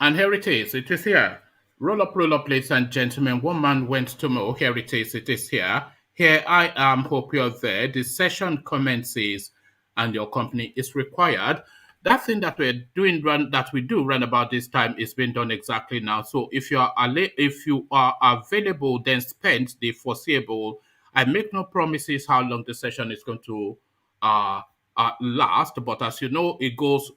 And here it is. It is here. Roll up, ladies and gentlemen. One man went to Mo. Here it is. It is here. Here I am. Hope you're there. The session commences, and your company is required. That thing that we're doing that we do run about this time is being done exactly now. So if you are available, then spend the foreseeable. I make no promises how long the session is going to uh, last, but as you know, it goes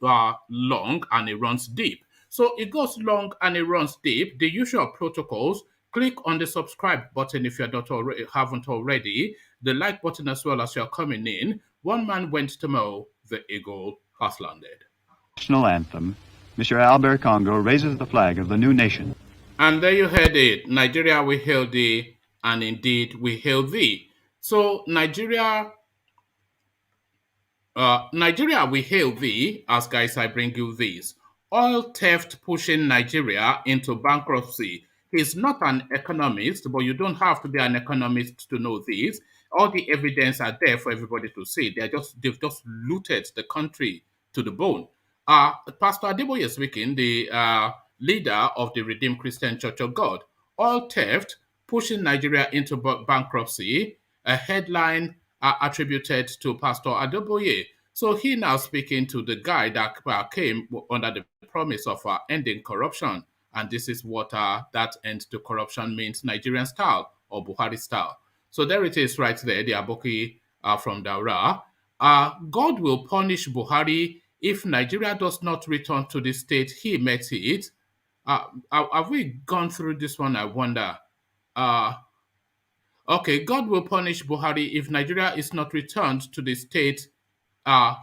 long and it runs deep. So it goes long and it runs deep. The usual protocols. Click on the subscribe button if you not already haven't already. The like button as well as you're coming in. One man went to mow. The eagle has landed. National anthem. Mr. Albert Congo raises the flag of the new nation. And there you heard it. Nigeria, we hail thee, and indeed we hail thee. So Nigeria, we hail thee. As guys, I bring you this. Oil theft pushing Nigeria into bankruptcy. He's not an economist, but you don't have to be an economist to know this. All the evidence are there for everybody to see. They've just looted the country to the bone. Pastor Adeboye speaking, the leader of the Redeemed Christian Church of God. Oil theft pushing Nigeria into bankruptcy. A headline attributed to Pastor Adeboye. So he now speaking to the guy that came under the promise of ending corruption. And this is what that end to corruption means, Nigerian style or Buhari style. So there it is right there, the Aboki from Daura. God will punish Buhari if Nigeria does not return to the state he met it. Have we gone through this one? I wonder. Okay, God will punish Buhari if Nigeria is not returned to the state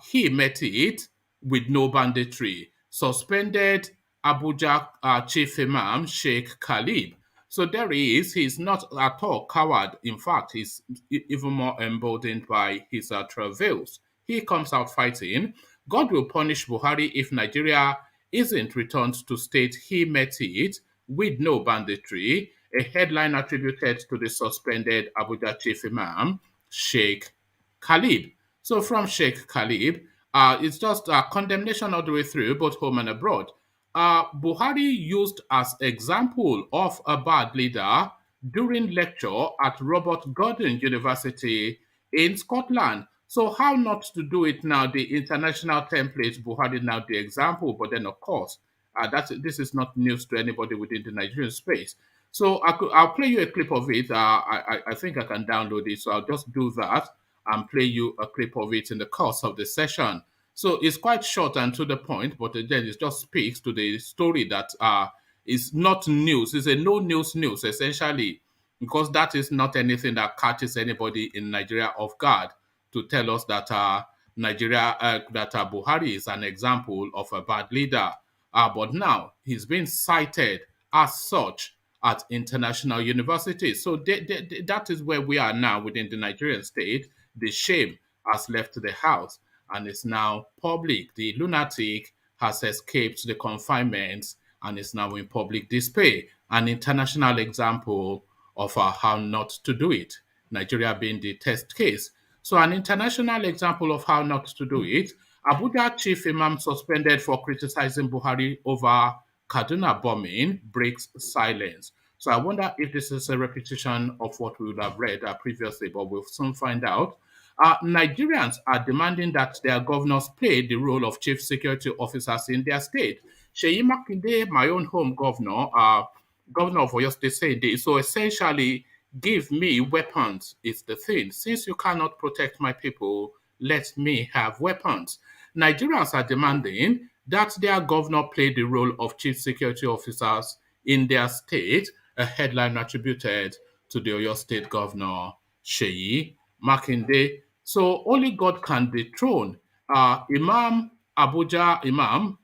he met it with no banditry. Suspended Abuja Chief Imam Sheikh Khalib. So there he is. He's not at all coward. In fact, he's even more emboldened by his travails. He comes out fighting. God will punish Buhari if Nigeria isn't returned to state he met it with no banditry. A headline attributed to the suspended Abuja Chief Imam Sheikh Khalib. So from Sheikh Khalib, it's just condemnation all the way through, both home and abroad. Buhari used as example of a bad leader during lecture at Robert Gordon University in Scotland. So how not to do it now? The international template, Buhari now the example, but then of course, this is not news to anybody within the Nigerian space. So I'll play you a clip of it. I think I can download it, so I'll just do that and play you a clip of it in the course of the session. So it's quite short and to the point, but then it just speaks to the story that is not news. It's a no news essentially, because that is not anything that catches anybody in Nigeria off guard to tell us that Buhari is an example of a bad leader. But now he's been cited as such at international universities. So that is where we are now within the Nigerian state. The shame has left the house and is now public. The lunatic has escaped the confinements and is now in public display. An international example of how not to do it. Nigeria being the test case. So an international example of how not to do it. Abuja Chief Imam suspended for criticizing Buhari over Kaduna bombing breaks silence. So I wonder if this is a repetition of what we would have read previously, but we'll soon find out. Nigerians are demanding that their governors play the role of chief security officers in their state. Seyi Makinde, my own home governor, governor of Oyo State, said this. So essentially, give me weapons is the thing. Since you cannot protect my people, let me have weapons. Nigerians are demanding that their governor play the role of chief security officers in their state, a headline attributed to the Oyo State Governor, Seyi Makinde. So only God can dethrone Abuja Imam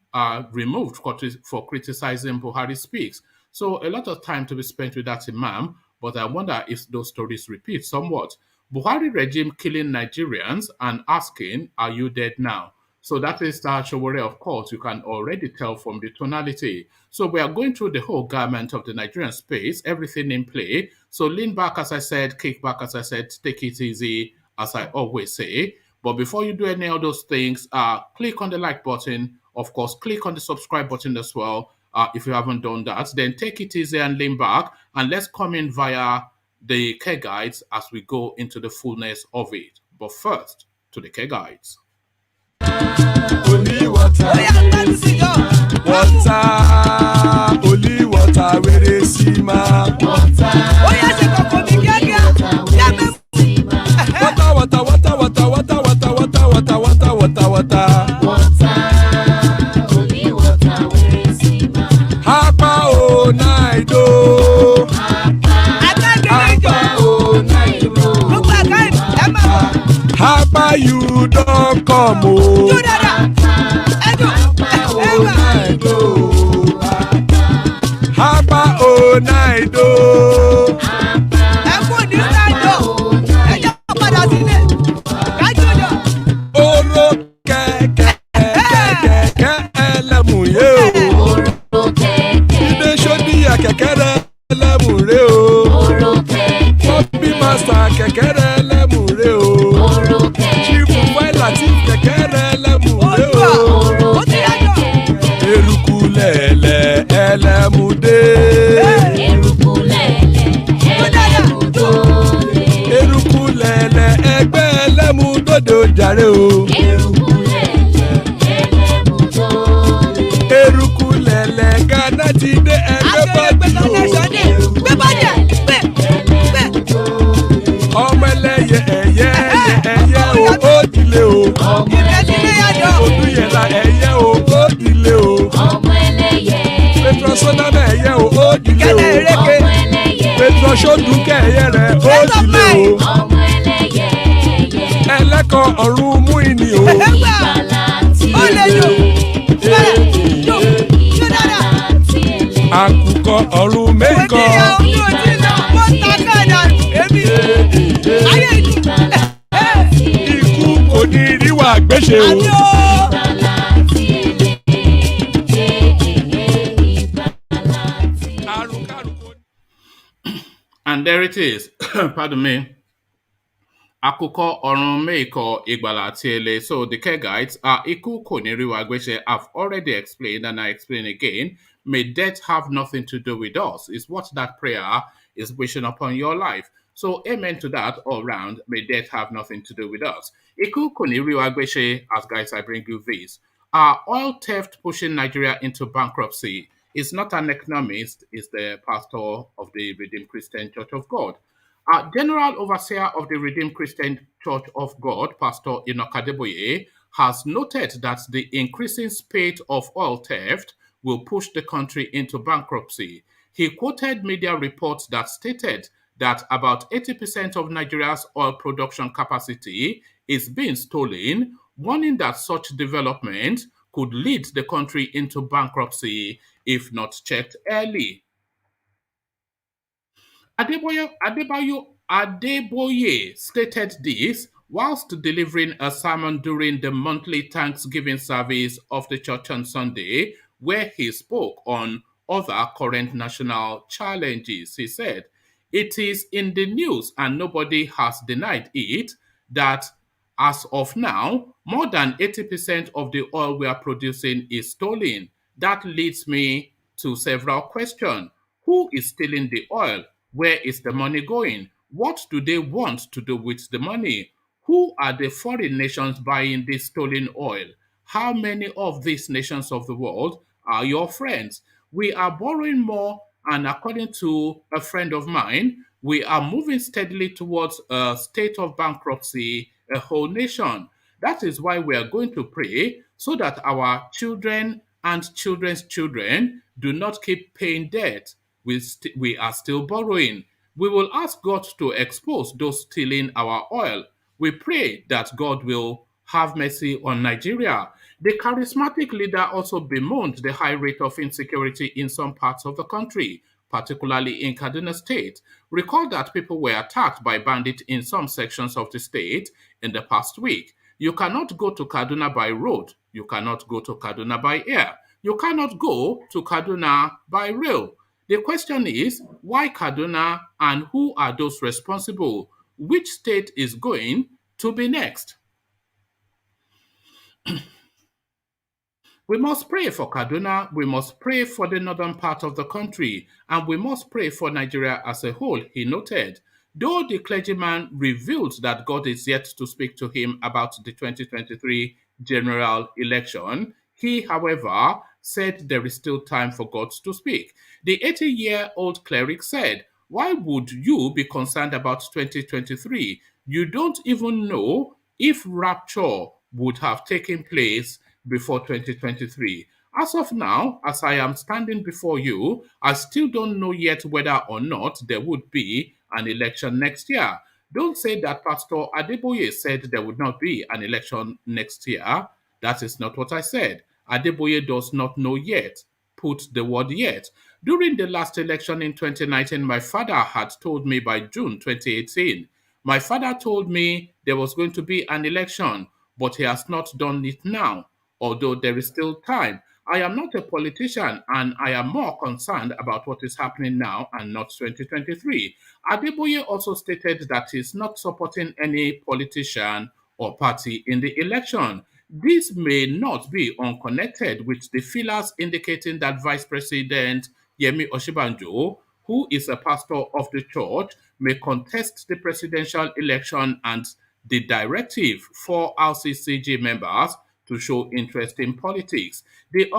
removed for criticizing Buhari speaks. So a lot of time to be spent with that Imam, but I wonder if those stories repeat somewhat. Buhari regime killing Nigerians and asking, are you dead now? So that is Sowore, of course, you can already tell from the tonality. So we are going through the whole garment of the Nigerian space, everything in play. So lean back, as I said, kick back, as I said, take it easy, as I always say. But before you do any of those things, click on the like button. Of course, click on the subscribe button as well. If you haven't done that, then take it easy and lean back, and let's come in via the care guides as we go into the fullness of it. But first, to the care guides. Only water, water, only water, where they see ma. Water, water, water, water, water, water, water, water, water, water, water. Only water, where they see ma. Hapa o naido. Hapa o naido. Hapa you don't come o. Hapa o naido. Oro keke keke elemuye o. Ide shodi akekere elemure o. Copy master kekere elemure o. Chief Latif kekere elemure o. Eruku lele elemude. Eruku lele egbe elemudode ojare o. Eruku lele Ghana ti de egbe body o. Ọmọ ẹlẹ́yẹ ẹ̀yẹ ẹ̀yẹ o ó dilé o. Odúyẹ̀lá ẹ̀yẹ o ó dilé o. Petrosoname ẹ̀yẹ o ó dilé o. Petrosodunke ẹ̀yẹ rẹ̀ ó dilé o. Ẹlẹ́kọ̀ ọ̀run mú ìní o. Àkùkọ ọ̀run mẹ́kọ̀. Ikú kò ní rí wa gbéṣe o. And there it is. Pardon me. Akuko Orun Meiko Igbala Tiele. So the care guides are Iku Koniriwa Gweshe. I've already explained and I explain again. May death have nothing to do with us. Is what that prayer is wishing upon your life. So amen to that all round. May death have nothing to do with us. Iku Koniriwa Gweshe, as guys, I bring you this. Oil theft pushing Nigeria into bankruptcy. Is not an economist, is the pastor of the Redeemed Christian Church of God. General Overseer of the Redeemed Christian Church of God, Pastor Adeboye, has noted that the increasing spate of oil theft will push the country into bankruptcy. He quoted media reports that stated that about 80% of Nigeria's oil production capacity is being stolen, warning that such development could lead the country into bankruptcy if not checked early. Adeboye stated this whilst delivering a sermon during the monthly Thanksgiving service of the church on Sunday, where he spoke on other current national challenges. He said, "It is in the news and nobody has denied it that as of now, more than 80% of the oil we are producing is stolen. That leads me to several questions. Who is stealing the oil? Where is the money going? What do they want to do with the money? Who are the foreign nations buying this stolen oil? How many of these nations of the world are your friends? We are borrowing more, and according to a friend of mine, we are moving steadily towards a state of bankruptcy, a whole nation. That is why we are going to pray so that our children and children's children do not keep paying debt. We are still borrowing. We will ask God to expose those stealing our oil. We pray that God will have mercy on Nigeria." The charismatic leader also bemoaned the high rate of insecurity in some parts of the country, particularly in Kaduna State. Recall that people were attacked by bandits in some sections of the state in the past week. You cannot go to Kaduna by road. You cannot go to Kaduna by air. You cannot go to Kaduna by rail. The question is, why Kaduna and who are those responsible? Which state is going to be next? We must pray for Kaduna, we must pray for the northern part of the country, and we must pray for Nigeria as a whole, he noted. Though the clergyman revealed that God is yet to speak to him about the 2023 general election, he, however, said there is still time for God to speak. The 80-year-old cleric said, "Why would you be concerned about 2023? You don't even know if rapture would have taken place before 2023. As of now, as I am standing before you, I still don't know yet whether or not there would be an election next year. Don't say that Pastor Adeboye said there would not be an election next year. That is not what I said. Adeboye does not know yet. Put the word yet. During the last election in 2019, my father had told me by June 2018. My father told me there was going to be an election, but he has not done it now, although there is still time. I am not a politician and I am more concerned about what is happening now and not 2023. Adeboye also stated that he is not supporting any politician or party in the election. This may not be unconnected with the feelers indicating that Vice President Yemi Oshibanjo, who is a pastor of the church, may contest the presidential election and the directive for RCCG members to show interest in politics. The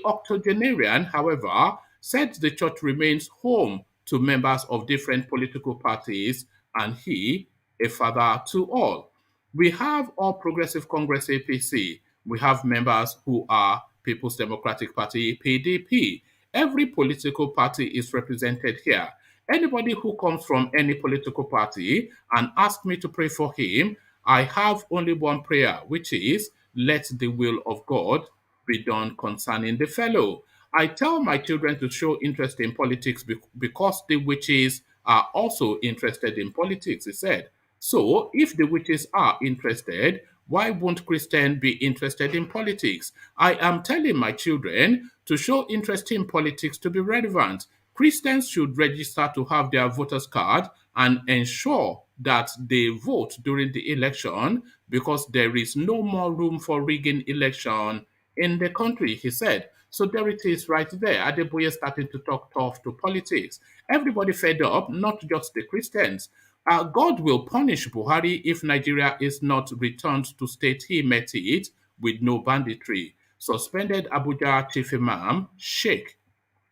octogenarian, however, said the church remains home to members of different political parties and he, a father to all. We have All Progressive Congress APC. We have members who are People's Democratic Party PDP. Every political party is represented here. Anybody who comes from any political party and asks me to pray for him, I have only one prayer, which is, let the will of God be done concerning the fellow. I tell my children to show interest in politics because the witches are also interested in politics, he said. So, if the witches are interested, why won't Christians be interested in politics? I am telling my children to show interest in politics to be relevant. Christians should register to have their voters card and ensure that they vote during the election because there is no more room for rigging election in the country, he said. So there it is right there. Adeboye starting to talk tough to politics. Everybody fed up, not just the Christians. God will punish Buhari if Nigeria is not returned to state he met it with no banditry. Suspended Abuja Chief Imam Sheikh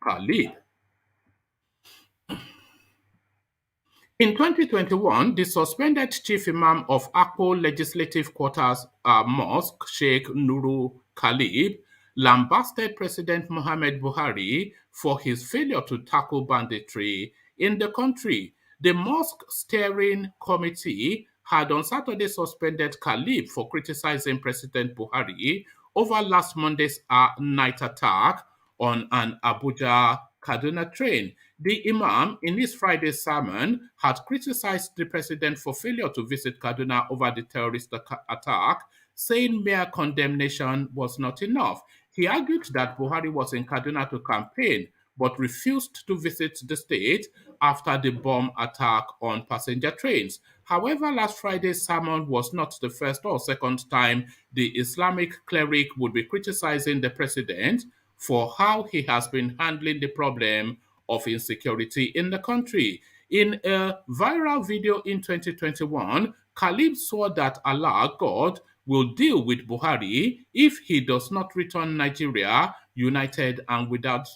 Khalid. In 2021, the suspended chief imam of Akpo Legislative Quarters Mosque, Sheikh Nuru Khalid, lambasted President Mohamed Buhari for his failure to tackle banditry in the country. The mosque steering committee had on Saturday suspended Khalid for criticizing President Buhari over last Monday's night attack on an Abuja Kaduna train. The Imam, in his Friday sermon, had criticized the president for failure to visit Kaduna over the terrorist attack, saying mere condemnation was not enough. He argued that Buhari was in Kaduna to campaign, but refused to visit the state after the bomb attack on passenger trains. However, last Friday's sermon was not the first or second time the Islamic cleric would be criticizing the president for how he has been handling the problem of insecurity in the country. In a viral video in 2021, Khalid swore that Allah, God, will deal with Buhari if he does not return Nigeria united and without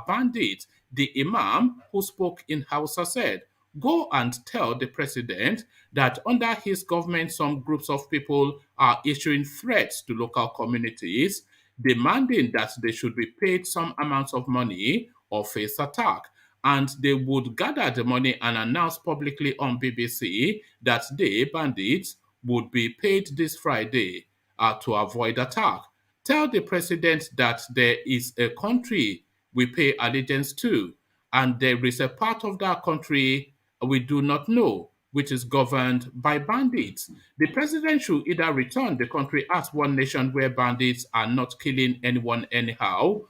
bandits. The Imam, who spoke in Hausa, said, "Go and tell the president that under his government some groups of people are issuing threats to local communities, demanding that they should be paid some amounts of money or face attack. And they would gather the money and announce publicly on BBC that they, bandits, would be paid this Friday to avoid attack. Tell the president that there is a country we pay allegiance to, and there is a part of that country we do not know, which is governed by bandits. The president should either return the country as one nation where bandits are not killing anyone anyhow,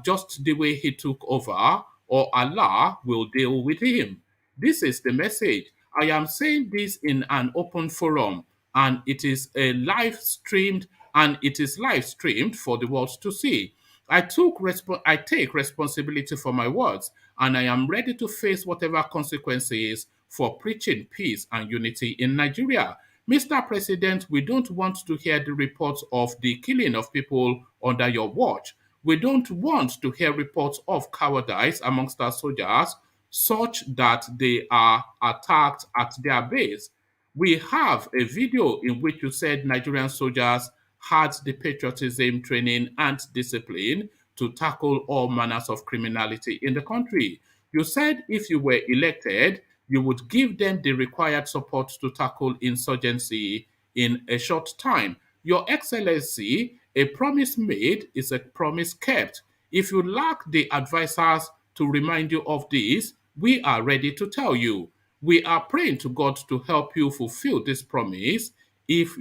just the way he took over, or Allah will deal with him." This is the message. I am saying this in an open forum, and it is a live streamed and it is live streamed for the world to see. I take responsibility for my words, and I am ready to face whatever consequences for preaching peace and unity in Nigeria. Mr. President, we don't want to hear the reports of the killing of people under your watch. We don't want to hear reports of cowardice amongst our soldiers such that they are attacked at their base. We have a video in which you said Nigerian soldiers had the patriotism, training, and discipline to tackle all manners of criminality in the country. You said if you were elected, you would give them the required support to tackle insurgency in a short time. Your Excellency, a promise made is a promise kept. If you lack the advisors to remind you of this, we are ready to tell you. We are praying to God to help you fulfill this promise if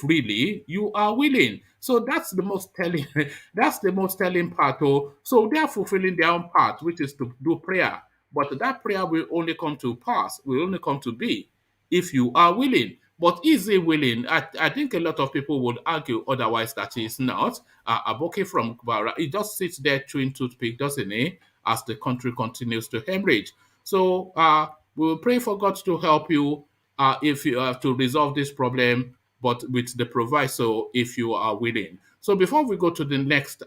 really you are willing. So that's the most telling that's the most telling part. Oh, so they are fulfilling their own part, which is to do prayer. But that prayer will only come to pass, will only come to be if you are willing. But is he willing? I think a lot of people would argue otherwise that he is not. Aboke from Kubara, he just sits there chewing toothpick, doesn't he? As the country continues to hemorrhage. So we will pray for God to help you if you have to resolve this problem, but with the proviso if you are willing. So before we go to the next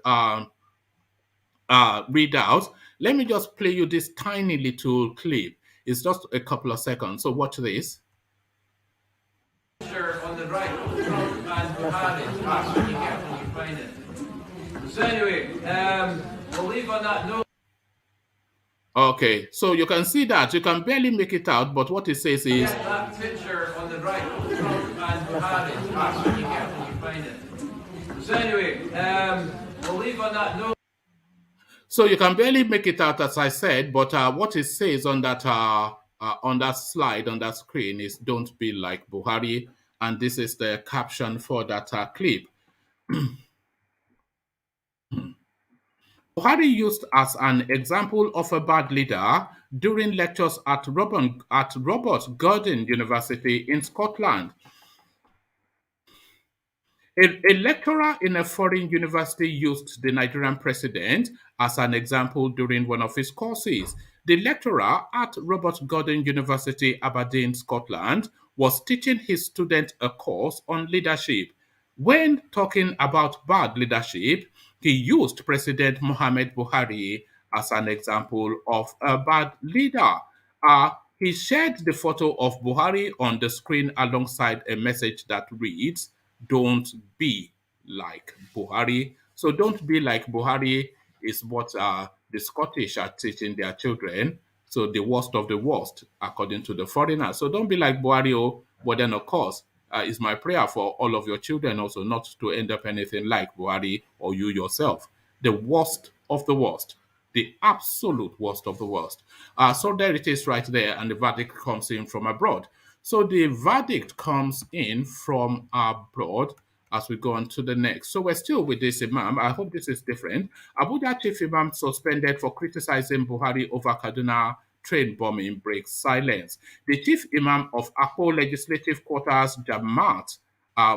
readout, let me just play you this tiny little clip. It's just a couple of seconds. So watch this. On the right, and Buhari, when you find it. So anyway, we'll leave on that note. Okay, so you can see that you can barely make it out, but what it says is That picture on the right, and Buhari, when you find it. So anyway, we'll leave on that note. so you can barely make it out, as I said, but what it says on that slide on that screen is "Don't be like Buhari," and this is the caption for that clip. Buhari used as an example of a bad leader during lectures at Robert Gordon University in Scotland. A lecturer in a foreign university used the Nigerian president as an example during one of his courses. The lecturer at Robert Gordon University, Aberdeen, Scotland, was teaching his student a course on leadership. When talking about bad leadership, he used President Mohamed Buhari as an example of a bad leader. He shared the photo of Buhari on the screen alongside a message that reads, "Don't be like Buhari." So don't be like Buhari is what the Scottish are teaching their children. So the worst of the worst, according to the foreigners. So don't be like Buhari, oh, but then of course, is my prayer for all of your children also not to end up anything like Buhari or you yourself. The worst of the worst. The absolute worst of the worst. So there it is right there, and the verdict comes in from abroad. So the verdict comes in from abroad as we go on to the next. So we're still with this Imam. I hope this is different. Abuja Chief Imam suspended for criticizing Buhari over Kaduna train bombing breaks silence. The Chief Imam of Akko Legislative Quarters Jamaat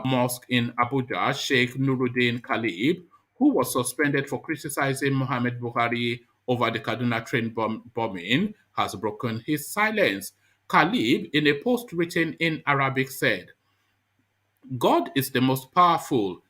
Mosque in Abuja, Sheikh Nuruddin Khalib, who was suspended for criticizing Mohamed Buhari over the Kaduna train bombing, has broken his silence. Khalib, in a post written in Arabic, said, "God is the most powerful.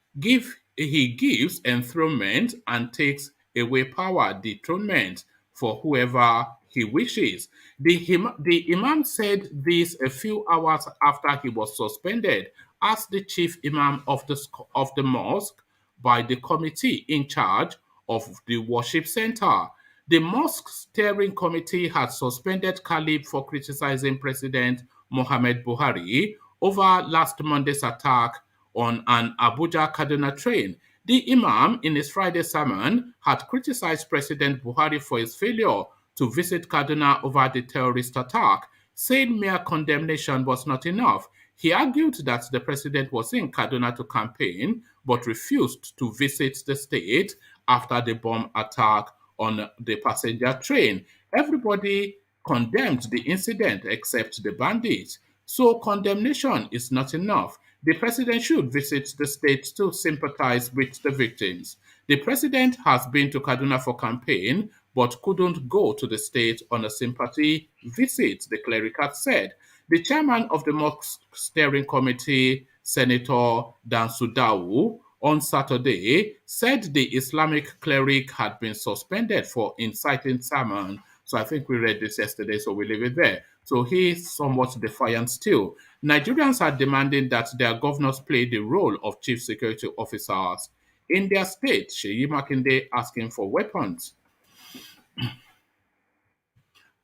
He gives enthronement and takes away power, dethronement, for whoever he wishes." The Imam said this a few hours after he was suspended as the chief Imam of the mosque by the committee in charge of the worship center. The mosque steering committee had suspended Khalib for criticizing President Mohamed Buhari over last Monday's attack on an Abuja Kaduna train. The Imam, in his Friday sermon, had criticized President Buhari for his failure to visit Kaduna over the terrorist attack, saying mere condemnation was not enough. He argued that the president was in Kaduna to campaign but refused to visit the state after the bomb attack on the passenger train. Everybody condemned the incident except the bandits. So condemnation is not enough. The president should visit the state to sympathize with the victims. The president has been to Kaduna for campaign but couldn't go to the state on a sympathy visit, the cleric had said. The chairman of the Mosque Steering Committee, Senator Dansudawu, on Saturday said the Islamic cleric had been suspended for inciting sermon. So I think we read this yesterday, so we leave it there. So he is somewhat defiant still. Nigerians are demanding that their governors play the role of chief security officers. In their state, Sheyi Makinde asking for weapons.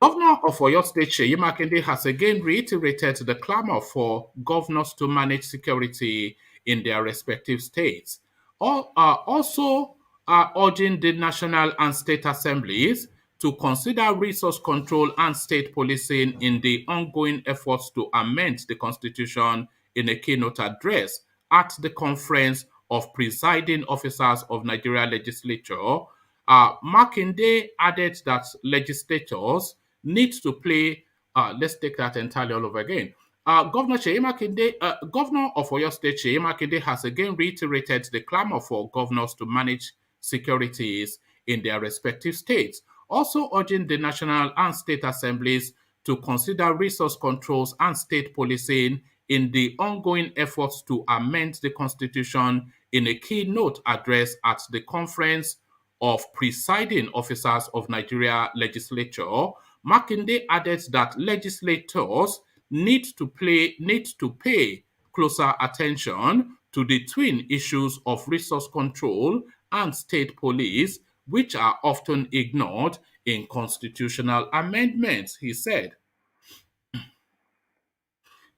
Governor of Oyo State, Seyi Makinde, has again reiterated the clamor for governors to manage security in their respective states. Also urging the national and state assemblies to consider resource control and state policing in the ongoing efforts to amend the constitution in a keynote address at the conference of presiding officers of Nigeria legislature. Makinde added that legislators need to play. Let's take that entirely all over again. Governor of Oyo State, Seyi Makinde, has again reiterated the clamor for governors to manage securities in their respective states, also urging the national and state assemblies to consider resource controls and state policing in the ongoing efforts to amend the constitution in a keynote address at the conference of presiding officers of Nigeria legislature. Makinde added that legislators need to pay closer attention to the twin issues of resource control and state police, which are often ignored in constitutional amendments, he said.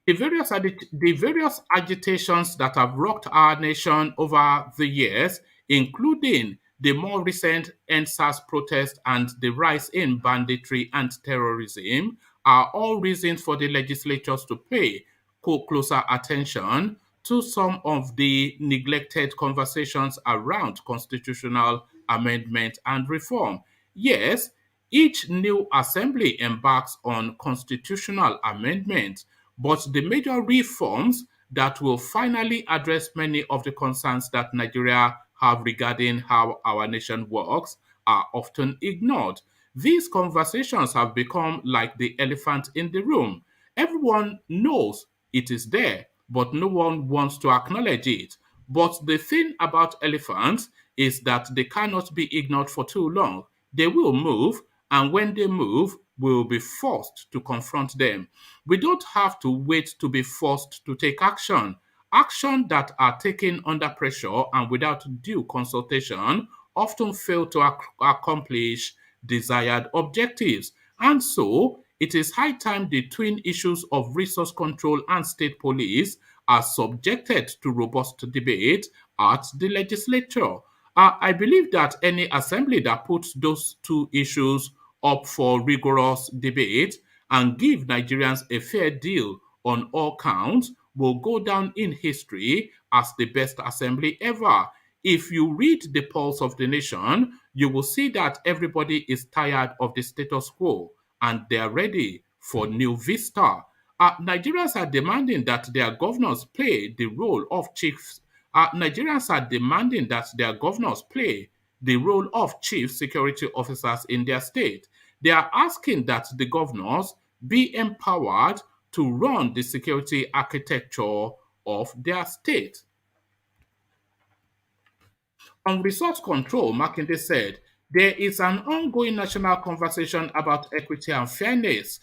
The various agitations that have rocked our nation over the years, including the more recent NSAS protest and the rise in banditry and terrorism, are all reasons for the legislatures to pay closer attention to some of the neglected conversations around constitutional amendment and reform. Yes, each new assembly embarks on constitutional amendment, but the major reforms that will finally address many of the concerns that Nigeria have regarding how our nation works are often ignored. These conversations have become like the elephant in the room. Everyone knows it is there, but no one wants to acknowledge it. But the thing about elephants is that they cannot be ignored for too long. They will move, and when they move, we will be forced to confront them. We don't have to wait to be forced to take action. Action that are taken under pressure and without due consultation often fail to accomplish desired objectives. And so, it is high time the twin issues of resource control and state police are subjected to robust debate at the legislature. I believe that any assembly that puts those two issues up for rigorous debate and give Nigerians a fair deal on all counts will go down in history as the best assembly ever. If you read the pulse of the nation, you will see that everybody is tired of the status quo and they are ready for new vista. Nigerians are demanding that their governors play the role of chiefs. Nigerians are demanding that their governors play the role of chief security officers in their state. They are asking that the governors be empowered to run the security architecture of their state. On resource control, Makinde said, there is an ongoing national conversation about equity and fairness.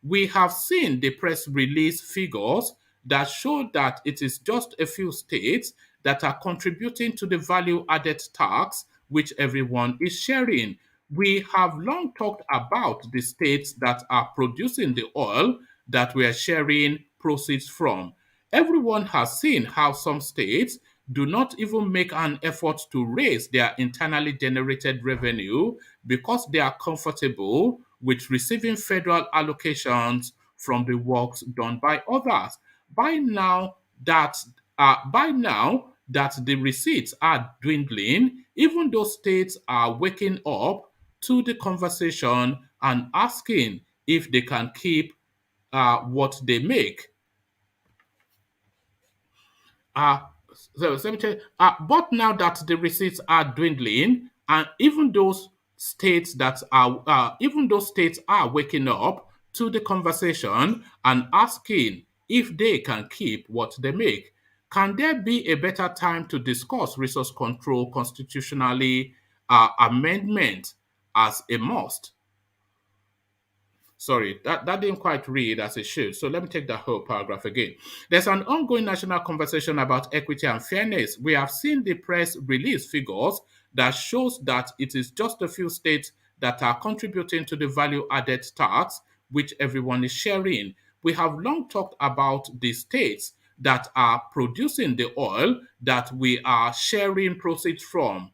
We have seen the press release figures that show that it is just a few states that are contributing to the value added tax which everyone is sharing. We have long talked about the states that are producing the oil that we are sharing proceeds from. Everyone has seen how some states do not even make an effort to raise their internally generated revenue because they are comfortable with receiving federal allocations from the works done by others. By now that by now that the receipts are dwindling, even those states are waking up to the conversation and asking if they can keep what they make. Uh, let me tell you, but now that the receipts are dwindling, and even those states are waking up to the conversation and asking if they can keep what they make. Can there be a better time to discuss resource control constitutionally amendment as a must? Sorry, that didn't quite read as it should. So let me take that whole paragraph again. There's an ongoing national conversation about equity and fairness. We have seen the press release figures that shows that it is just a few states that are contributing to the value added tax, which everyone is sharing. We have long talked about the states that are producing the oil that we are sharing proceeds from.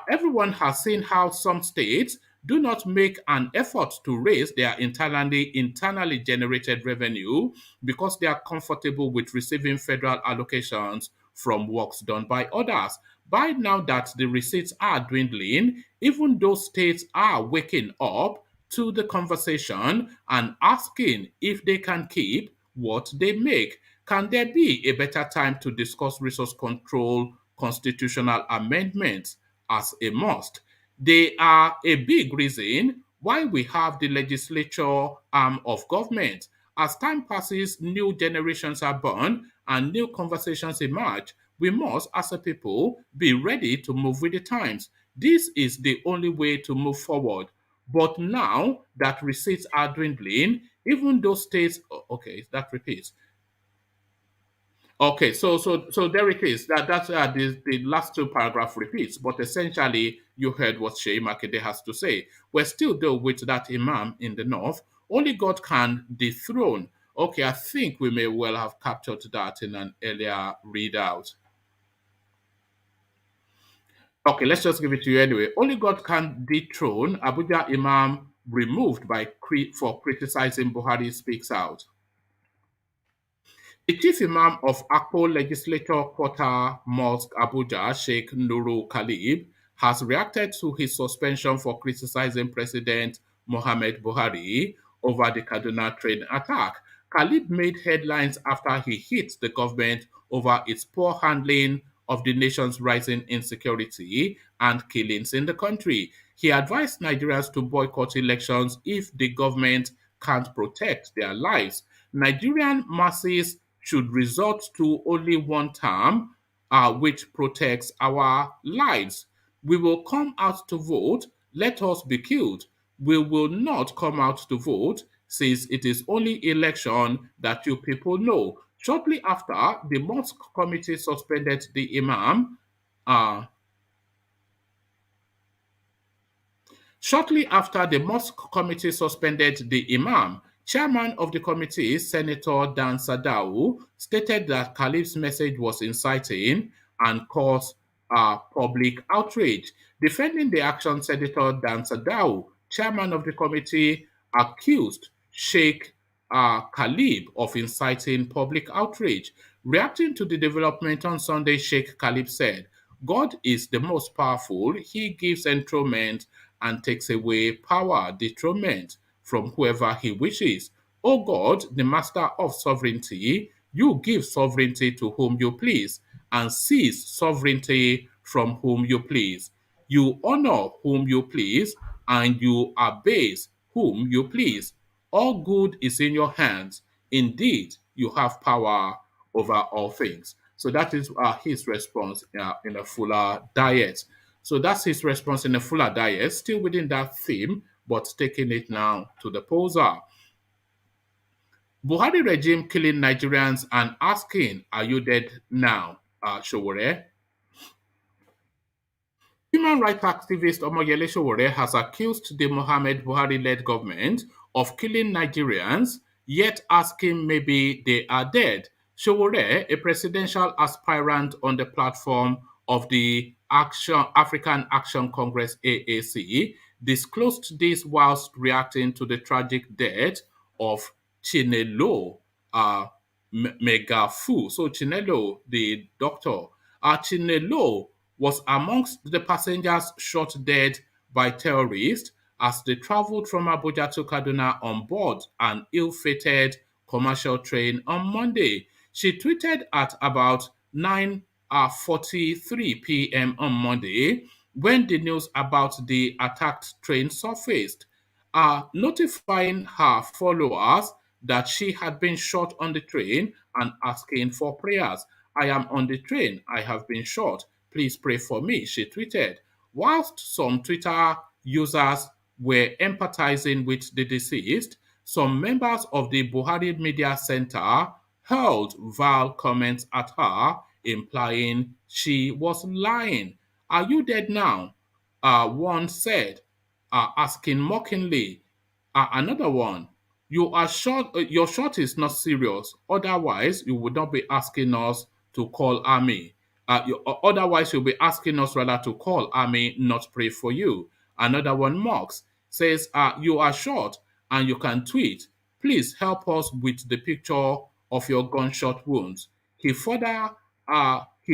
Everyone has seen how some states do not make an effort to raise their internally generated revenue because they are comfortable with receiving federal allocations from works done by others. By now that the receipts are dwindling, even those states are waking up to the conversation and asking if they can keep what they make. Can there be a better time to discuss resource control constitutional amendments as a must? They are a big reason why we have the legislature arm of government. As time passes, new generations are born and new conversations emerge. We must, as a people, be ready to move with the times. This is the only way to move forward. But now that receipts are dwindling, even those states, okay, that repeats. Okay, so there it is. That's the last two paragraph repeats, but essentially you heard what Shea Makinde has to say. We're still though with that Imam in the north. Only God can dethrone. Okay, I think we may well have captured that in an earlier readout. Okay, let's just give it to you anyway. Only God can dethrone. Abuja Imam removed for criticizing Buhari speaks out. The chief imam of Akpo Legislature Quarter Mosque, Abuja, Sheikh Nurul Khalib, has reacted to his suspension for criticizing President Mohamed Buhari over the Kaduna train attack. Khalib made headlines after he hit the government over its poor handling of the nation's rising insecurity and killings in the country. He advised Nigerians to boycott elections if the government can't protect their lives. Nigerian masses should resort to only one term, which protects our lives. We will come out to vote, let us be killed. We will not come out to vote, since it is only election that you people know. Shortly after, the mosque committee suspended the imam. Uh, Shortly after the mosque committee suspended the imam, chairman of the committee, Senator Dan Sadau, stated that Khalif's message was inciting and caused public outrage. Defending the action, Senator Dan Sadau, chairman of the committee, accused Sheikh Khalib of inciting public outrage. Reacting to the development on Sunday, Sheikh Khalib said, God is the most powerful. He gives enthronement and takes away power, dethronement from whoever he wishes. O God, the master of sovereignty, you give sovereignty to whom you please and seize sovereignty from whom you please. You honor whom you please and you abase whom you please. All good is in your hands. Indeed, you have power over all things. So that is his response in a fuller diet. So that's his response in a fuller diet, still within that theme, but taking it now to the poser. Buhari regime killing Nigerians and asking, are you dead now, Sowore? Human rights activist Omoyele Sowore has accused the Mohamed Buhari-led government of killing Nigerians, yet asking maybe they are dead. Sowore, a presidential aspirant on the platform of the African Action Congress AAC, disclosed this whilst reacting to the tragic death of Chinelo Megafu. So Chinelo, the doctor, Chinelo was amongst the passengers shot dead by terrorists as they traveled from Abuja to Kaduna on board an ill-fated commercial train on Monday. She tweeted at about 9:43 p.m. on Monday when the news about the attacked train surfaced, notifying her followers that she had been shot on the train and asking for prayers. I am on the train. I have been shot. Please pray for me, she tweeted. Whilst some Twitter users were empathizing with the deceased, some members of the Buhari Media Center hurled vile comments at her, implying she was lying. Are you dead now? One said, asking mockingly. Another one, you are short. Your shot is not serious. Otherwise, you would not be asking us to call army. Otherwise, you'll be asking us rather to call army, not pray for you. Another one mocks, says, you are short and you can tweet. Please help us with the picture of your gunshot wounds. He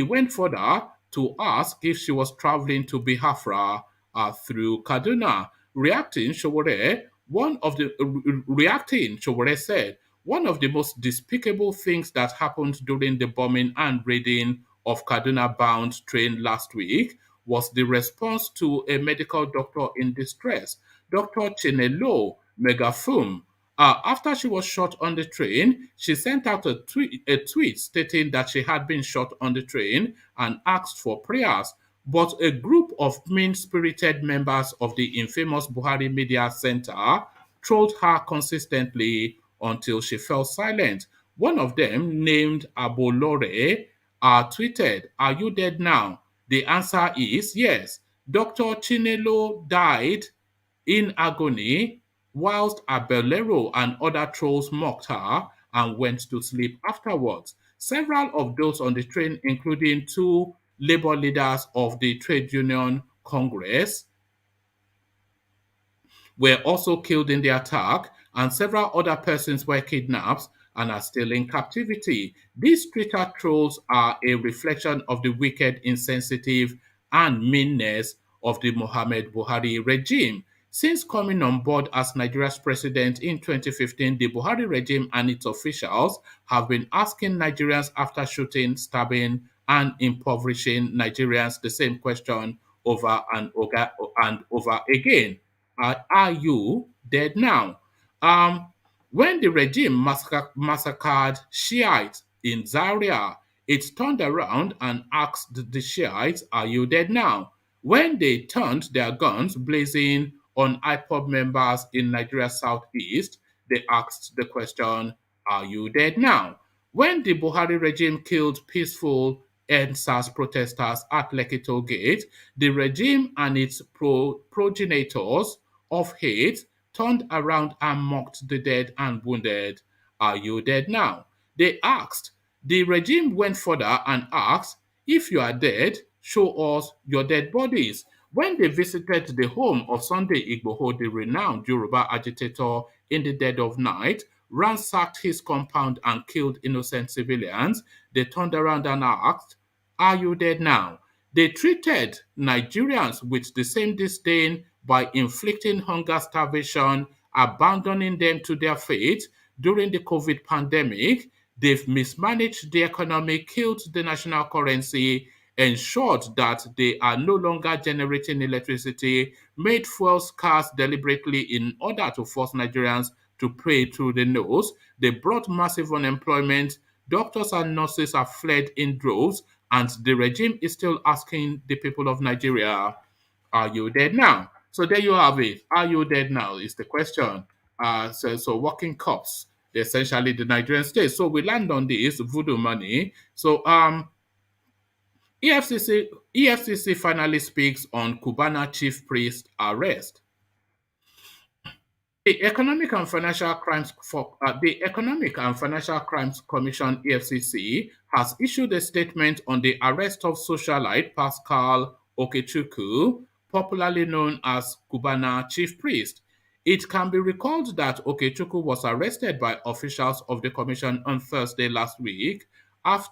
went further to ask if she was traveling to Biafra through Kaduna. Reacting, Showore said, one of the most despicable things that happened during the bombing and raiding of Kaduna-bound train last week was the response to a medical doctor in distress, Dr. Chinelo Megafum. After she was shot on the train, she sent out a tweet stating that she had been shot on the train and asked for prayers. But a group of mean-spirited members of the infamous Buhari Media Center trolled her consistently until she fell silent. One of them, named Abolore, tweeted, "Are you dead now?" The answer is yes. Dr. Chinelo died in agony, whilst Abelero and other trolls mocked her and went to sleep afterwards. Several of those on the train, including two labor leaders of the Trade Union Congress, were also killed in the attack, and several other persons were kidnapped and are still in captivity. These Twitter trolls are a reflection of the wicked, insensitive, and meanness of the Mohamed Buhari regime. Since coming on board as Nigeria's president in 2015, the Buhari regime and its officials have been asking Nigerians after shooting, stabbing, and impoverishing Nigerians the same question over and over again. Are you dead now? Um, when the regime massacred Shiites in Zaria, it turned around and asked the Shiites, "Are you dead now?" When they turned their guns blazing on IPOB members in Nigeria's southeast, they asked the question, "Are you dead now?" When the Buhari regime killed peaceful NSAS protesters at Lekki Toll Gate, the regime and its progenitors of hate turned around and mocked the dead and wounded. Are you dead now? They asked. The regime went further and asked, if you are dead, show us your dead bodies. When they visited the home of Sunday Igboho, the renowned Yoruba agitator, in the dead of night, ransacked his compound and killed innocent civilians, they turned around and asked, are you dead now? They treated Nigerians with the same disdain by inflicting hunger, starvation, abandoning them to their fate during the COVID pandemic. They've mismanaged the economy, killed the national currency, ensured that they are no longer generating electricity, made fuel scarce deliberately in order to force Nigerians to pray through the nose. They brought massive unemployment. Doctors and nurses have fled in droves, and the regime is still asking the people of Nigeria, are you dead now? So there you have it. Are you dead now is the question. So working cops, essentially the Nigerian state. So we land on this voodoo money. So EFCC finally speaks on Cubana chief priest arrest. The Economic and Financial Crimes Commission (EFCC) has issued a statement on the arrest of socialite Pascal Okechukwu, popularly known as Cubana chief priest. It can be recalled that Okechukwu was arrested by officials of the commission on Thursday last week at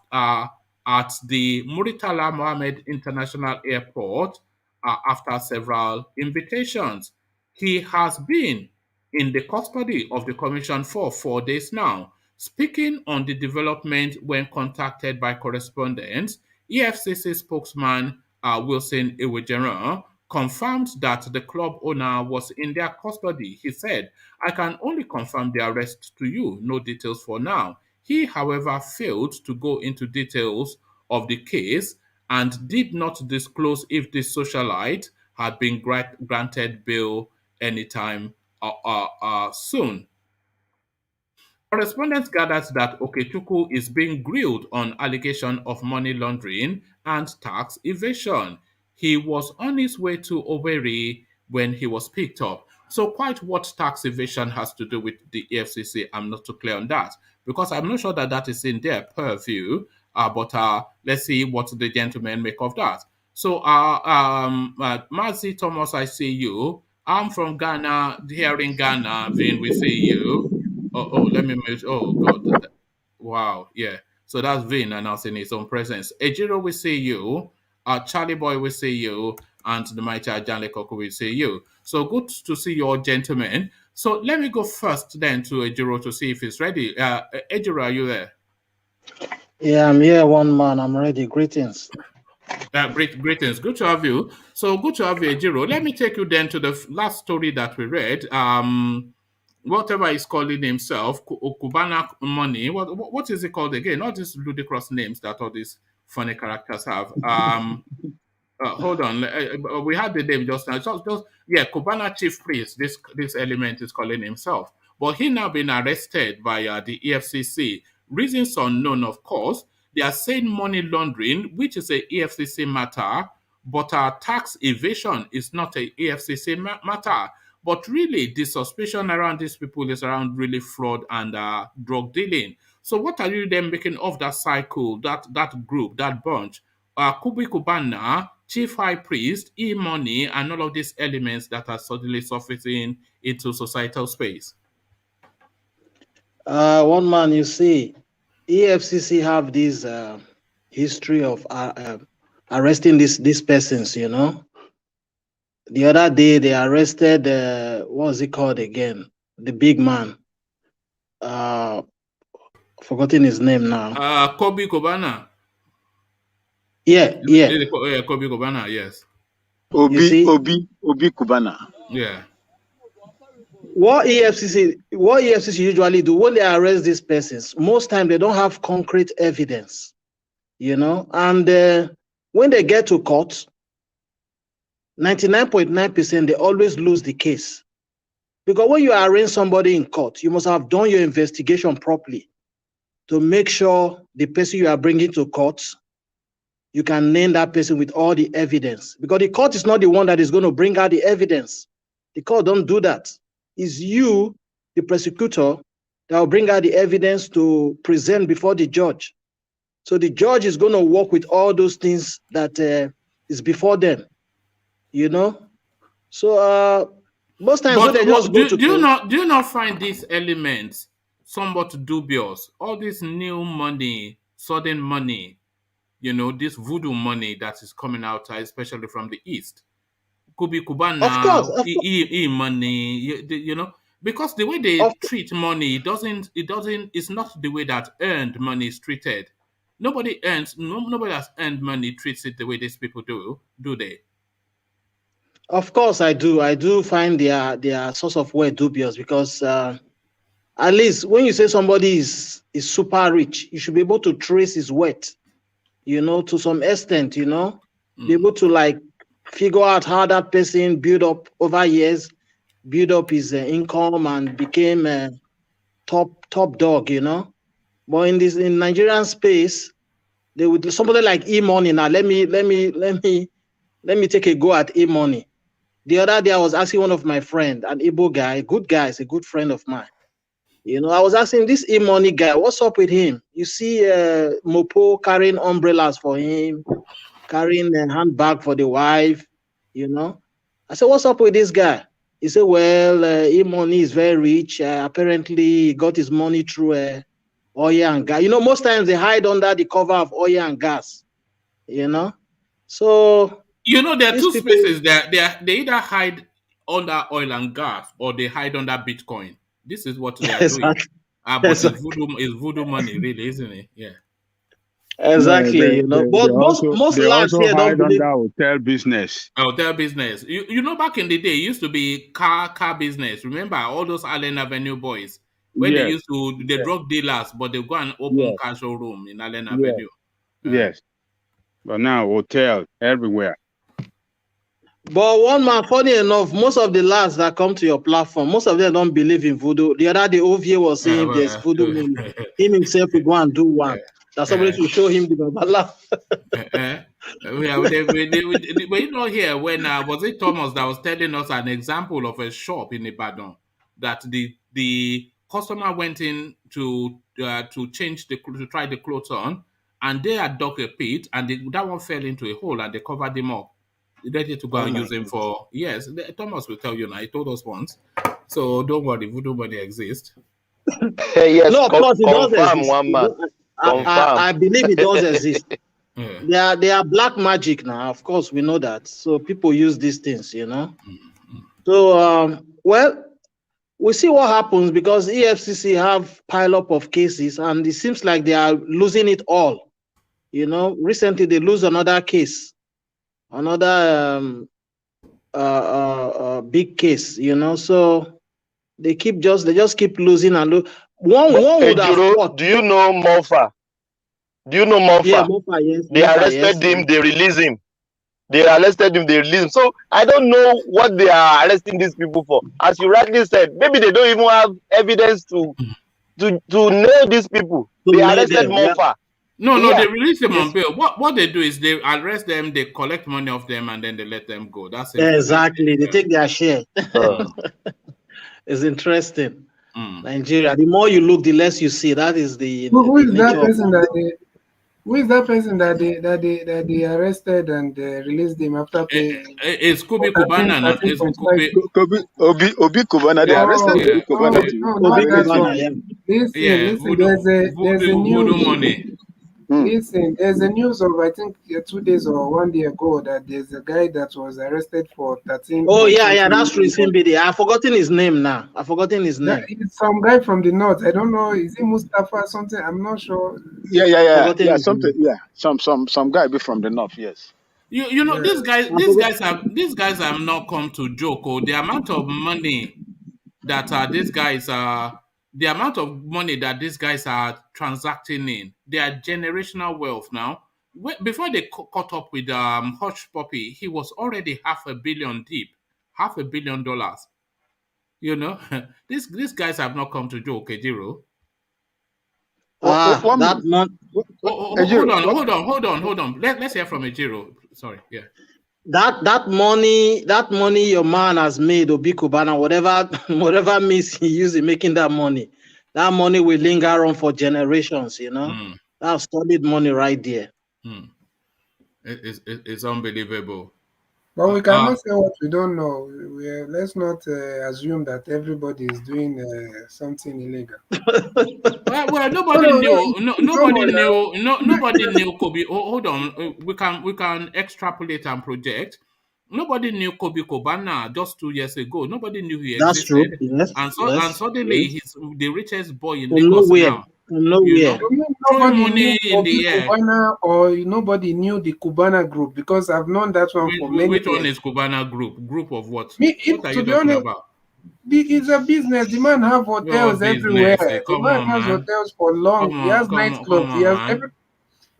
the Muritala Mohammed International Airport after several invitations. He has been in the custody of the commission for 4 days now. Speaking on the development when contacted by correspondents, EFCC spokesman Wilson Iwejeran confirmed that the club owner was in their custody. He said, I can only confirm the arrest to you, no details for now. He, however, failed to go into details of the case and did not disclose if the socialite had been granted bail anytime soon. Correspondents gathered that Okechukwu is being grilled on allegation of money laundering and tax evasion. He was on his way to Owerri when he was picked up. So quite what tax evasion has to do with the EFCC, I'm not too clear on that because I'm not sure that that is in their purview. But let's see what the gentlemen make of that. So, Mazi Thomas, I see you. I'm from Ghana. Here in Ghana, Vin, we see you. Let me mute. Oh, God. Wow. Yeah. So that's Vin announcing his own presence. Ejiro, we see you. Charlie Boy, we see you. And the mighty Ajanle Koko, we see you. So good to see you all, gentlemen. So let me go first then to Ejiro to see if he's ready. Ejiro, are you there? Yeah, I'm here, one man. I'm ready. Greetings. Greetings. Good to have you. So good to have you, Ejiro. Let me take you then to the last story that we read. Whatever he's calling himself, Cubana Money. What is it called again? Not these ludicrous names that all these funny characters have. Hold on. We had the name just now. Yeah, Cubana Chief Priest. This element is calling himself, but he now been arrested by the EFCC. Reasons unknown, of course. They are saying money laundering, which is a EFCC matter, but tax evasion is not a EFCC matter. But really, the suspicion around these people is around really fraud and drug dealing. So what are you then making of that cycle, that group, that bunch? Kubi Kubana, Chief High Priest, E-Money, and all of these elements that are suddenly surfacing into societal space? One man, you see, EFCC have this history of arresting these persons, you know. The other day, they arrested, what was it called again? The big man. Forgotten his name now. Kobe Kobana. Yeah. Kobe Kobana, yes. Obi Kubana. Yeah. What EFCC usually do when they arrest these persons, most time they don't have concrete evidence, you know, and when they get to court, 99.9% they always lose the case. Because when you arraign somebody in court, you must have done your investigation properly to make sure the person you are bringing to court, you can name that person with all the evidence. Because the court is not the one that is going to bring out the evidence. The court don't do that. It's you, the prosecutor, that will bring out the evidence to present before the judge. So the judge is going to work with all those things that is before them, you know. So most times when they just go to court, do you not find these elements somewhat dubious? All this new money, sudden money, you know, this voodoo money that is coming out, especially from the East. Could be Cubana, money, you know, because the way they treat money, it's not the way that earned money is treated. Nobody has earned money treats it the way these people do they? Of course, I do. I do find their source of wealth dubious because at least when you say somebody is super rich, you should be able to trace his wealth, you know, to some extent, you know, be able to like figure out how that person built up over years, build up his income and became a top dog, you know. But in Nigerian space, they would somebody like E-Money. Now let me take a go at E-Money. The other day I was asking one of my friend, an Igbo guy, good guy, is a good friend of mine. You know, I was asking this E-Money guy, what's up with him? You see Mopo carrying umbrellas for him, carrying a handbag for the wife, you know. I said, what's up with this guy? He said, well, E-Money is very rich. Apparently, he got his money through oil and gas. You know, most times they hide under the cover of oil and gas, you know. So, you know, there are two spaces. They either hide under oil and gas or they hide under Bitcoin. This is what they are doing. But it's voodoo money, really, isn't it? Yeah. Exactly, They but most they lads also here don't hide believe. under hotel business. Hotel business. You know, back in the day, it used to be car business. Remember all those Allen Avenue boys where they Yes, used to the drug dealers, but they go and open yes, car showroom in Allen yes, Avenue. yes. But now hotel everywhere. But one man, funny enough, most of the lads that come to your platform, most of them don't believe in voodoo. The other day, OVA was saying if there's voodoo money, him himself will go and do one. That somebody should show him the Babala. But you know here when was it Thomas that was telling us an example of a shop in Ibadan that the customer went in to change to try the clothes on, and they had dug a pit and that one fell into a hole and they covered him up, ready to go and use him for Thomas will tell you now. He told us once, so don't worry, voodoo money exists. Yes, No, of course it does confirm exist. one man. I believe it does exist. Yeah. They are black magic now. Of course, we know that. So people use these things, So well, we see what happens because EFCC have pile up of cases, and it seems like they are losing it all. Recently they lose another case, another big case. So they just keep losing and lose. One would have thought. Do you know Mofa? Yeah, Mofa, yes. They arrested him, they released him. They arrested him, they released him. So I don't know what they are arresting these people for. As you rightly said, maybe they don't even have evidence to nail these people. They arrested Mofa. Yeah. No, they release them on bail. What they do is they arrest them, they collect money off them, and then they let them go. That's it. Exactly. They take their share. It's interesting. Nigeria. The more you look, the less you see. That is the. Who is that person that they arrested and released him after paying? It's Kubi Kubana. It's Obi Kubana. They arrested Obi Kubana too. There's a news. Voodoo money. Listen, there's a news of I think 2 days or 1 day ago that there's a guy that was arrested for 13. Oh yeah, that's recent video. I've forgotten his name now. It's some guy from the north. I don't know. Is it Mustafa or something? I'm not sure. Yeah. Something. Yeah, some guy be from the north. Yes. You know these guys have not come to joke. The amount of money that these guys are. The amount of money that these guys are transacting in, they are generational wealth now. Before they caught up with Hush Puppy, he was already $500 million deep, $500 million. These guys have not come to joke, Ejiro. Hold on. Let's hear from Ejiro. Sorry, yeah. That money your man has made, Obi Kubana, whatever means he used in making that money will linger on for generations, That's solid money right there. It's unbelievable. But we cannot say what we don't know. Let's not assume that everybody is doing something illegal. Well, nobody knew. Nobody knew Kobe. Hold on, we can extrapolate and project. Nobody knew Kobe Kobana just 2 years ago. Nobody knew he existed. That's true. Yes. And suddenly he's the richest boy in Lagos now. Nowhere. Nobody knew Kubana, or nobody knew the Kubana group because I've known that one for many years. Which one is Kubana group? Group of what? What are you talking about? It's a business. The man have hotels everywhere. The man has hotels for long. He has nightclubs. He has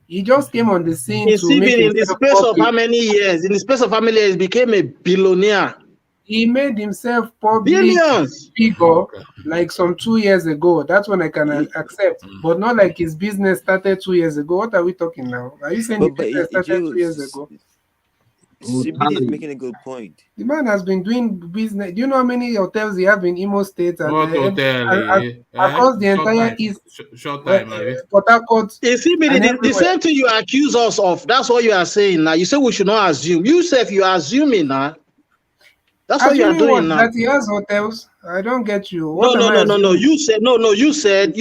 He just came on the scene in the space of how many years? In the space of how many years, he became a billionaire. He made himself public billions figure like some 2 years ago. That's when I can accept, but not like his business started 2 years ago. What are we talking now? Are you saying the business started 2 years ago? CBD is making a good point. The man has been doing business. Do you know how many hotels he have in Imo State and across the entire East? Short time, Port Harcourt. The same thing you accuse us of. That's what you are saying now. You say we should not assume. You say if you are assuming now. That's what you are doing now. That he has hotels. I don't get you. No. You said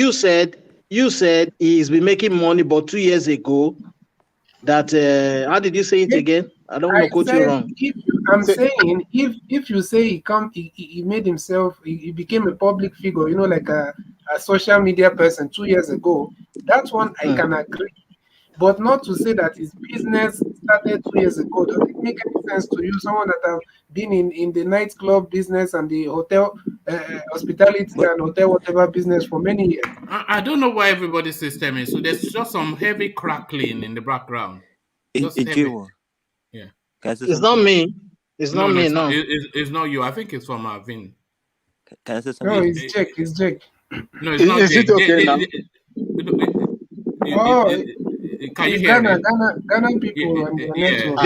he's been making money, but 2 years ago. That how did you say it again? I don't want to quote you wrong. If you say he made himself, he became a public figure, like a a social media person 2 years ago, that one I can agree. But not to say that his business started 2 years ago. Does it make any sense to you, someone that have been in the nightclub business and the hotel, hospitality and hotel whatever business for many years? I don't know why everybody's system is. So there's just some heavy crackling in the background. Just heavy. Yeah. It's not me. It's not me. No. It's not you. I think it's from Vin. Can I say something? No, it's Jake. It's Jake. No, it's not Jake. It okay now? Can you hear me? Ghana people on the network.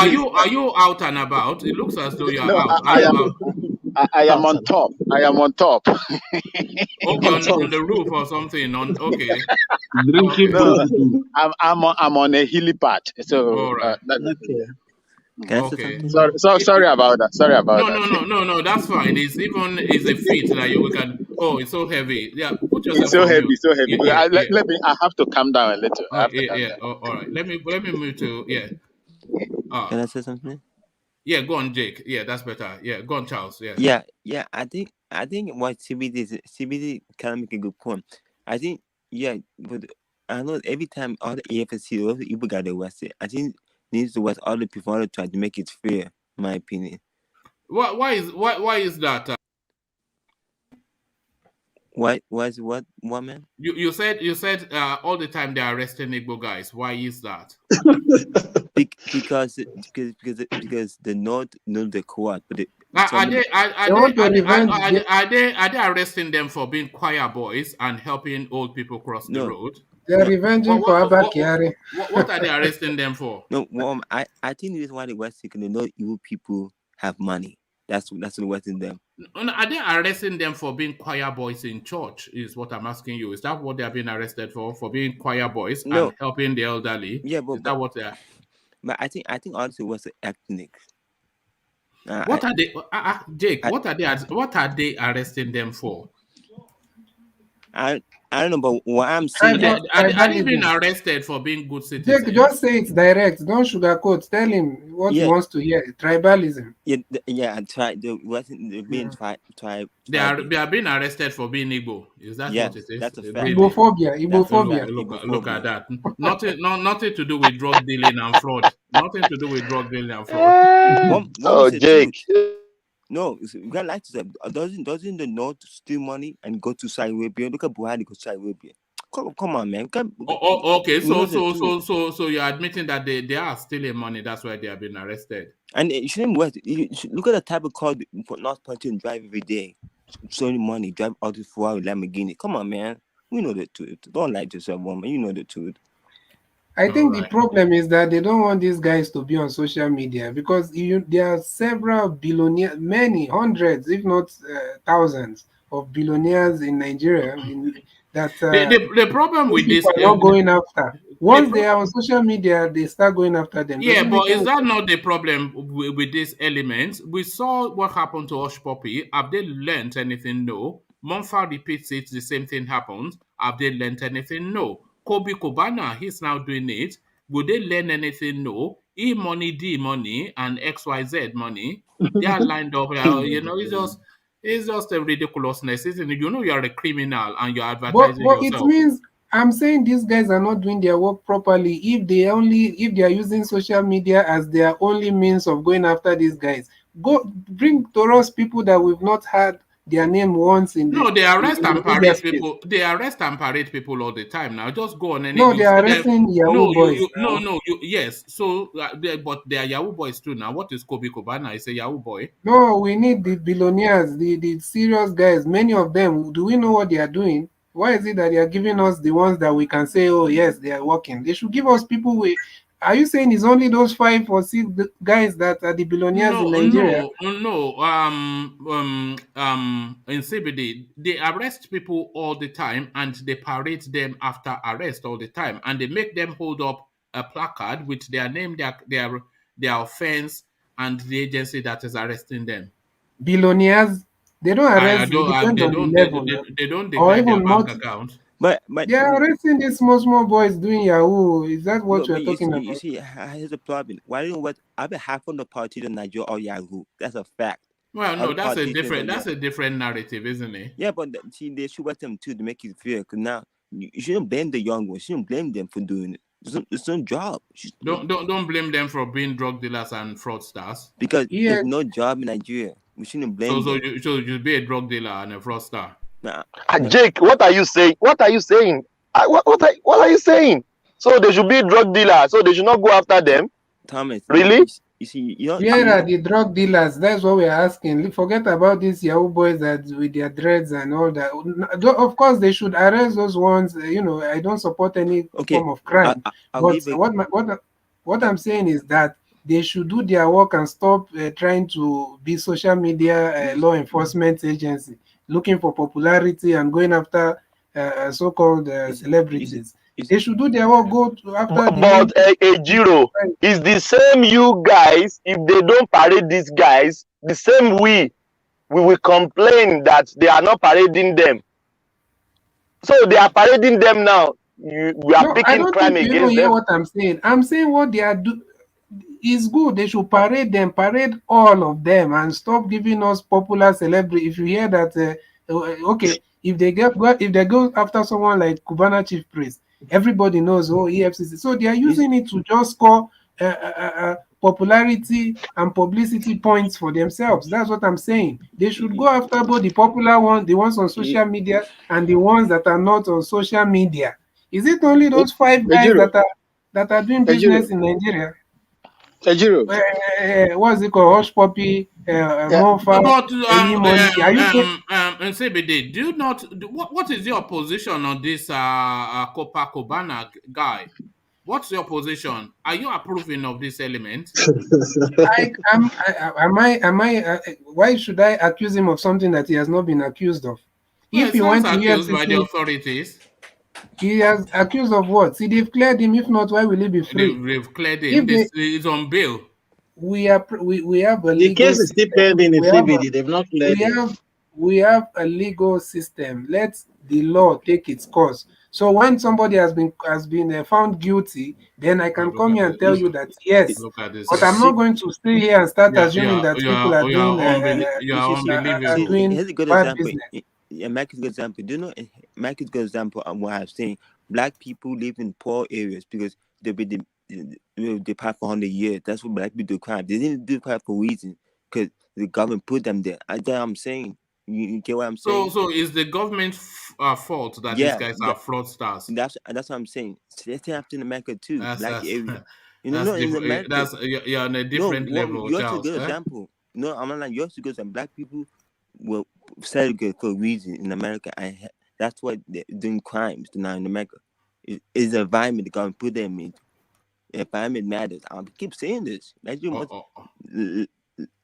Are you out and about? It looks as though you are out. I am on top. I am on top. Okay, on the roof or something. Okay. I'm on a hilly pad. So all right. Okay. Sorry about that. Sorry about that. No. That's fine. It's a feat that we can. Oh, it's so heavy. Yeah, put yourself. It's so heavy. You. So heavy. Let me. I have to calm down a little. All right. Let me move to Can I say something? Yeah, go on, Jake. Yeah, that's better. Yeah, go on, Charles. Yeah. Yeah. I think what CBD can make a good point. I think but I know every time all the EFCC, all the people got the West, I think needs to watch all the people to try to make it fair. In my opinion. Why is that? Why is what man? You said all the time they're arresting Igbo guys. Why is that? because the North know the court, but are they arresting them for being choir boys and helping old people cross the road? They're revenging for Abba Kyari. What are they arresting them for? No, I think the reason why the West they know evil people have money. That's the West in them. Are they arresting them for being choir boys in church? Is what I'm asking you. Is that what they are being arrested for being choir boys and helping the elderly? Yeah, but is that what they are? But I think also was ethnic. What are they, Jake? What are they arresting them for? I don't know, but what I'm saying are they being arrested for being good citizens? Jake, just say it direct. Don't sugarcoat. Tell him what he wants to hear. Tribalism. They are being arrested for being Igbo. Is that what it is? That's a fact. Igbophobia. Look at that. Nothing to do with drug dealing and fraud. Nothing to do with drug dealing and fraud. Jake. No, you can't like to say, doesn't the North steal money and go to Saudi Arabia? Look at Buhari go to Saudi Arabia. Come on, man. Okay, so you're admitting that they are stealing money. That's why they have been arrested. And you shouldn't look at the type of car for North Point and drive every day, showing money, drive out this 4 hour Lamborghini. Come on, man. We know the truth. Don't lie to yourself, woman. You know the truth. I think the problem is that they don't want these guys to be on social media because there are several billionaires, many hundreds, if not thousands, of billionaires in Nigeria. The problem with this is not going after. Once they are on social media, they start going after them. Yeah, but is that not the problem with these elements? We saw what happened to Hush Puppy. Have they learned anything? No. Monfa repeats it. The same thing happens. Have they learned anything? No. Kobe Kobana, he's now doing it. Will they learn anything? No. E money, D money, and XYZ money, they are lined up. It's just a ridiculousness, isn't it? You know you are a criminal and you're advertising yourself. It means I'm saying these guys are not doing their work properly. If they are using social media as their only means of going after these guys, go bring to us people that we've not had their name once in. No, they arrest and parade people. They arrest and parade people all the time now. Just go on any. No, they are arresting Yahoo boys. Yes. So, but they are Yahoo boys too now. What is Kobe Kobana? Is a Yahoo boy? No, we need the billionaires, the serious guys. Many of them. Do we know what they are doing? Why is it that they are giving us the ones that we can say, oh yes, they are working? They should give us people with. Are you saying it's only those 5 or 6 guys that are the billionaires in Nigeria? No. In CBD, they arrest people all the time and they parade them after arrest all the time, and they make them hold up a placard with their name, their offense, and the agency that is arresting them. Billionaires, they don't arrest. They don't declare their bank account. But they are arresting these small boys doing Yahoo. Is that what you're talking about? You see, here's the problem. Why don't half of the party in Nigeria or Yahoo? That's a fact. Well, All no, the politicians and that's that. a different narrative, isn't it? Yeah, but see, they should watch them too to make it fair. Because now you shouldn't blame the young ones. You shouldn't blame them for doing it. It's no job. Don't blame them for being drug dealers and fraudsters. Because Yeah. there's no job in Nigeria. We shouldn't blame them. You be a drug dealer and a fraudster. Nah. Jake, what are you saying? What are you saying? What are you saying? So they should be drug dealers. So they should not go after them. Thomas, really? You see, you know, Where are the drug dealers? That's what we're asking. Forget about these Yahoo boys that with their dreads and all that. Of course, they should arrest those ones. You know, I don't support any form of crime. But what I'm saying is that they should do their work and stop trying to be social media law enforcement agency, looking for popularity and going after so-called celebrities. They should do their work, go after. But Ejiro, it's the same you guys. If they don't parade these guys, the same we will complain that they are not parading them. So they are parading them now. We are picking crime against them. You don't hear what I'm saying. I'm saying what they are doing is good. They should parade them, parade all of them, and stop giving us popular celebrity. If you hear that, okay, if they go after someone like Cubana Chief Priest, everybody knows, EFCC. So they are using it to just score popularity and publicity points for themselves. That's what I'm saying. They should go after both the popular ones, the ones on social media, and the ones that are not on social media. Is it only those 5 guys that are doing business in Nigeria? What's it called? Hush Puppy, Mofa, and CBD, do you not? What is your position on this Copacabana guy? What's your position? Are you approving of this element? Why should I accuse him of something that he has not been accused of? Well, if he went to accused by the authorities. He has accused of what? See, they've cleared him. If not, why will he be free? They've cleared him. He's on bail. We have a the case is still pending in CBD. They've not cleared him. We have a legal system. Let the law take its course. So when somebody has been found guilty, then I can come here and tell you that yes. But I'm not going to stay here and start assuming that people are doing bad business. Yeah, Mike is a good example. Do you know? Mike is a good example of what I'm saying. Black people live in poor areas because they've been deprived for 100 years. That's what black people do crime. They didn't do crime for a reason because the government put them there. That's what I'm saying. You get what I'm saying? So is the government's fault that these guys are fraudsters? That's what I'm saying. Let's happen in America too. Black area. You're on a different level. You're a good example. No, I'm not like you're a good example. Black people will segregate for a reason in America. That's why they're doing crimes now in America. It's the environment the government put them in. The environment matters. I keep saying this.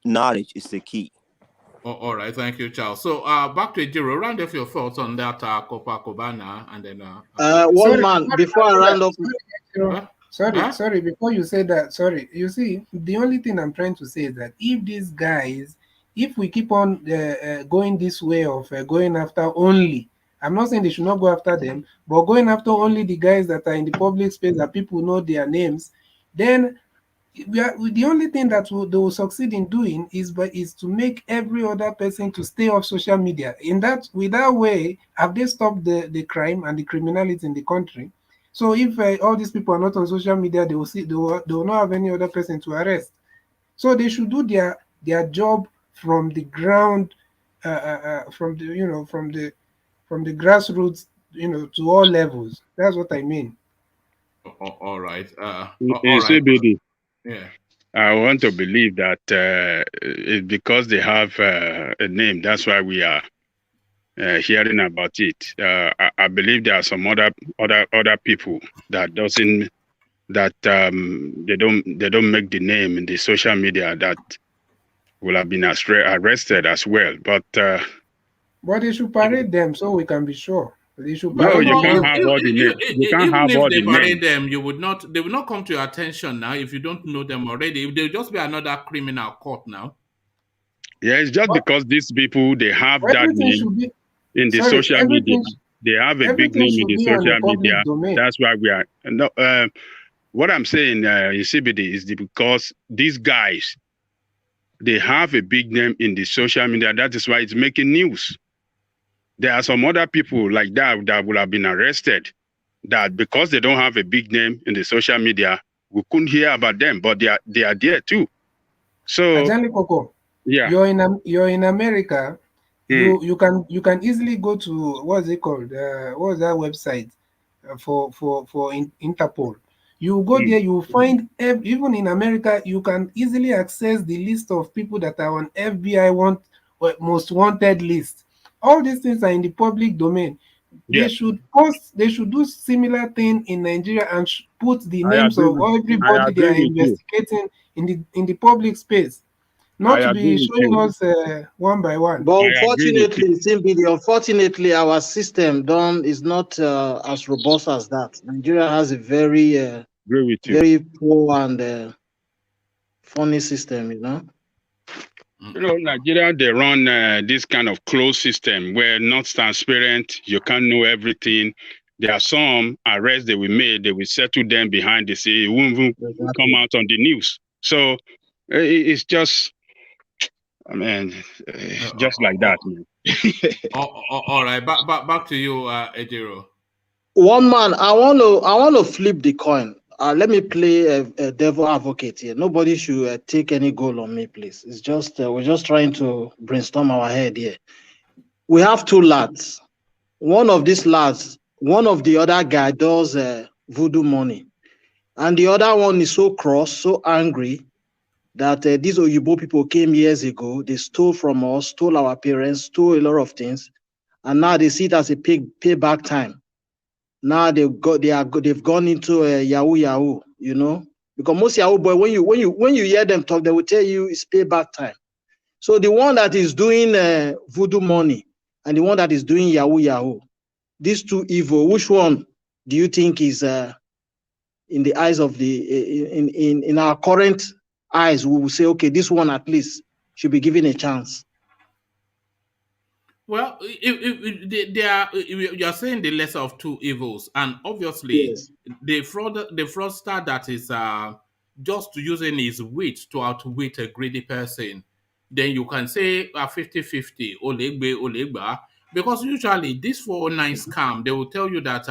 Knowledge is the key. All right, thank you, Charles. So back to Ejiro. Round off your thoughts on that Copacabana, and then before I round up. Sorry, before you say that, you see, the only thing I'm trying to say is that if these guys, if we keep on going this way of going after only, I'm not saying they should not go after them, but going after only the guys that are in the public space that people know their names, then the only thing that they will succeed in doing is to make every other person to stay off social media. With that way, have they stopped the crime and the criminality in the country? So if all these people are not on social media, they will not have any other person to arrest. So they should do their job from the ground, from the grassroots, to all levels. That's what I mean. All right. CBD. Yeah. I want to believe that it's because they have a name. That's why we are hearing about it. I believe there are some other people that they don't make the name in the social media that will have been arrested as well. But they should parade them so we can be sure. They should parade you can't have all the names. You can't have all the names. Them, they will not come to your attention now if you don't know them already. They'll just be another criminal caught now. Yeah, it's just because these people, they have that name in the social media. They have a big name in the social media. That's why we are. No, what I'm saying in CBD is because these guys, they have a big name in the social media. That is why it's making news. There are some other people like that that would have been arrested that because they don't have a big name in the social media, we couldn't hear about them, but they are there too. So Ajani Koko, yeah, you're in America. You can easily go to what's it called? What's that website for Interpol? You go there, you find even in America, you can easily access the list of people that are on FBI most wanted list. All these things are in the public domain. Yeah. They should do similar thing in Nigeria and put the names of everybody they are investigating in the public space. Not to be showing us one by one. But unfortunately, our system is not as robust as that. Nigeria has a very very poor and funny system, you know. You know, Nigeria, they run this kind of closed system where not transparent, you can't know everything. There are some arrests they will make, they will settle them behind the scene, it won't even come out on the news. So it's just, I mean, just like that. All right, back to you, Ejiro. One man, I want to flip the coin. Let me play a devil advocate here. Nobody should take any goal on me, please. It's just we're just trying to brainstorm our head here. We have two lads. One of these lads, one of the other guy does voodoo money, and the other one is so cross, so angry that these Oyibo people came years ago. They stole from us, stole our parents, stole a lot of things, and now they see it as a payback time. Now they've gone into Yahoo, you know, because most Yahoo boy, when you hear them talk, they will tell you it's payback time. So the one that is doing voodoo money and the one that is doing Yahoo, these two evil, which one do you think is in the eyes of in our current eyes? We will say, okay, this one at least should be given a chance. Well, you are saying the lesser of two evils, and obviously yes. the fraudster that is just using his wit to outwit a greedy person, then you can say 50-50, Olegba, because usually this 409 scam, they will tell you that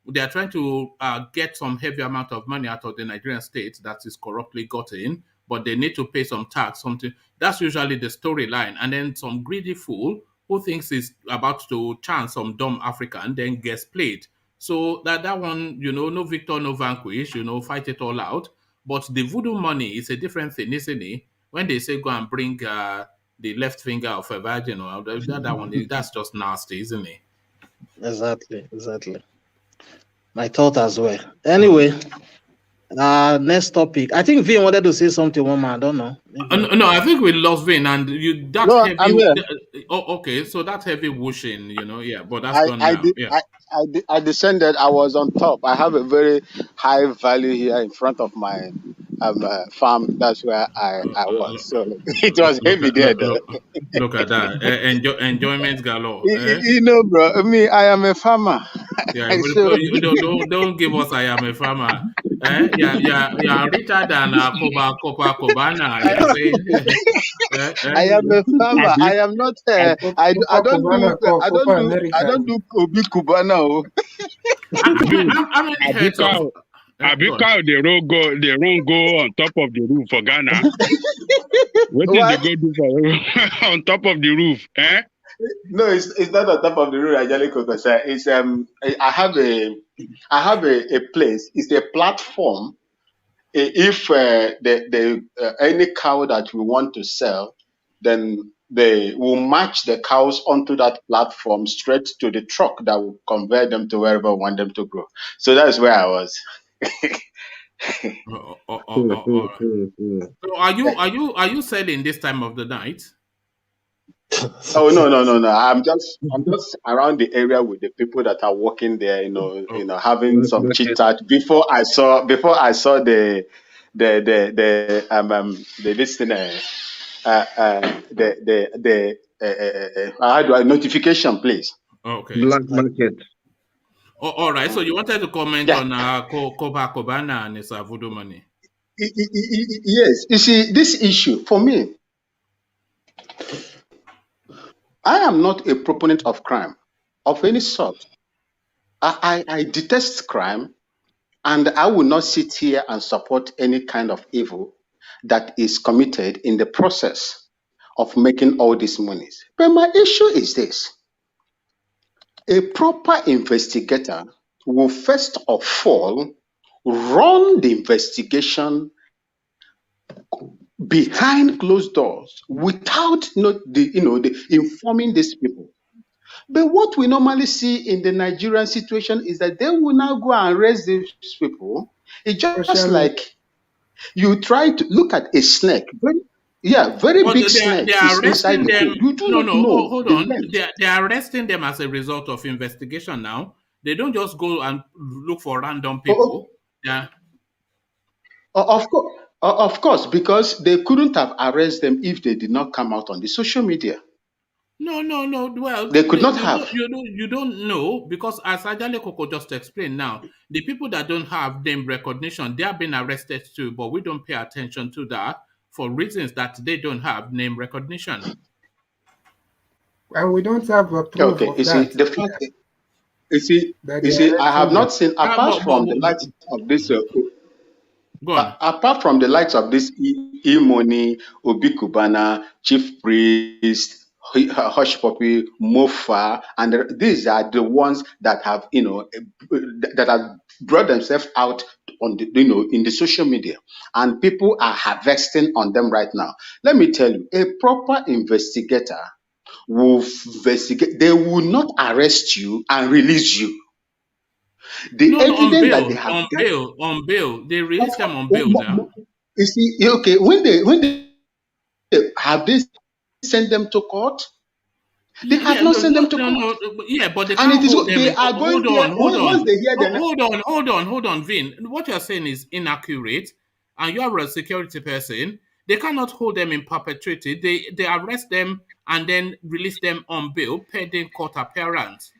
they are trying to get some heavy amount of money out of the Nigerian state that is corruptly gotten, but they need to pay some tax, something. That's usually the storyline, and then some greedy fool who thinks he's about to chance some dumb African, then gets played. So that one, you know, no victor, no vanquish, you know, fight it all out. But the voodoo money is a different thing, isn't it? When they say go and bring the left finger of a virgin, or that one, that's just nasty, isn't it? Exactly. My thought as well. Anyway, next topic. I think Vin wanted to say something. One man, I don't know. No, I think we lost Vin, and you that No, heavy. I'm here. Okay, so that heavy whooshing, you know, yeah, but that's gone now. I descended. I was on top. I have a very high value here in front of my farm. That's where I was. So it was heavy there. Look at that. Enjoyment galore. You know, bro. Me, I am a farmer. Yeah, So, don't give us I am a farmer. Yeah, richer than Kobana. I am a farmer. I am not. I don't do Obi Kubana. Abika, they run go on top of the roof for Ghana. What did they go do for on top of the roof? Eh? No, it's not on top of the roof. It's I have a place. It's a platform. If any cow that we want to sell, then they will match the cows onto that platform straight to the truck that will convert them to wherever we want them to go. So that's where I was. So are you selling this time of the night? Oh no! I'm just around the area with the people that are working there. Having some chit chat before I saw the notification, please. Okay. Black market. All right. So you wanted to comment on Kobana and his voodoo money? Yes. You see, this issue for me, I am not a proponent of crime of any sort. I detest crime, and I will not sit here and support any kind of evil that is committed in the process of making all these monies. But my issue is this: a proper investigator will first of all run the investigation behind closed doors without the informing these people. But what we normally see in the Nigerian situation is that they will now go and arrest these people. It's just like you try to look at a snake. Very Well, big they snake are is inside arresting the them. hole. You do No, not no, know hold the on. length. They are arresting them as a result of investigation now. They don't just go and look for random people. Yeah. Of course, because they couldn't have arrested them if they did not come out on the social media. No. Well, They could not have. you don't know, because as Ajale Koko just explained now, the people that don't have name recognition, they are being arrested too, but we don't pay attention to that for reasons that they don't have name recognition. And we don't have a proof Okay, of you see, that. the fact, you see, I have not seen, apart from the likes of this, go on. apart from the likes of this E-Money, Obi Kubana, Chief Priest, Hush Puppy, Mofa, and these are the ones that have, that have brought themselves out on the, in the social media, and people are harvesting on them right now. Let me tell you, a proper investigator will investigate. They will not arrest you and release you. The evidence that they have on bail. They release them on bail now. You see, okay, when they have they sent them to court? They have not sent them to court. Yeah, but they and can't it is hold them. they are going there. Once they hear them, hold on, Vin. What you're saying is inaccurate, and you are a security person. They cannot hold them in perpetuity. They arrest them and then release them on bail pending court appearance.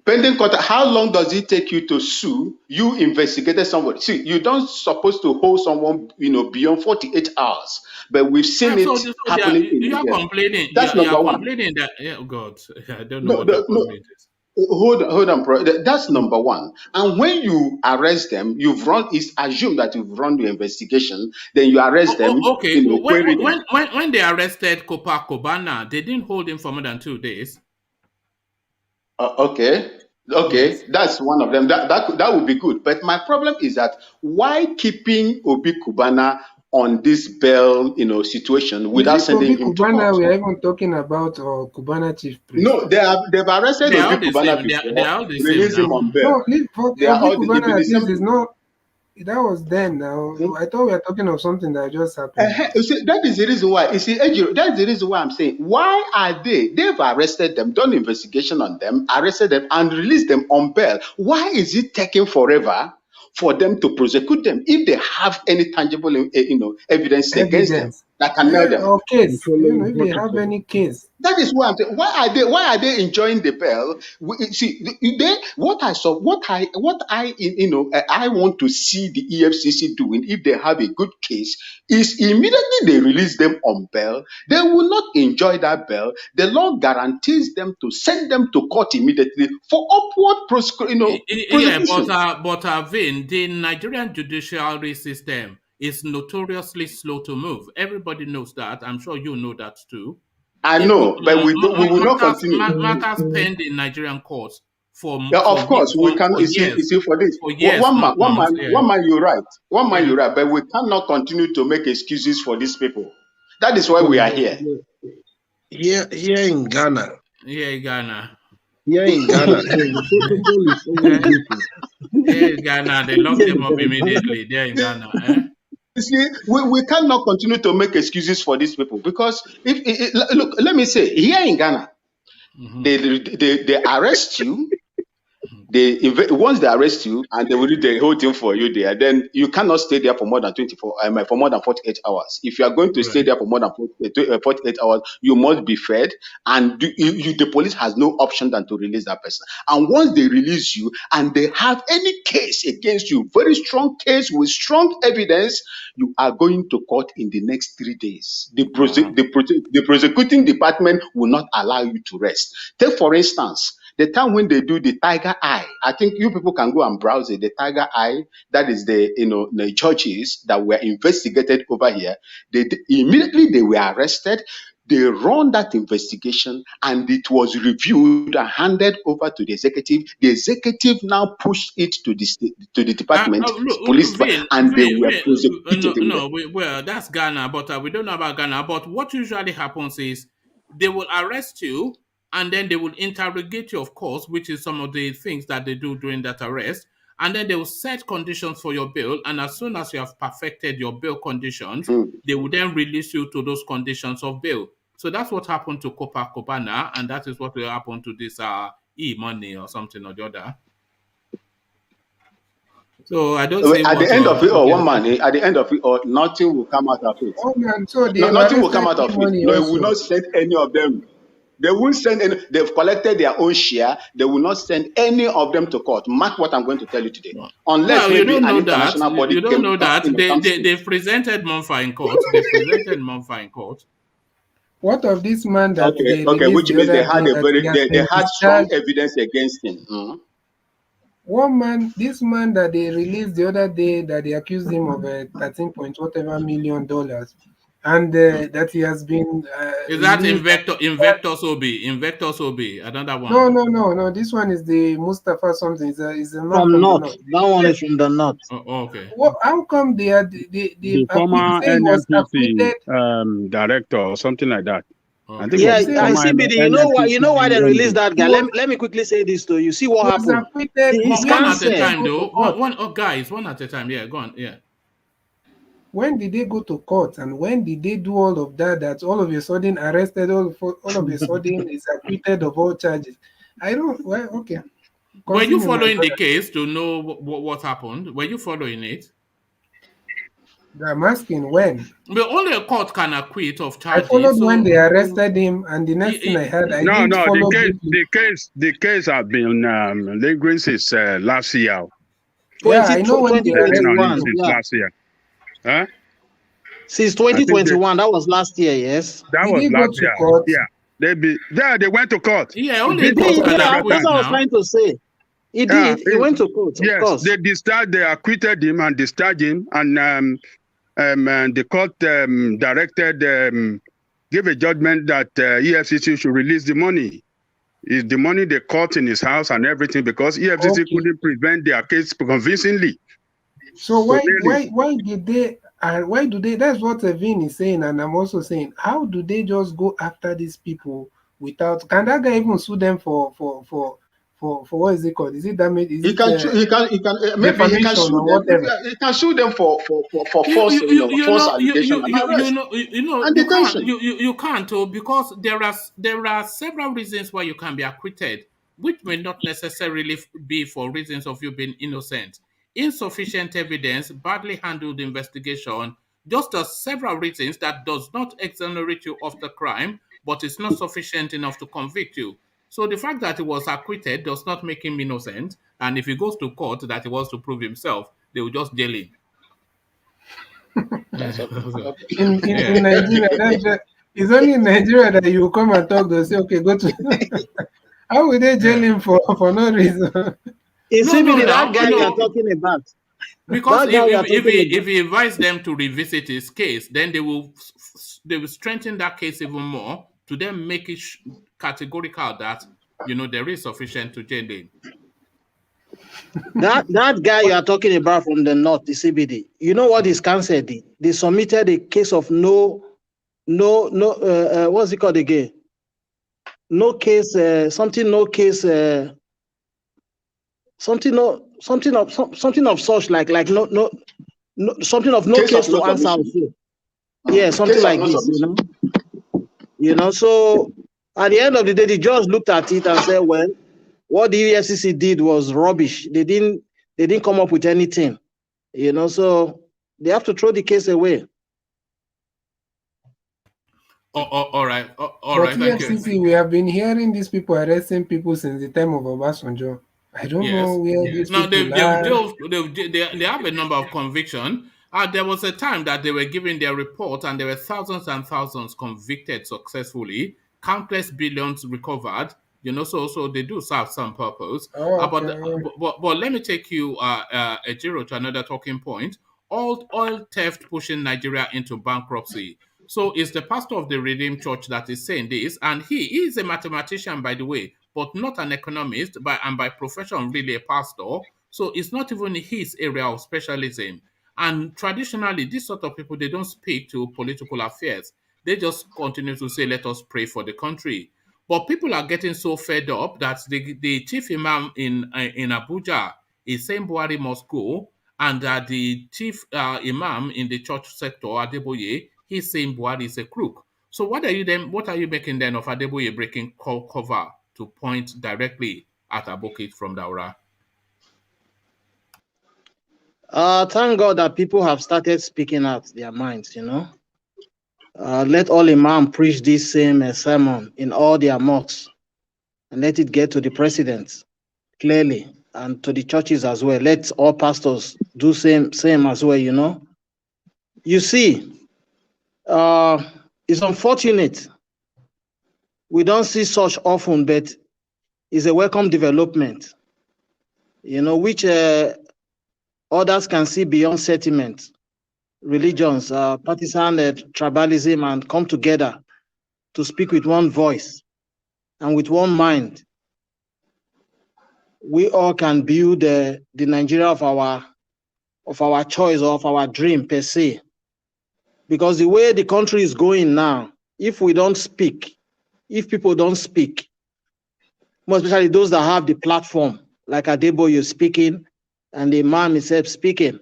Pending court, how long does it take you to sue? You investigated somebody. See, you don't supposed to hold someone, beyond 48 hours. But we've seen it happening in You are India. complaining. That's you number are one. Complaining that, oh God, I don't know what your problem is. Hold on, bro. That's number one. And when you arrest them, it's assumed that you've run the investigation. Then you arrest them. Okay. When they arrested Kopa Kobana, they didn't hold him for more than 2 days. Okay, yes. That's one of them. That would be good. But my problem is that why keeping Obi Kubana on this bail, situation without sending him to court? We are even talking about Kubana chief priest. No, they've arrested Obi Kubana before. They are all the release same him now. on bail. No, Obi Kubana at least is not. That was then. Now I thought we were talking of something that just happened. You see, that is the reason why. You see, that's the reason why I'm saying, why are they? They've arrested them, done investigation on them, arrested them, and released them on bail. Why is it taking forever for them to prosecute them if they have any tangible, evidence against them that can nail them? Or case, if they have any case. That is why I'm saying, why are they enjoying the bail? What I want to see the EFCC doing if they have a good case is immediately they release them on bail. They will not enjoy that bail. The law guarantees them to send them to court immediately for upward prosecution. Yeah, but Vin, the Nigerian judiciary system is notoriously slow to move. Everybody knows that. I'm sure you know that too. I know, but we will not continue. Matters penned in Nigerian courts for of course we can. You see, for this, one man, you're right. One man, you're right. But we cannot continue to make excuses for these people. That is why we are here. Here in Ghana. Here in Ghana, they lock them up immediately. There in Ghana. You see, we cannot continue to make excuses for these people because look, let me say, here in Ghana, they arrest you, Once they arrest you and they will do the whole thing for you there, then you cannot stay there for more than 48 hours. If you are going to stay there for more than 48 hours, you must be fed, and the police has no option than to release that person. And once they release you and they have any case against you, very strong case with strong evidence, you are going to court in the next 3 days. The prosecuting department will not allow you to rest. Take for instance, the time when they do the tiger eye, I think you people can go and browse it. The tiger eye, that is the churches that were investigated over here. Immediately they were arrested. They run that investigation and it was reviewed and handed over to the executive. The executive now pushed it to the department, police, and they were prosecuted. Well, that's Ghana, but we don't know about Ghana. But what usually happens is they will arrest you and then they will interrogate you, of course, which is some of the things that they do during that arrest. And then they will set conditions for your bail. And as soon as you have perfected your bail conditions, they will then release you to those conditions of bail. So that's what happened to Copacabana, and that is what will happen to this e-money or something or the other. So I don't see at the end of it, at the end of it, nothing will come out of it. Nothing will come out of it. No, it will not send any of them. They won't send any. They've collected their own share. They will not send any of them to court. Mark what I'm going to tell you today. Unless maybe an international body. You don't know that. They presented Monfa in court. They presented Monfa in court. What of this man that? Okay, which means they had strong evidence against him. This man that they released the other day, that they accused him of $13 million, and that he has been. Is that Invectus Obi? Another one? No. This one is the Mustafa something. Is the from North. That one is from the North. Oh, okay. How come they are the former NNPC director or something like that? I think CBD. You know why they released that guy? Let me quickly say this to you. See what happened. One at a time, though. One at a time. Yeah, go on. Yeah. When did they go to court, and when did they do all of that? That all of a sudden arrested, all of a sudden is acquitted of all charges. I don't. Well, okay. Were you following the case to know what happened? Were you following it? I'm asking when. But only a court can acquit of charges. I followed when they arrested him, and the next thing I heard, the case has been lingering since last year. Yeah, I know when they arrested him since last year. Huh? Since 2021, that was last year, yes. That was last year. Court? Yeah. They went to court. Yeah, only that's what I was trying to say. He did. He went to court. Yes, of course. They acquitted him and discharged him, and the court gave a judgment that EFCC should release the money. Is the money they caught in his house and everything, because EFCC couldn't prevent their case convincingly. So why do they? That's what Evin is saying, and I'm also saying, how do they just go after these people without? Can that guy even sue them for what is it called? Is it damage? He can sue them. He can sue them for false allegation and detention. You can't, because there are several reasons why you can be acquitted, which may not necessarily be for reasons of you being innocent. Insufficient evidence, badly handled investigation, just as several reasons that does not exonerate you of the crime, but it's not sufficient enough to convict you. So the fact that he was acquitted does not make him innocent, and if he goes to court that he wants to prove himself, they will just jail him. In Nigeria, it's only in Nigeria that you come and talk. They say, "Okay, go to." How will they jail him for no reason? That guy you're talking about. Because if he invites them to revisit his case, then they will strengthen that case even more to then make it categorical that there is sufficient to jail him. That guy you are talking about from the North, the CBD. You know what his counsel did? They submitted a case of what's it called again? No case, something of such like no something of no case to answer. Yeah, something like this, So at the end of the day, the judge looked at it and said, well, what the EFCC did was rubbish. They didn't come up with anything, you know, so they have to throw the case away. All right. All But right. Thank you. EFCC, we have been hearing these people arresting people since the time of Obasanjo. I don't know where these Now people are. they have a number of conviction. There was a time that they were giving their report, and there were thousands and thousands convicted successfully, countless billions recovered. You know, so they do serve some purpose. Oh, But let me take you, Ejiro, to another talking point. Oil theft pushing Nigeria into bankruptcy. So it's the pastor of the Redeemed Church that is saying this, and he is a mathematician, by the way, but not an economist, and by profession really a pastor. So it's not even his area of specialism. And traditionally, these sort of people, they don't speak to political affairs. They just continue to say, let us pray for the country. But people are getting so fed up that the chief imam in Abuja is saying Buhari must go, and that the chief imam in the church sector, Adeboye, he's saying Buhari is a crook. So what are you making then of Adeboye breaking cover to point directly at Abokit from Daura? Thank God that people have started speaking out their minds, you know. Let all imam preach this same sermon in all their mosques, and let it get to the president clearly, and to the churches as well. Let all pastors do same as well, you know. You see, it's unfortunate we don't see such often, but it's a welcome development, you know, which others can see beyond sentiment, religions, partisan tribalism, and come together to speak with one voice and with one mind. We all can build the Nigeria of our choice, or of our dream per se. Because the way the country is going now, if we don't speak, if people don't speak, more especially those that have the platform, like Adeboye speaking and the Imam himself speaking,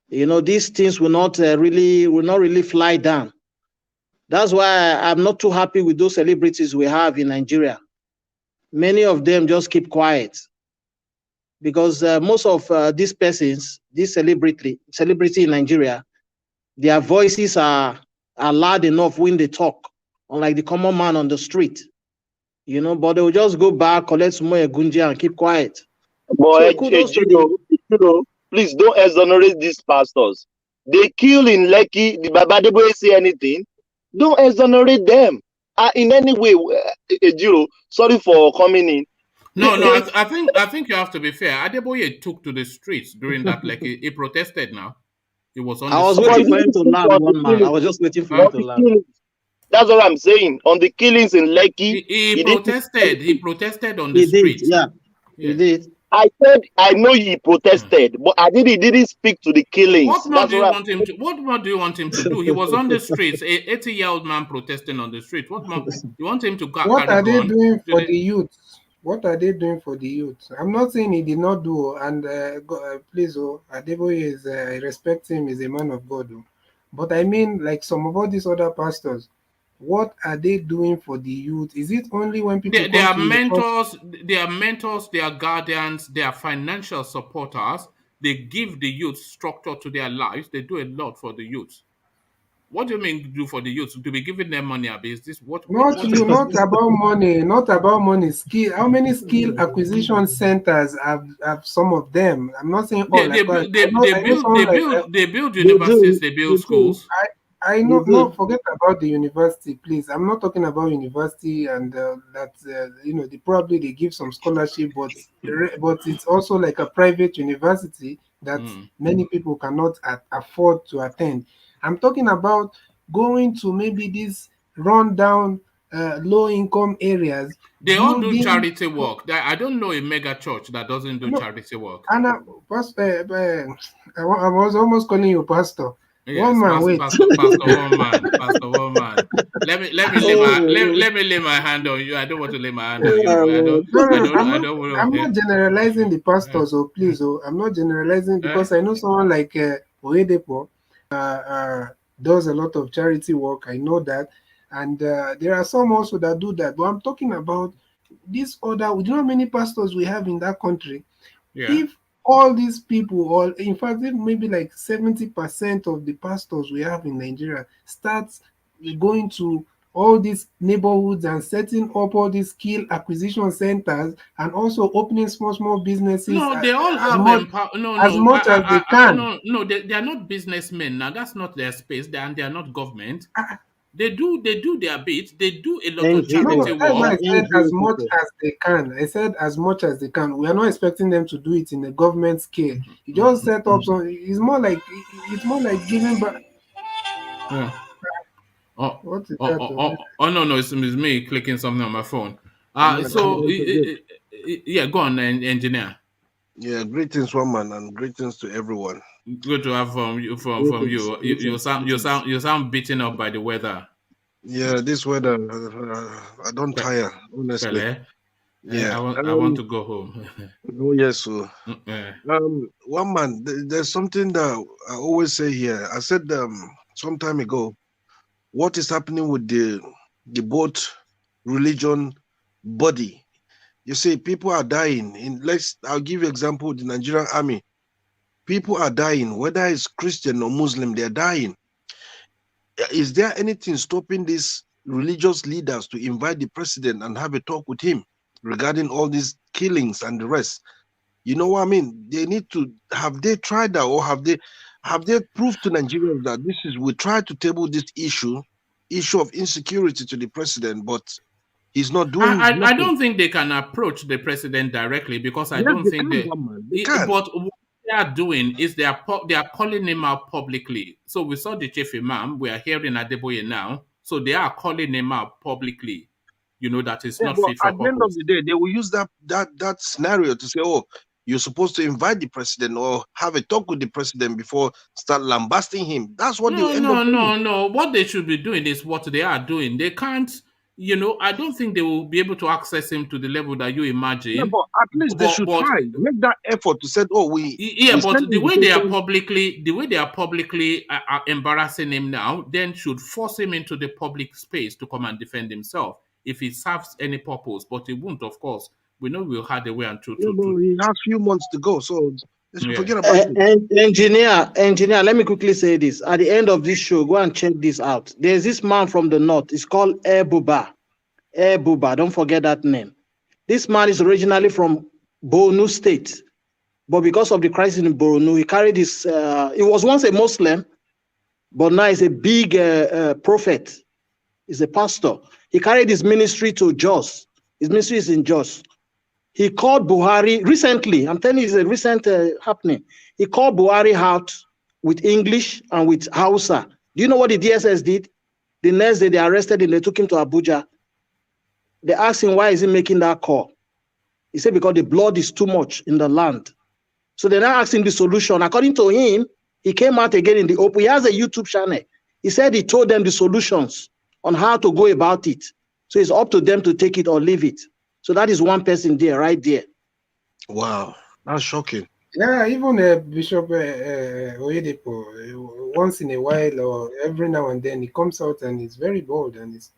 you know, these things will not really fly down. That's why I'm not too happy with those celebrities we have in Nigeria. Many of them just keep quiet, because most of these persons, this celebrity in Nigeria, their voices are loud enough when they talk, unlike the common man on the street, you know. But they will just go back, collect some more gunja, and keep quiet. But please don't exonerate these pastors. They kill in Lekki. The Baba Adeboye say anything. Don't exonerate them in any way. Ejiro, sorry for coming in. No, I think you have to be fair. Adeboye took to the streets during that, like he protested. Now he was on. I was waiting for him to land, one man. I was just waiting for him to land. That's what I'm saying. On the killings in Lekki, he protested. He protested on the street. He did. I said I know he protested, but he didn't speak to the killings. What more do you want him to? What more do you want him to do? He was on the streets. A 80-year-old man protesting on the street. What more? You want him to go? What are they doing for the youth? What are they doing for the youth? I'm not saying he did not do, and please, Adeboye is, I respect him, he's a man of God, but I mean, like some of all these other pastors, what are they doing for the youth? Is it only when people they are mentors, they are mentors, they are guardians, they are financial supporters. They give the youth structure to their lives. They do a lot for the youth. What do you mean do for the youth? To be giving them money? Is this what? Not about money, not about money. Skill. How many skill acquisition centers have some of them? I'm not saying all. They build universities. They build schools. I know. No, forget about the university, please. I'm not talking about university and you know, probably they give some scholarship, but it's also like a private university that many people cannot afford to attend. I'm talking about going to maybe these rundown, low-income areas. They all do charity work. I don't know a mega church that doesn't do charity work. And I was almost calling you pastor. Yes, one man, wait. Pastor one man. Let me lay my hand on you. I don't want to lay my hand on you. I'm not generalizing the pastors, please. I'm not generalizing, because I know someone like Oyedepo does a lot of charity work. I know that, and there are some also that do that. But I'm talking about this other, do you know how many pastors we have in that country? Yeah. If all these people, or in fact, if maybe like 70% of the pastors we have in Nigeria starts going to all these neighborhoods and setting up all these skill acquisition centers and also opening small businesses No, they all as have much as much as they can. No, they are not businessmen now. That's not their space. They are not government. They do their bit. They do a lot of charity No, that's why I work. said as much as they can. I said as much as they can. We are not expecting them to do it in a government scale. You just set up some. It's more like giving back. What is that? No, it's me clicking something on my phone. Yeah, go on, engineer. Yeah, greetings, woman, and greetings to everyone. Good to have from you. You sound beaten up by the weather. Yeah, this weather, I don't tire, honestly. Yeah, I want to go home. Oh yes, so one man, there's something that I always say here. I said some time ago, what is happening with the both religion body? You see, people are dying. I'll give you example, the Nigerian army. People are dying, whether it's Christian or Muslim, they're dying. Is there anything stopping these religious leaders to invite the president and have a talk with him regarding all these killings and the rest? You know what I mean? They need to, have they tried that, or have they proved to Nigerians that we try to table this issue of insecurity to the president, but he's not doing I don't think they can approach the president directly, because I don't think they can. But what they are doing is they are calling him out publicly. So we saw the chief imam. We are hearing Adeboye now. So they are calling him out publicly. You know, that is not fit for at the end of the day, they will use that scenario to say, oh, you're supposed to invite the president or have a talk with the president before start lambasting him. That's what they end up doing. No. What they should be doing is what they are doing. They can't, I don't think they will be able to access him to the level that you imagine. Yeah, but at least they should try. Make that effort to say, oh, but the way they are publicly embarrassing him now, then should force him into the public space to come and defend himself if it serves any purpose. But it won't, of course. We know we'll have the way and to. He has few months to go, so they should forget about it. Engineer, let me quickly say this. At the end of this show, go and check this out. There's this man from the north. It's called Buba. Buba. Don't forget that name. This man is originally from Borno State, but because of the crisis in Borno, he carried his. He was once a Muslim, but now he's a big prophet. He's a pastor. He carried his ministry to Jos. His ministry is in Jos. He called Buhari recently. I'm telling you, it's a recent happening. He called Buhari out with English and with Hausa. Do you know what the DSS did? The next day they arrested him. They took him to Abuja. They asked him, why is he making that call? He said, because the blood is too much in the land. So they now asked him the solution. According to him, he came out again in the open. He has a YouTube channel. He said he told them the solutions on how to go about it. So it's up to them to take it or leave it. So that is one person there, right there. Wow, that's shocking. Yeah, even Bishop Oyedepo, once in a while or every now and then, he comes out and he's very bold and he's,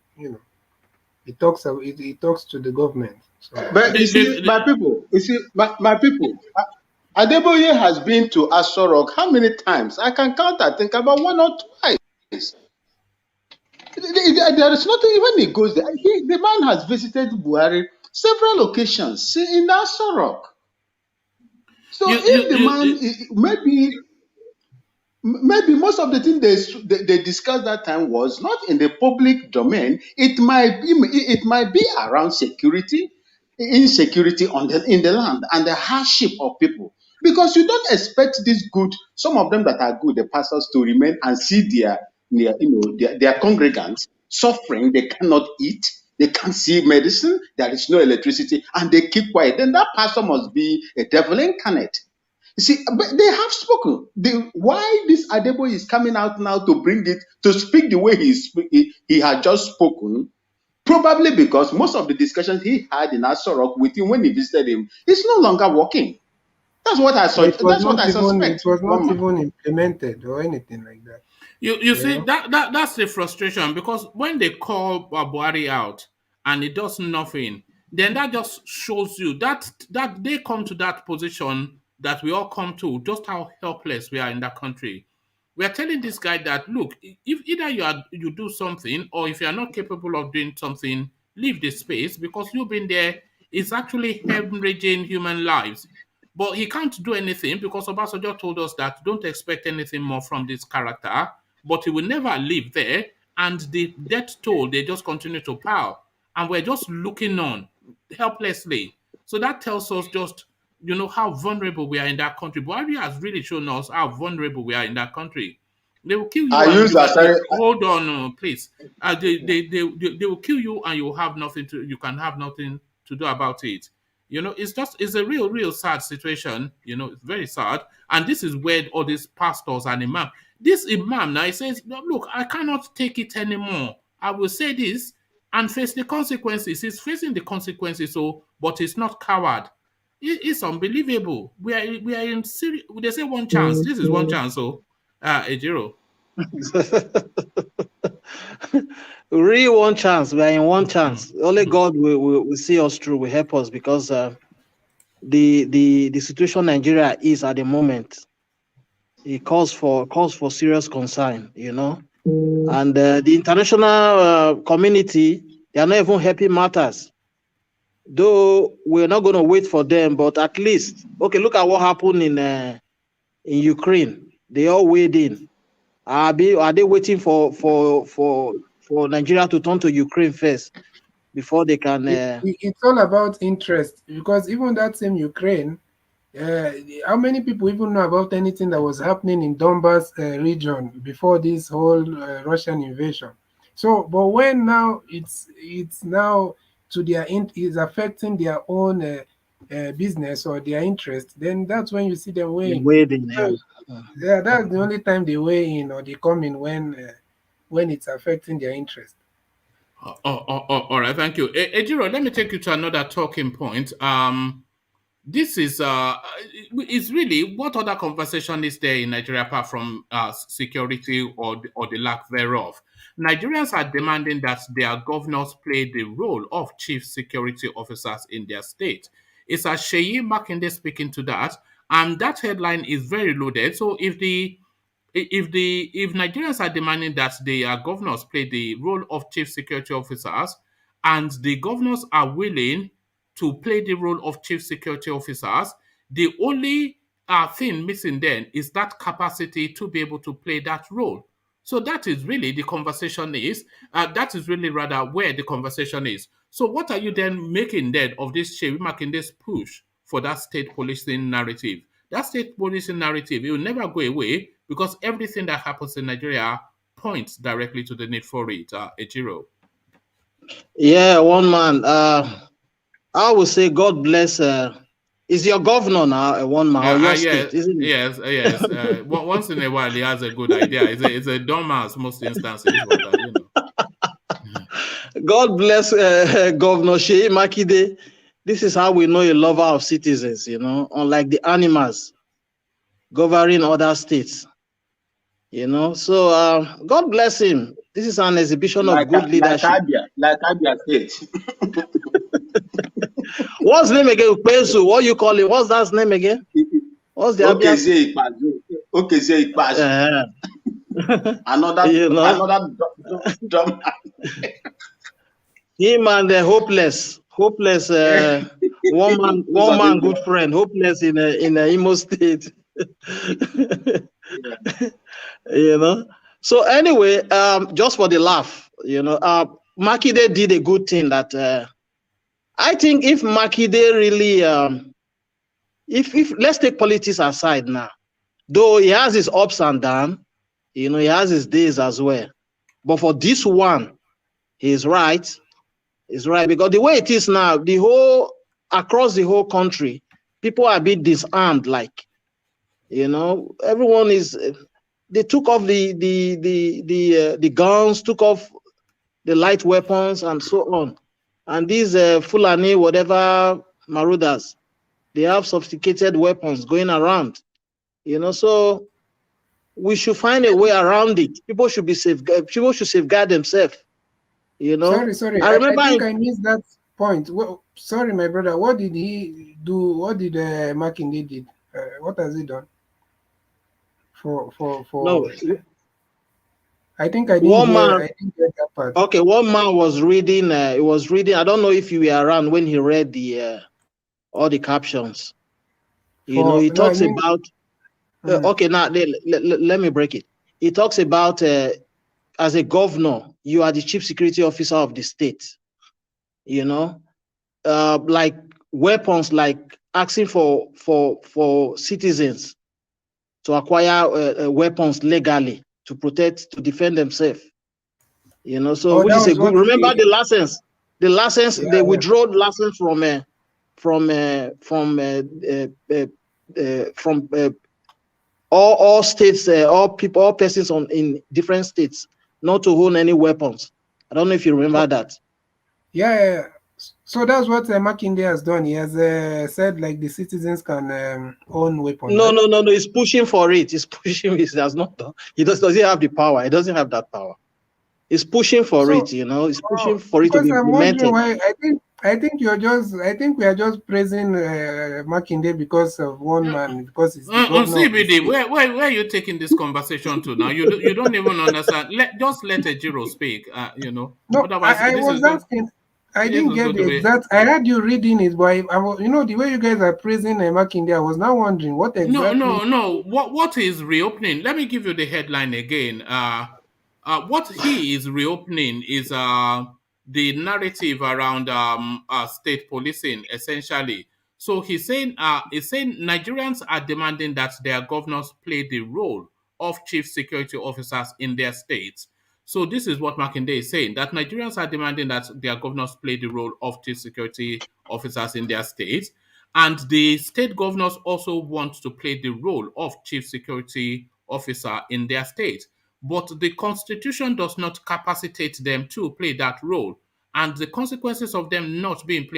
he talks to the government. So. But you see, my people, Adeboye has been to Aso Rock how many times? I can count, I think, about one or twice. There is nothing, when he goes there, the man has visited Buhari several occasions in Aso Rock. So if the man, maybe most of the things they discussed that time was not in the public domain. It might be around security, insecurity in the land, and the hardship of people. Because you don't expect some of them that are good, the pastors, to remain and see their congregants suffering. They cannot eat, they can't see medicine, there is no electricity, and they keep quiet. Then that pastor must be a devil incarnate. You see, but they have spoken. Why this Adeboye is coming out now to speak the way he had just spoken? Probably because most of the discussions he had in Aso Rock with him when he visited him is no longer working. That's what I saw. That's what I suspect. It was not even implemented or anything like that. You see, that's the frustration, because when they call Buhari out and he does nothing, then that just shows you that they come to that position that we all come to, just how helpless we are in that country. We are telling this guy that, look, if either you do something, or if you are not capable of doing something, leave the space, because you've been there. It's actually hemorrhaging human lives. But he can't do anything because Obasanjo told us that don't expect anything more from this character, but he will never leave there. And the death toll, they just continue to pile. And we're just looking on helplessly. So that tells us just, how vulnerable we are in that country. Buhari has really shown us how vulnerable we are in that country. They will kill you I and use that. Sorry. hold on, please. They will kill you and you can have nothing to do about it. It's a real sad situation. It's very sad. And this is where all these pastors and imam, this imam now, he says, "No, look, I cannot take it anymore. I will say this and face the consequences." He's facing the consequences, but he's not coward. It's unbelievable. We are in serious. They say one chance. This is one chance. So, Ejiro. Really one chance. We are in one chance. Only God will see us through, will help us, because the situation Nigeria is at the moment, it calls for serious concern, and the international community, they are not even helping matters. Though we're not going to wait for them, but at least, okay, look at what happened in Ukraine. They all weighed in. Are they waiting for Nigeria to turn to Ukraine first before they can? It's all about interest, because even that same Ukraine, how many people even know about anything that was happening in Donbas region before this whole Russian invasion? So, but when now it's now to is affecting their own business or their interest, then that's when you see them weighing. Yeah, that's the only time they weigh in or they come in when it's affecting their interest. All right, thank you. Ejiro, let me take you to another talking point. This is it's really, what other conversation is there in Nigeria apart from security or the lack thereof? Nigerians are demanding that their governors play the role of chief security officers in their state. It's Seyi Makinde speaking to that, and that headline is very loaded. So if Nigerians are demanding that their governors play the role of chief security officers, and the governors are willing to play the role of chief security officers, the only thing missing then is that capacity to be able to play that role. So that is really the conversation is. That is really rather where the conversation is. So what are you then making then of this Seyi Makinde's push for that state policing narrative? That state policing narrative, it will never go away, because everything that happens in Nigeria points directly to the need for it. Ejiro. Yeah, one man. I would say God bless. Is your governor now one man or your state, isn't it? Yes. Once in a while, he has a good idea. It's a dumbass most instances. God bless Governor Seyi Makinde. This is how we know a lover of citizens, unlike the animals governing other states. So God bless him. This is an exhibition of good leadership. Like Abia State. What's his name again? Pesu, what you call him? What's that name again? What's the Okeze Ikpazu. Another dumb. Him and the hopeless one man good friend, hopeless in Imo State. So anyway, just for the laugh, Makinde did a good thing that I think if Makinde really if let's take politics aside now, though he has his ups and downs, he has his days as well. But for this one, he's right. He's right, because the way it is now, across the whole country, people are a bit disarmed. Like, everyone is. They took off the guns, took off the light weapons, and so on. And these Fulani, whatever marauders, they have sophisticated weapons going around. So we should find a way around it. People should be safe. People should safeguard themselves. Sorry. I think I missed that point. Well, Sorry, my brother. What did he do? What did Makinde did? What has he done No, for? I think I didn't one hear. man. I didn't get that part. Okay, one man was reading. He was reading. I don't know if you were around when he read the all the captions. You know, For he no, I talks mean. about. Okay, now let me break it. He talks about as a governor, you are the chief security officer of the state. You know, like weapons, like asking for citizens to acquire weapons legally to protect, to defend themselves. You know, so Oh, which that is a was good. what Remember he. the license. The license Yeah, they yeah. withdraw the license from all states, all people, all persons in different states, not to own any weapons. I don't know if you remember that. Yeah. So that's what Makinde has done. He has said like the citizens can own weapons, No, right? no, no, no. He's pushing for it. He's pushing. He does not. He doesn't have the power. He doesn't have that power. He's pushing for So, it. You know, he's pushing for it to because be I'm wondering implemented. why. I think we are just praising Makinde because of one man, because he's the governor of the CBD, state. where are you taking this conversation to now? You don't even understand. Just let Ejiro speak. You know, No, otherwise I this is was going. asking. I This didn't is get going to the be. exact. I heard you reading it, but you know, the way you guys are praising Makinde, I was now wondering what No, exactly. no, no. What is reopening? Let me give you the headline again. What he is reopening is the narrative around state policing, essentially. So he's saying Nigerians are demanding that their governors play the role of chief security officers in their states. So this is what Makinde is saying, that Nigerians are demanding that their governors play the role of chief security officers in their states. And the state governors also want to play the role of chief security officer in their state. But the constitution does not capacitate them to play that role. And the consequences of them not being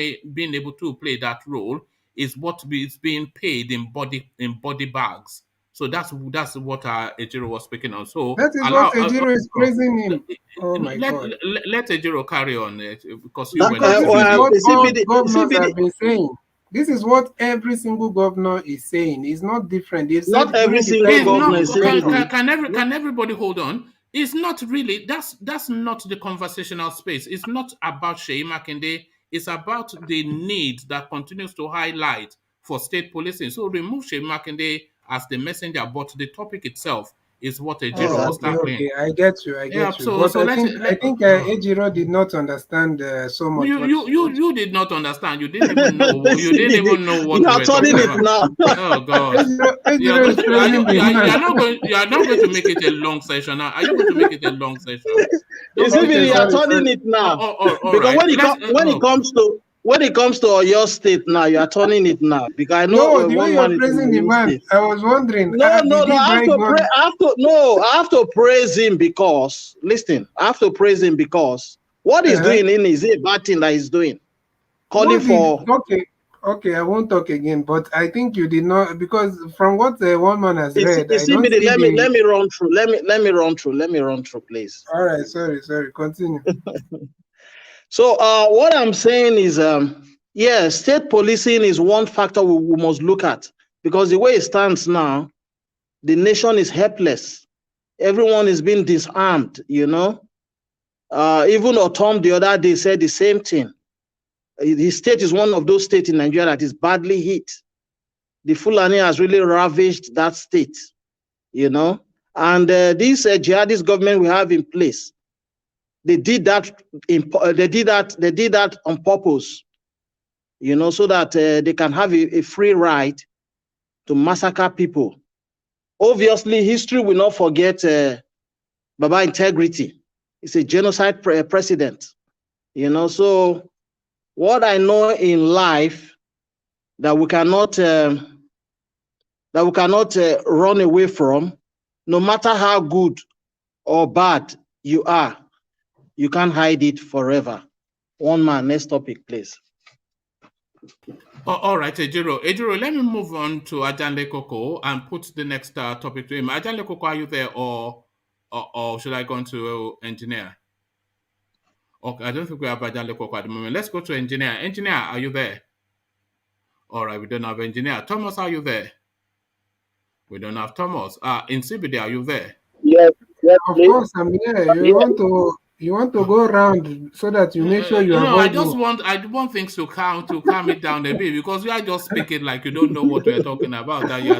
able to play that role is what is being paid in body bags. So that's what Ejiro was speaking on. So That is what allow Ejiro is praising him. Oh my let, God! let Ejiro carry on because you That, were Because not this is really. what all CBD, governors have been saying. This is what every single governor is saying. It's not different. They've said not it every during the single time It's of the governor not. is saying intervention. this. Can everybody hold on? It's not really. That's not the conversational space. It's not about Sheyi Makinde. It's about the need that continues to highlight for state policing. So remove Sheyi Makinde as the messenger, but the topic itself is what Ejiro was Exactly. tackling. Okay. I get you. I Yeah. get you. So But so let's I let. think Ejiro did not understand so much You, what. you you you did not understand. You didn't even know. You didn't CBD, even know you what we are were turning talking it about. now. Oh God! Ejiro is praising the man. You are not going to make it a long session now. Are you going to make it a long session? Don't make it CBD, Okay. a you are long. Sorry. turning Sorry. it now. All Because right. Let's. when it comes to your state now, you are turning it now. Because I know No, the way one you're man is in praising the your man, state. I was wondering, No, no, did no. he I have buy to pray. gun? I have to praise him because listen. I have to praise him because what he's Uh-huh. doing in is a bad thing that he's doing. Calling What did for okay, I won't talk again, but I think you did not, because from what one man has read, I don't CBD. see the. Let me run through. Let me run through, please. All right, sorry, continue. So what I'm saying is, yeah, state policing is one factor we must look at because the way it stands now, the nation is helpless. Everyone is being disarmed, you know. Even Otom the other day said the same thing. The state is one of those states in Nigeria that is badly hit. The Fulani has really ravaged that state, you know. And this jihadist government we have in place, they did that. They did that on purpose, you know, so that they can have a free ride to massacre people. Obviously, history will not forget Baba Integrity. It's a genocide president, you know. So what I know in life that we cannot run away from, no matter how good or bad you are, you can't hide it forever. One man, next topic, please. All right, Ejiro. Ejiro, let me move on to Ajanle Koko and put the next topic to him. Ajanle Koko, are you there, or should I go on to engineer? Okay, I don't think we have Ajale Koko at the moment. Let's go to engineer. Engineer, are you there? All right, we don't have engineer. Thomas, are you there? We don't have Thomas. In CBD, are you there? Yes, yes, Of please. course, I'm here. I'm here. You want to go around so that you make sure you No, I avoid just me. want things to calm it down a bit, because you are just speaking like you don't know what we are talking about, and you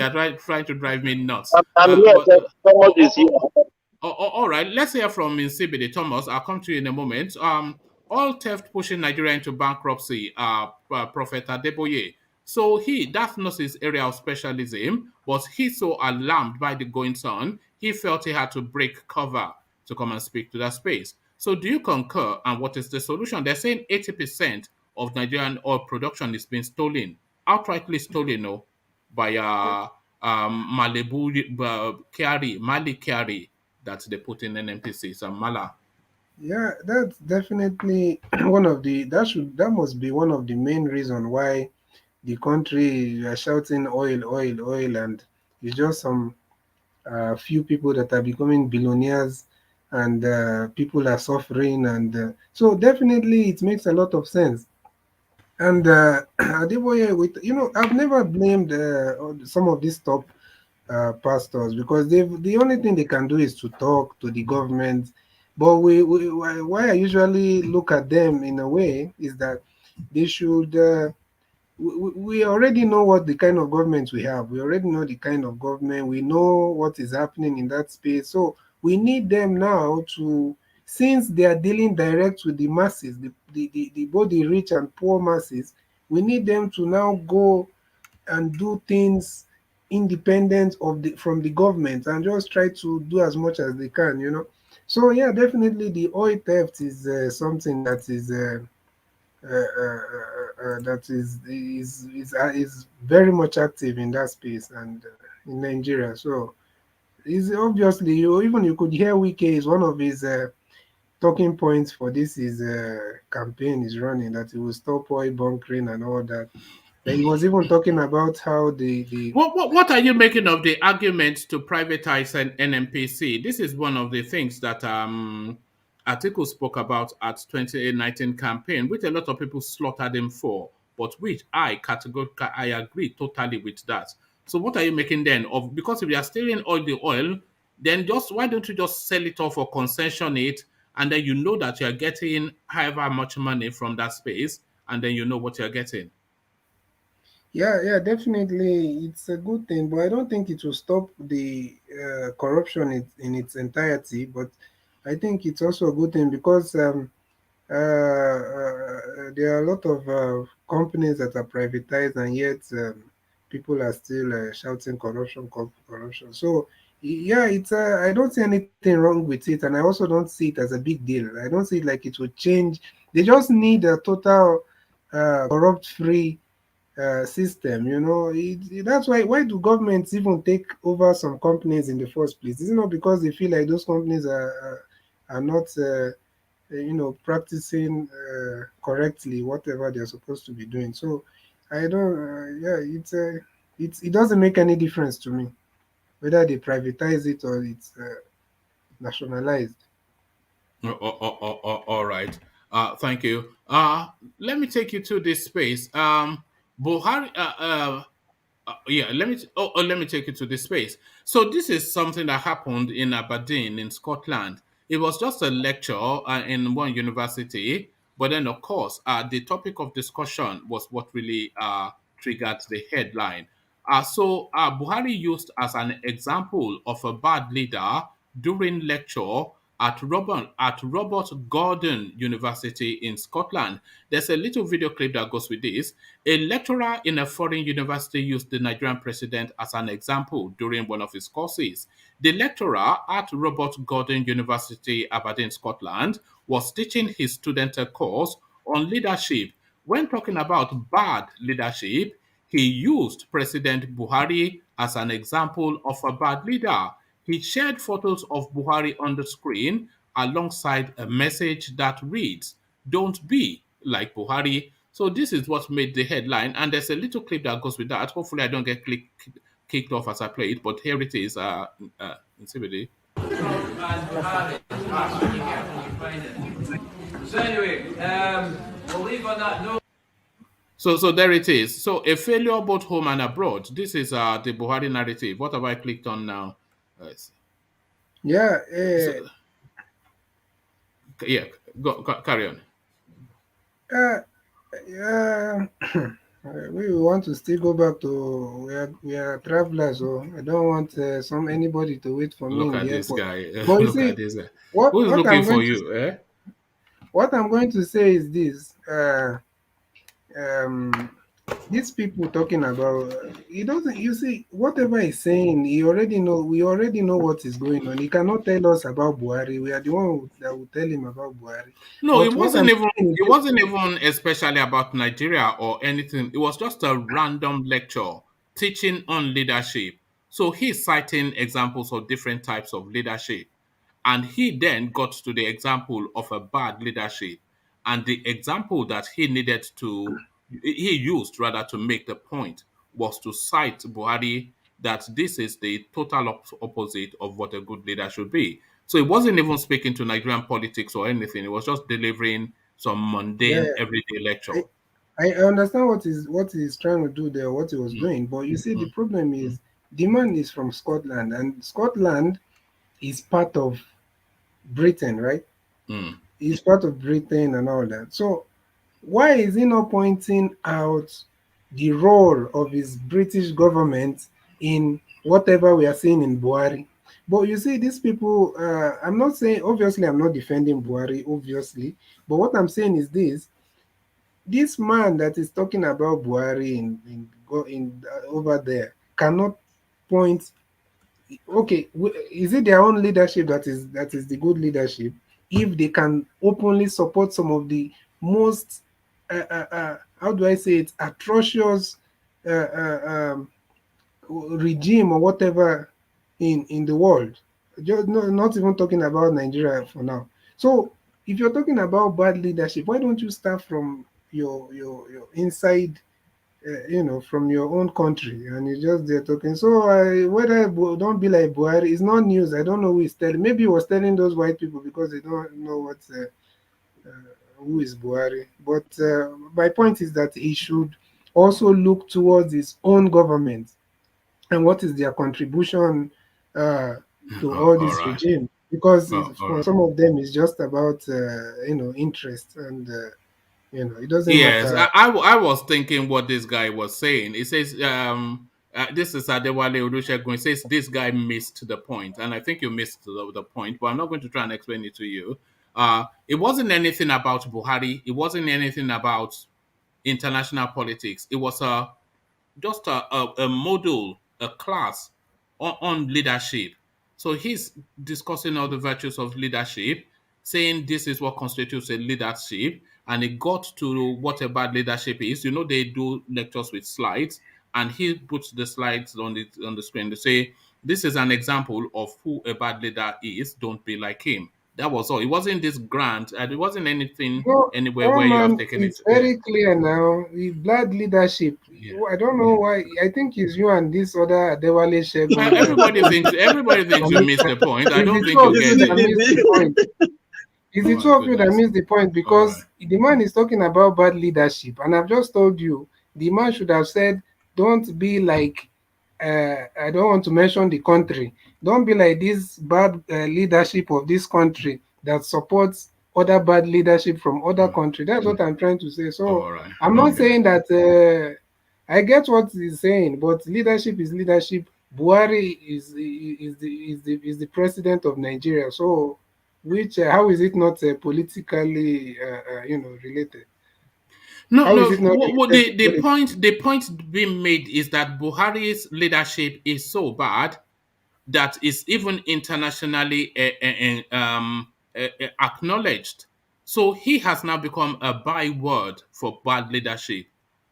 are trying to drive me nuts. I'm here. But Thomas is here. all right, let's hear from Insibidi. Thomas, I'll come to you in a moment. All theft pushing Nigeria into bankruptcy. Prophet Adeboye. So that's not his area of specialism, but he's so alarmed by the goings on, he felt he had to break cover to come and speak to that space. So do you concur? And what is the solution? They're saying 80% of Nigerian oil production is being stolen, outrightly stolen, no, by Mali Kyari that they put in NMPC, some Mala. Yeah, that's definitely that must be one of the main reason why the country are shouting oil, oil, oil, and it's just some few people that are becoming billionaires, and people are suffering, and so definitely it makes a lot of sense. And Adeboye, I've never blamed some of these top pastors, because the only thing they can do is to talk to the government. But why I usually look at them in a way is that they should. We already know what the kind of government we have. We already know the kind of government. We know what is happening in that space. So we need them now to, since they are dealing direct with the masses, both the rich and poor masses, we need them to now go and do things independent from the government, and just try to do as much as they can. So yeah, definitely the oil theft is something that is very much active in that space, and in Nigeria. So is obviously, you could hear Wike is one of his talking points for this is campaign is running, that he will stop oil bunkering and all that. And he was even talking about how the What are you making of the argument to privatize an NMPC? This is one of the things that Atiku spoke about at 2019 campaign, which a lot of people slaughtered him for, but which I categorically I agree totally with that. So what are you making then of, because if you are stealing all the oil, then just why don't you just sell it off or concession it, and then you know that you are getting however much money from that space, and then you know what you're getting. Yeah, definitely, it's a good thing, but I don't think it will stop the corruption in its entirety. But I think it's also a good thing, because there are a lot of companies that are privatized, and yet people are still shouting corruption, corruption. So yeah, it's I don't see anything wrong with it, and I also don't see it as a big deal. I don't see it like it would change. They just need a total corrupt-free system. That's why do governments even take over some companies in the first place? Is it not because they feel like those companies are not practicing correctly whatever they're supposed to be doing? So I don't yeah, it doesn't make any difference to me whether they privatize it or it's nationalized. All right. Thank you. Let me take you to this space. Buhari. Yeah. Let me take you to this space. So this is something that happened in Aberdeen, in Scotland. It was just a lecture in one university, but then of course, the topic of discussion was what really triggered the headline. Buhari used as an example of a bad leader during lecture at Robert Gordon University in Scotland. There's a little video clip that goes with this. A lecturer in a foreign university used the Nigerian president as an example during one of his courses. The lecturer at Robert Gordon University, Aberdeen, Scotland, was teaching his student a course on leadership. When talking about bad leadership, he used President Buhari as an example of a bad leader. He shared photos of Buhari on the screen alongside a message that reads, "Don't be like Buhari." So this is what made the headline, and there's a little clip that goes with that. Hopefully, I don't get kicked off as I play it, but here it is. In CBD. and Buhari pass when you get when you find it. So anyway, we'll leave on that note. So there it is. So a failure both home and abroad. This is the Buhari narrative. What have I clicked on now? Yeah. So, yeah, carry on. We want to still go back to we are travelers, so I don't want anybody to wait for me Look in at the this airport. guy. But you Look see, at this guy. what Who's what I'm looking for going you? to what I'm going to say is this. These people talking about he doesn't, you see, whatever he's saying, we already know what is going on. He cannot tell us about Buhari. We are the one that will tell him about Buhari. No, But what I'm saying it wasn't even especially about Nigeria or anything. It was just a random lecture teaching on leadership. So he's citing examples of different types of leadership. And he then got to the example of a bad leadership. And the example that he used rather to make the point was to cite Buhari, that this is the total opposite of what a good leader should be. So it wasn't even speaking to Nigerian politics or anything. It was just delivering some yeah, mundane everyday lecture. I understand what he's trying to do there, what he was doing. But you see, the problem is the man is from Scotland, and Scotland is part of Britain, right? He's part of Britain and all that. So why is he not pointing out the role of his British government in whatever we are seeing in Buhari? But you see, these people, I'm not saying, obviously, I'm not defending Buhari, obviously, but what I'm saying is this man that is talking about Buhari over there cannot point. Okay, is it their own leadership that is the good leadership? If they can openly support some of the most how do I say it, atrocious regime or whatever in the world, just not even talking about Nigeria for now. So if you're talking about bad leadership, why don't you start from your inside, from your own country, and you're just there talking. So don't be like Buhari. It's not news. I don't know who is telling. Maybe he was telling those white people because they don't know who is Buhari. But my point is that he should also look towards his own government and what is their contribution to all this right. regime. Because for right. some of them, it's just about interest and. It doesn't Yes, matter. I was thinking what this guy was saying. He says, this is Adewale Olusegun. He says this guy missed the point, and I think you missed the point. But I'm not going to try and explain it to you. It wasn't anything about Buhari. It wasn't anything about international politics. It was just a model, a class on leadership. So he's discussing all the virtues of leadership, saying this is what constitutes a leadership, and it got to what a bad leadership is. They do lectures with slides, and he puts the slides on the screen to say this is an example of who a bad leader is. Don't be like him. That was all. It wasn't this grand, and it wasn't anything anywhere where you have Man, taken it. it's very clear now. The blood leadership. Yeah. I don't know why. I think it's you and this other Adewale Shegun. Everybody thinks you missed the point. I don't think you get that it. missed the point. It's the two of you that goodness. missed the point because the man is talking about bad leadership, and I've just told you the man should have said, "Don't be like." I don't want to mention the country. Don't be like this bad leadership of this country that supports other bad leadership from other country. That's what I'm trying to say. So I'm not saying that I get what he's saying, but leadership is leadership. Buhari is the president of Nigeria. So which how is it not politically related? No, How is it not the point being made is that Buhari's leadership is so bad that is even internationally acknowledged. So he has now become a byword for bad leadership.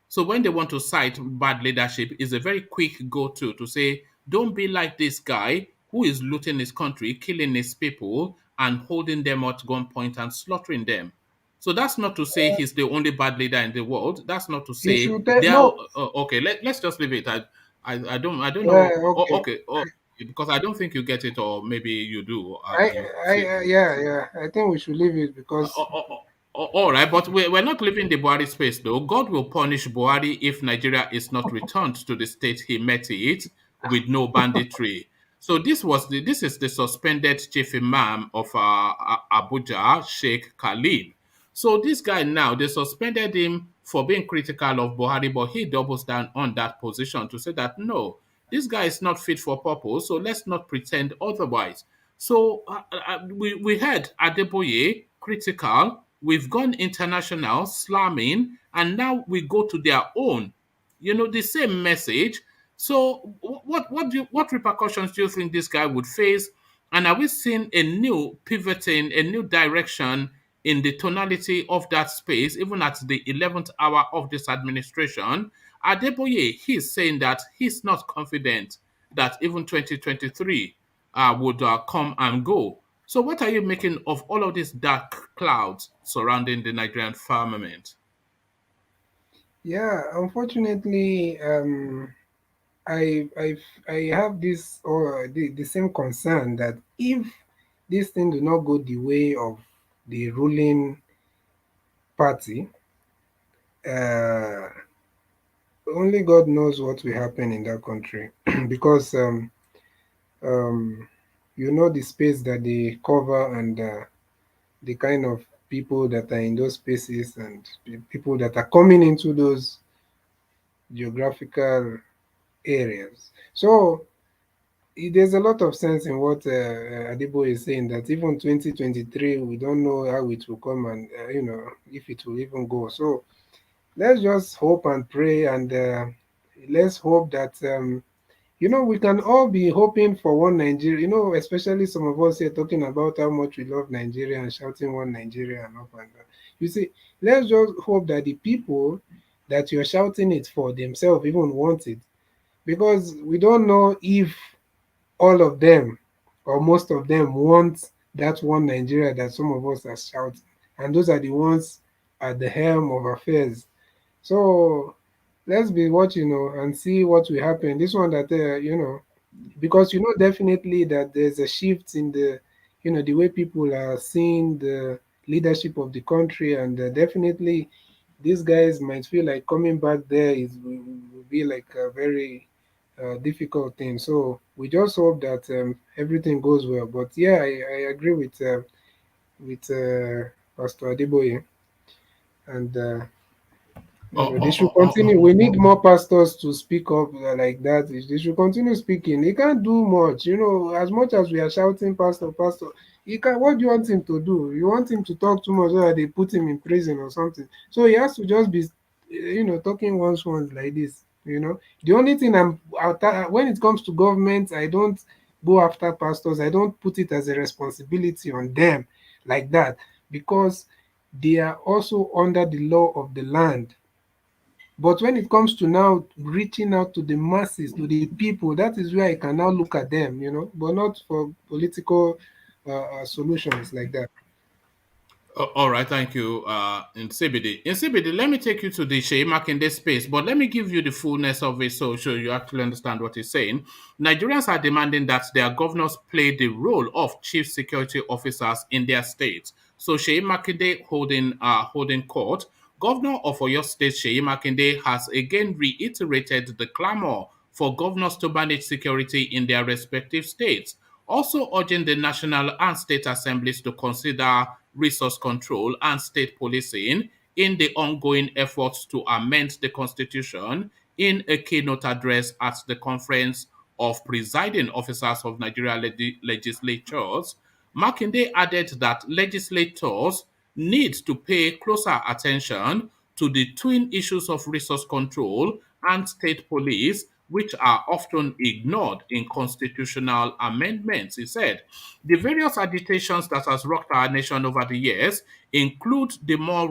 So when they want to cite bad leadership, it's a very quick go-to say, don't be like this guy who is looting his country, killing his people, and holding them at gunpoint and slaughtering them. So that's not to say he's the only bad leader in the world. That's not to say no. okay. Let's just leave it. I don't Yeah, know. okay. Okay. because I don't think you get it, or maybe you do, and you feel. Yeah. I think we should leave it because All right, but we're not leaving the Buhari space, though. God will punish Buhari if Nigeria is not returned to the state he met it with no banditry. So this is the suspended chief imam of Abuja, Sheikh Khalid. So this guy now, they suspended him for being critical of Buhari, but he doubles down on that position to say that no, this guy is not fit for purpose, so let's not pretend otherwise. So we heard Adeboye critical, we've gone international, slamming, and now we go to their own, the same message. So what repercussions do you think this guy would face? And are we seeing a new pivoting, a new direction in the tonality of that space, even at the 11th hour of this administration? Adeboye, he's saying that he's not confident that even 2023 would come and go. So, what are you making of all of these dark clouds surrounding the Nigerian firmament? yeah, unfortunately, I have this or the same concern that if this thing do not go the way of the ruling party, uh, only God knows what will happen in that country because um, the space that they cover and the kind of people that are in those spaces and people that are coming into those geographical areas. So there's a lot of sense in what Adeboye is saying that even 2023, we don't know how it will come and, if it will even go. So let's just hope and pray and let's hope that, we can all be hoping for one Nigeria, especially some of us here talking about how much we love Nigeria and shouting one Nigeria and up and down. You see, let's just hope that the people that you're shouting it for themselves even want it because we don't know if all of them or most of them want that one Nigeria that some of us are shouting, and those are the ones at the helm of affairs. So let's be watching, and see what will happen. This one that because definitely that there's a shift in the way people are seeing the leadership of the country, and definitely these guys might feel like coming back there will be like a very difficult thing. So we just hope that everything goes well. But yeah, I agree with Pastor Adeboye, and they should continue. We need more pastors to speak up like that. They should continue speaking. He can't do much, as much as we are shouting, Pastor, Pastor. He can. What do you want him to do? You want him to talk too much so that they put him in prison or something? So he has to just be, talking once like this. The only thing when it comes to government, I don't go after pastors. I don't put it as a responsibility on them like that because they are also under the law of the land. But when it comes to now reaching out to the masses, to the people, that is where I can now look at them, but not for political solutions like that. All right, thank you, in CBD. In CBD, let me take you to the Shea Makinde space, but let me give you the fullness of it so you actually understand what he's saying. Nigerians are demanding that their governors play the role of chief security officers in their states. So Shea Makinde holding court. Governor of Oyo State, Shea Makinde, has again reiterated the clamor for governors to manage security in their respective states, also urging the national and state assemblies to consider resource control and state policing in the ongoing efforts to amend the constitution. In a keynote address at the Conference of Presiding Officers of Nigeria Legislatures, Makinde added that legislators need to pay closer attention to the twin issues of resource control and state police, which are often ignored in constitutional amendments. He said the various agitations that has rocked our nation over the years, including the more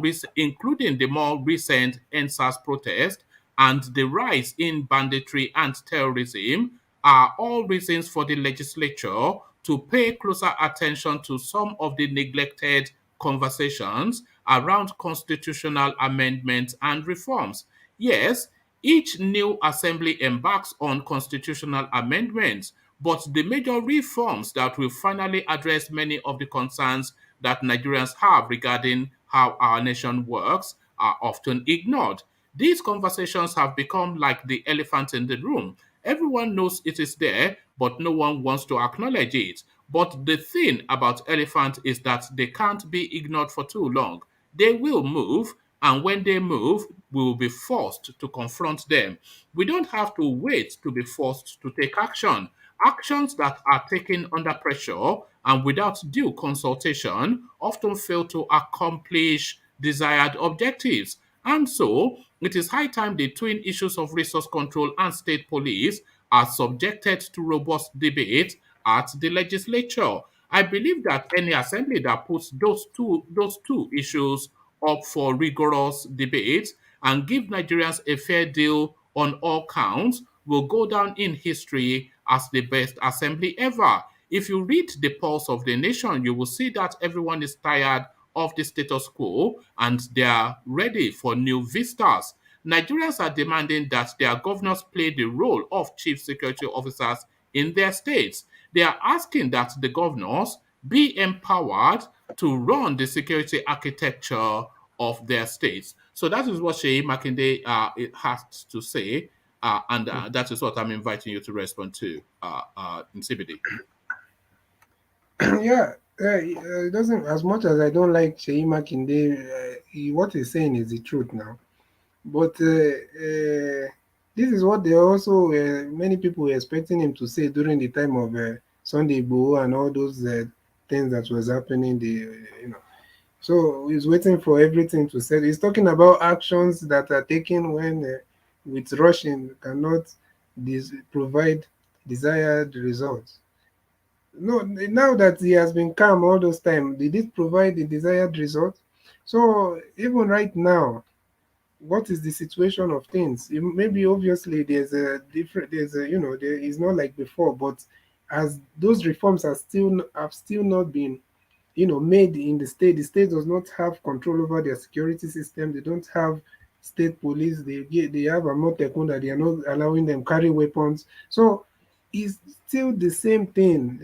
recent NSAS protest and the rise in banditry and terrorism, are all reasons for the legislature to pay closer attention to some of the neglected conversations around constitutional amendments and reforms. Yes, each new assembly embarks on constitutional amendments, but the major reforms that will finally address many of the concerns that Nigerians have regarding how our nation works are often ignored. These conversations have become like the elephant in the room. Everyone knows it is there, but no one wants to acknowledge it. But the thing about elephants is that they can't be ignored for too long. They will move, and when they move, we will be forced to confront them. We don't have to wait to be forced to take action. Actions that are taken under pressure and without due consultation often fail to accomplish desired objectives. And so, it is high time the twin issues of resource control and state police are subjected to robust debate at the legislature. I believe that any assembly that puts those two issues up for rigorous debate and give Nigerians a fair deal on all counts will go down in history as the best assembly ever. If you read the pulse of the nation, you will see that everyone is tired of the status quo and they are ready for new vistas. Nigerians are demanding that their governors play the role of chief security officers in their states. They are asking that the governors be empowered to run the security architecture of their states. So that is what Sheyi Makinde has to say, and that is what I'm inviting you to respond to in CBD. Yeah, it doesn't. As much as I don't like Sheyi Makinde, what he's saying is the truth now. But this is what they also many people were expecting him to say during the time of Sunday Igboho and all those things that was happening. So he's waiting for everything to say. He's talking about actions that are taken when with rushing cannot provide desired results. No, now that he has been calm all those time, did it provide the desired result? So even right now, what is the situation of things? Maybe obviously there's a different, there is not like before, but as those reforms have still not been made in the state does not have control over their security system. They don't have state police. They have a Motekun that they are not allowing them carry weapons. So it's still the same thing,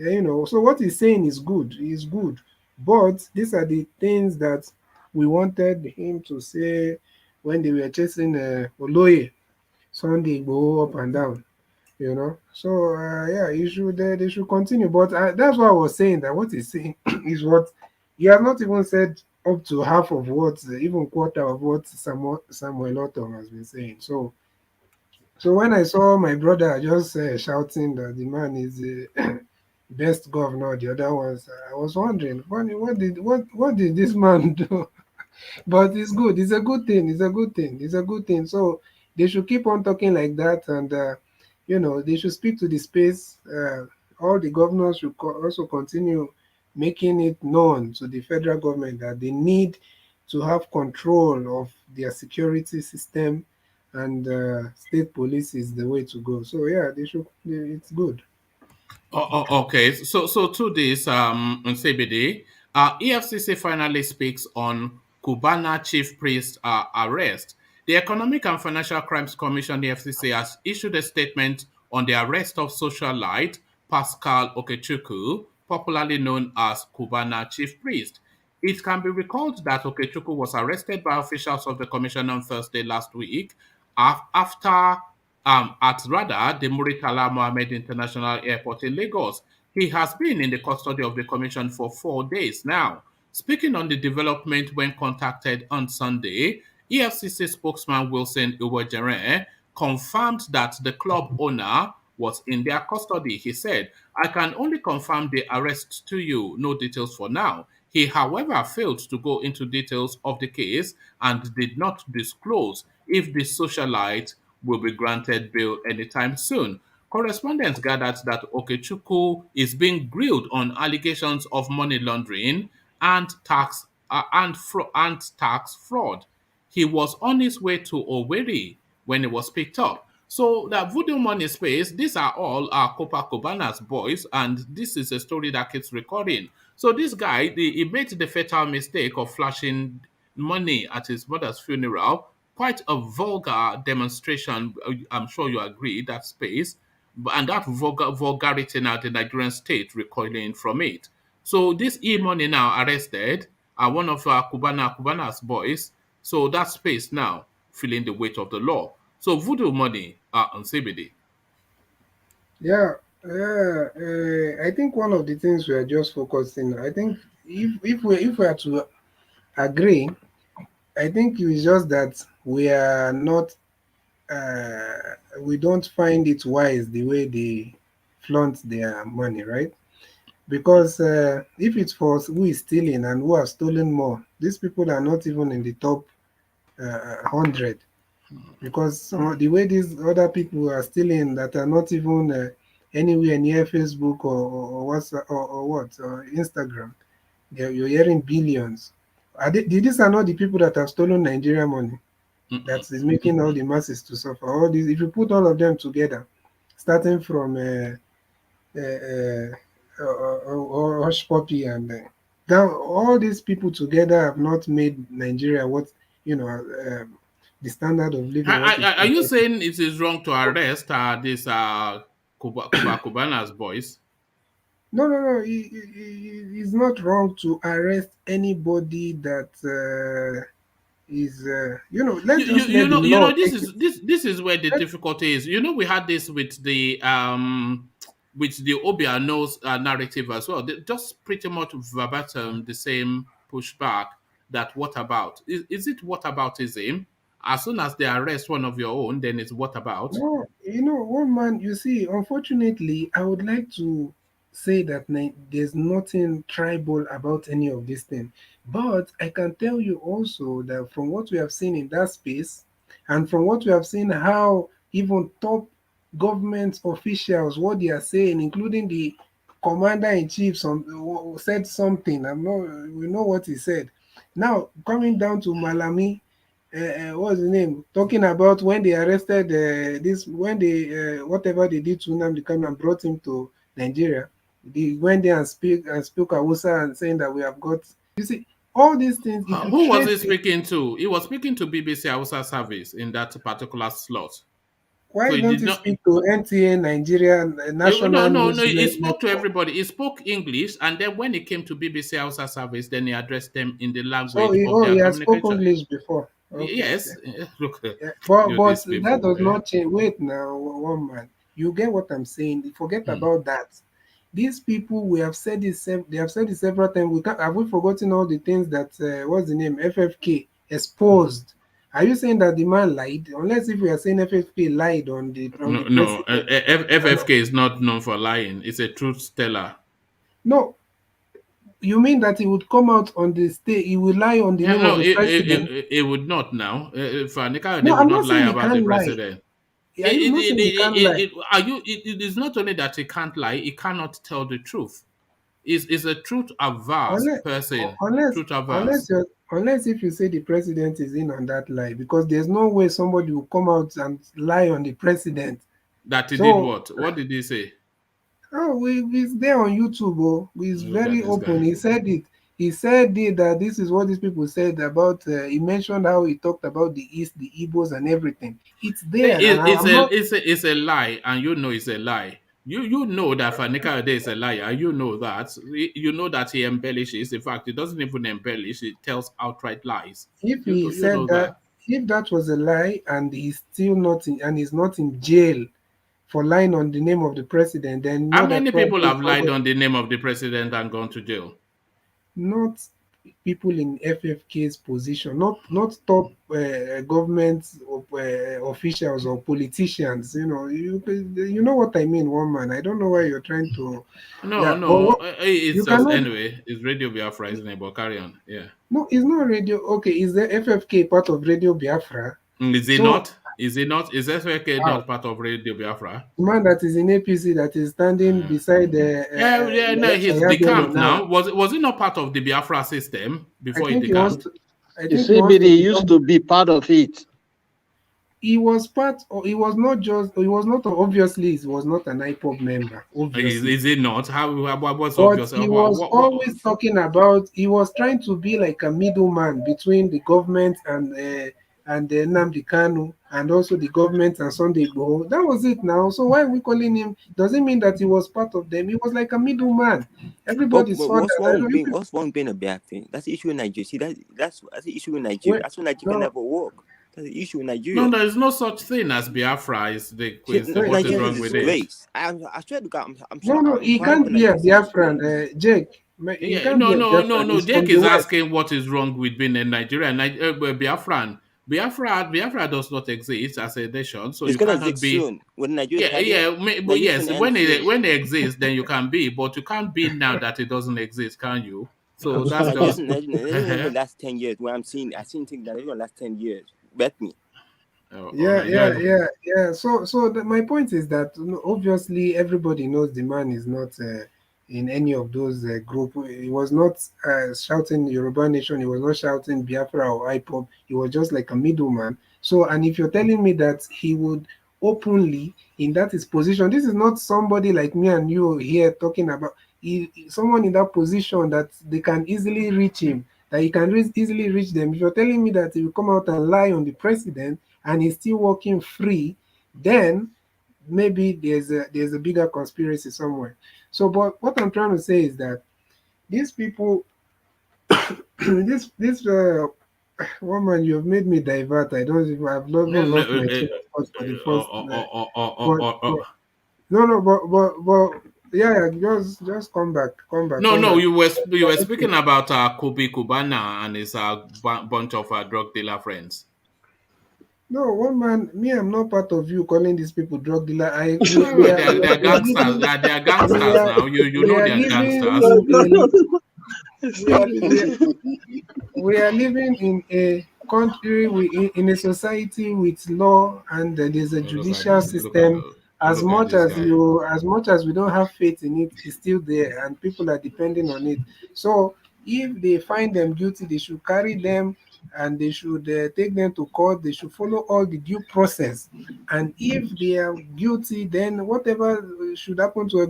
So what he's saying is good. Is good, but these are the things that we wanted him to say when they were chasing Oloye, Sunday go up and down. So yeah, they should continue. But that's what I was saying. That what he's saying is what he has not even said up to half of what, even quarter of what Samuel Otom has been saying. So when I saw my brother just shouting that the man is the best governor, the other ones, I was wondering what did this man do? But it's good. It's a good thing. It's a good thing. It's a good thing. So they should keep on talking like that, and they should speak to the space. All the governors should also continue making it known to the federal government that they need to have control of their security system, and state police is the way to go. So yeah, they should. It's good. Okay, so to this on CBD, EFCC finally speaks on Cubana chief priest arrest. The Economic and Financial Crimes Commission (EFCC) has issued a statement on the arrest of socialite Pascal Okechukwu, popularly known as Cubana chief priest. It can be recalled that Okechukwu was arrested by officials of the commission on Thursday last week after the Muritala Mohammed International Airport in Lagos. He has been in the custody of the commission for 4 days now. Speaking on the development when contacted on Sunday, EFCC spokesman Wilson Uwejere confirmed that the club owner was in their custody. He said, "I can only confirm the arrest to you, no details for now." He, however, failed to go into details of the case and did not disclose if the socialite will be granted bail anytime soon. Correspondents gathered that Okechukwu is being grilled on allegations of money laundering and tax fraud. He was on his way to Owerri when he was picked up. So that Voodoo Money Space, these are all Copa Cubana's boys, and this is a story that keeps recording. So this guy, he made the fatal mistake of flashing money at his mother's funeral. Quite a vulgar demonstration. I'm sure you agree, that space. and that vulgarity now, the Nigerian state recoiling from it. So this e-money now arrested one of Cubana's boys. So that space now feeling the weight of the law. So voodoo money on CBD. Yeah, I think one of the things we are just focusing. I think if we are to agree, I think it's just that we are not. We don't find it wise the way they flaunt their money, right? Because if it's for who is stealing and who have stolen more, these people are not even in the top 100. Because some of the way these other people are stealing that are not even anywhere near Facebook or WhatsApp or what or Instagram, you're hearing billions. These are not the people that have stolen Nigeria money that is making all the masses to suffer. All these, if you put all of them together, starting from Hush Puppy and down, all these people together have not made Nigeria what the standard of living what it Are you should be. saying it is wrong to arrest this Cubana's boys? No. It's not wrong to arrest anybody that is. Let's just let the law This take it. is this is where the Let, difficulty is. We had this with the Obiano's narrative as well. They just pretty much verbatim the same pushback. That what about? Is it what aboutism? As soon as they arrest one of your own, then it's what about? No, one man, you see, unfortunately, I would like to say that there's nothing tribal about any of these things. But I can tell you also that from what we have seen in that space, and from what we have seen, how even top government officials, what they are saying, including the commander in chief, said something. We know what he said. Now, coming down to Malami, what's the name? Talking about when they arrested when they whatever they did to Nnamdi Kanu and brought him to Nigeria. They went there and spoke Hausa and saying that we have got. You see, all these things. If you Who was he trace it, speaking to? He was speaking to BBC Hausa service in that particular slot. So why he don't did you not. speak to NTA Nigeria No, National no, no. News He spoke to Network? everybody. He spoke English, and then when it came to BBC Hausa service, then he addressed them in the So language of their he has spoken communication. English before. Okay, okay. Yes, look, Yeah, but these that people. does not change. Wait now, one man. You get what I'm saying? Forget Hmm. about that. These people, we have said this. They have said it several times. Have we forgotten all the things that what's the name? FFK exposed. Are you saying that the man lied? Unless if we are saying FFK lied on No, the no. president. We cannot. FFK is not known for lying. It's a truth teller. No, you mean that he would come out on the stage? He will lie on the Yeah, name of no, the president? it would not now. They No, would I'm not not lie saying he about the can't lie. president. Are you not saying he can't lie? It is not only that he can't lie, he cannot tell the truth. Is a truth averse Unless, person. unless, Truth averse. unless if you say the president is in on that lie, because there's no way somebody will come out and lie on the president. That he did So, what? What did he say? oh, it's there on YouTube. Oh, he's Look at very this open. guy. He said it. He said it, that this is what these people said about. He mentioned how he talked about the East, the Igbos, and everything. It's there, and I'm not. It's a lie, and you know it's a lie. You know that Fanika Ode is a liar. You know that. You know that he embellishes. In fact, he doesn't even embellish. He tells outright lies. If You he know, you said know that, that. if that was a lie, and he's still not in, and he's not in jail for lying on the name of the president, then How know that many people probably have lied somebody, on the name of the president and gone to jail? not people in FFK's position, not top government officials or politicians. You know what I mean, one man. I don't know why you're trying to. No, Yeah, but no. what, It's you just cannot. anyway. It's Radio Biafra, isn't it? But carry on. Yeah. No, it's not radio. Okay, is the FFK part of Radio Biafra? Is it So not? Is it not? Is SFK wow. not part of Radio Biafra? The man that is in APC that is standing beside Yeah, no, he's the Yabelo camp now. now. Was it not part of the Biafra system I before he think he wants decamped? to. I The think he wants to CBD used become. to be part of it. He was part. He was not just. He was not obviously. He was not an IPOB member. Obviously, Is it not? What's but obvious? he was always talking about. He was trying to be like a middleman between the government and and Nnamdi Kanu, and also the government and Sunday Igboho. That was it now. So why are we calling him? Doesn't mean that he was part of them. He was like a middleman. Everybody But saw what's that. wrong being a bad thing? That's the issue in Nigeria. See, that's the issue in Nigeria. That's why Nigeria can No, never work. That's the issue in No, Nigeria. there is no such thing as Biafra. Is the See, question? What is Nigeria wrong is a with it? disgrace. I swear to God, I'm no, he crying for can't be a Nigeria. Biafran, Jake. He Yeah, can't be a Biafran. no. He's from Jake the is West. asking what is wrong with being in Nigeria. Biafran. Biafra does not exist as a nation, so It's you gonna cannot exist be. soon. When Nigeria Yeah, got there, but Nigeria yes, gonna end soon. when it exists, then you can be, but you can't be now that it doesn't exist, can you? So that's just. Nigeria will last 10 years. Where I seen things that will last 10 years. Bet me. Yeah. So my point is that obviously everybody knows the man is not in any of those group. He was not shouting Yoruba Nation. He was not shouting Biafra or IPOB. He was just like a middleman. So, and if you're telling me that he would openly, in that his position, this is not somebody like me and you here talking about. Someone in that position that they can easily reach him, that he can easily reach them. If you're telling me that he will come out and lie on the president and he's still walking free, then maybe there's a bigger conspiracy somewhere. So, but what I'm trying to say is that these people, this woman, you have made me divert. I don't even. I've not even lost my train of thought for the first. But no, but yeah, just come back. No. You were speaking about Kobe Kubana and his bunch of drug dealer friends. No, one man, me, I'm not part of you calling these people drug dealer. They're gangsters. They're gangsters now. You know they're gangsters. We are living in a country, in a society with law, and there's a judicial system. As much as we don't have faith in it, it's still there, and people are depending on it. So if they find them guilty, they should carry them and they should take them to court. They should follow all the due process. And if they are guilty, then whatever should happen to a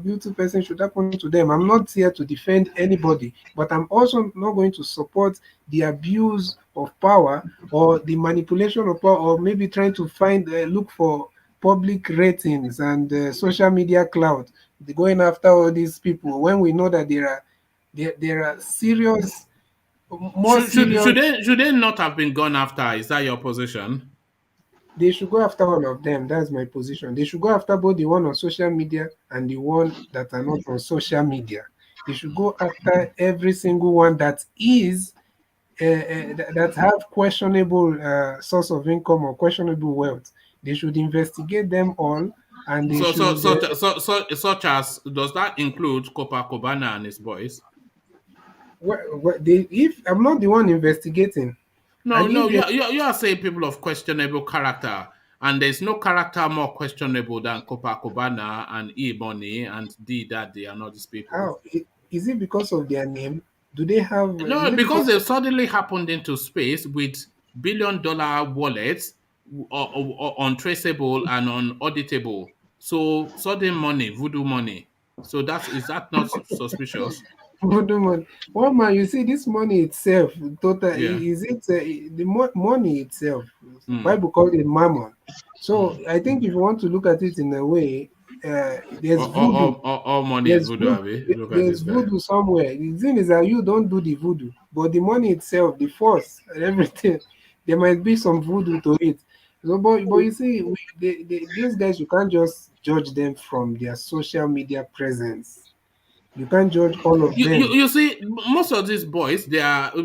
guilty person should happen to them. I'm not here to defend anybody, but I'm also not going to support the abuse of power or the manipulation of power, or maybe trying to look for public ratings and social media clout, going after all these people when we know that there are serious, more serious. Should they not have been gone after? Is that your position? They should go after all of them. That's my position. They should go after both the one on social media and the one that are not on social media. They should go after every single one that is that have questionable source of income or questionable wealth. They should investigate them all, and they such as, does that include Copacabana and his boys? If I'm not the one investigating. No, you are saying people of questionable character, and there's no character more questionable than Copacabana and E-Money and D-Daddy and all these people. How? Is it because of their name? Do they have... No, because they suddenly happened into space with billion-dollar wallets, untraceable and unauditable. So sudden money, voodoo money. So is that not suspicious? Voodoo money. Well, man, you see, this money itself, total, is it the money itself? Bible called it mammon. So I think if you want to look at it in a way, there's voodoo. All money is voodoo. There's voodoo somewhere. The thing is that you don't do the voodoo, but the money itself, the force and everything, there might be some voodoo to it. So, but you see, these guys, you can't just judge them from their social media presence. You can't judge all of them. You see, most of these boys,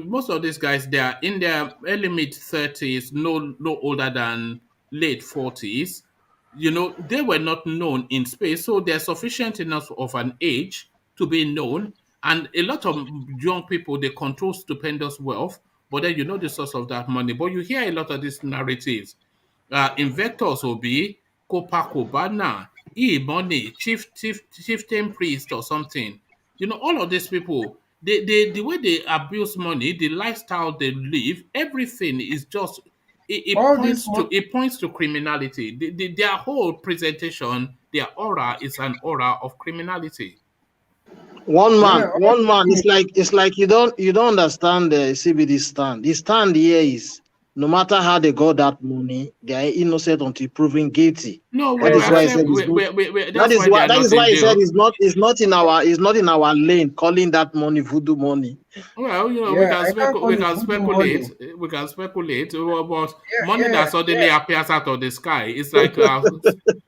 most of these guys, they are in their early mid-30s, no older than late 40s. They were not known in space, so they're sufficient enough of an age to be known. And a lot of young people, they control stupendous wealth, but then the source of that money. But you hear a lot of these narratives. Investors will be Copacabana, E-Money, chieftain priest or something. All of these people, the way they abuse money, the lifestyle they live, everything is just... It points to criminality. Their whole presentation, their aura is an aura of criminality. One man. It's like you don't understand the CBD stand. The stand here is no matter how they got that money, they are innocent until proven guilty. No, That is why he said it's not. that's why they are That not is in why he said jail. it's not in our lane calling that money voodoo money. Well, you know, Yeah, I can't call we it can voodoo speculate, money. but money Yeah, that yeah, suddenly yeah. appears out of the sky, it's like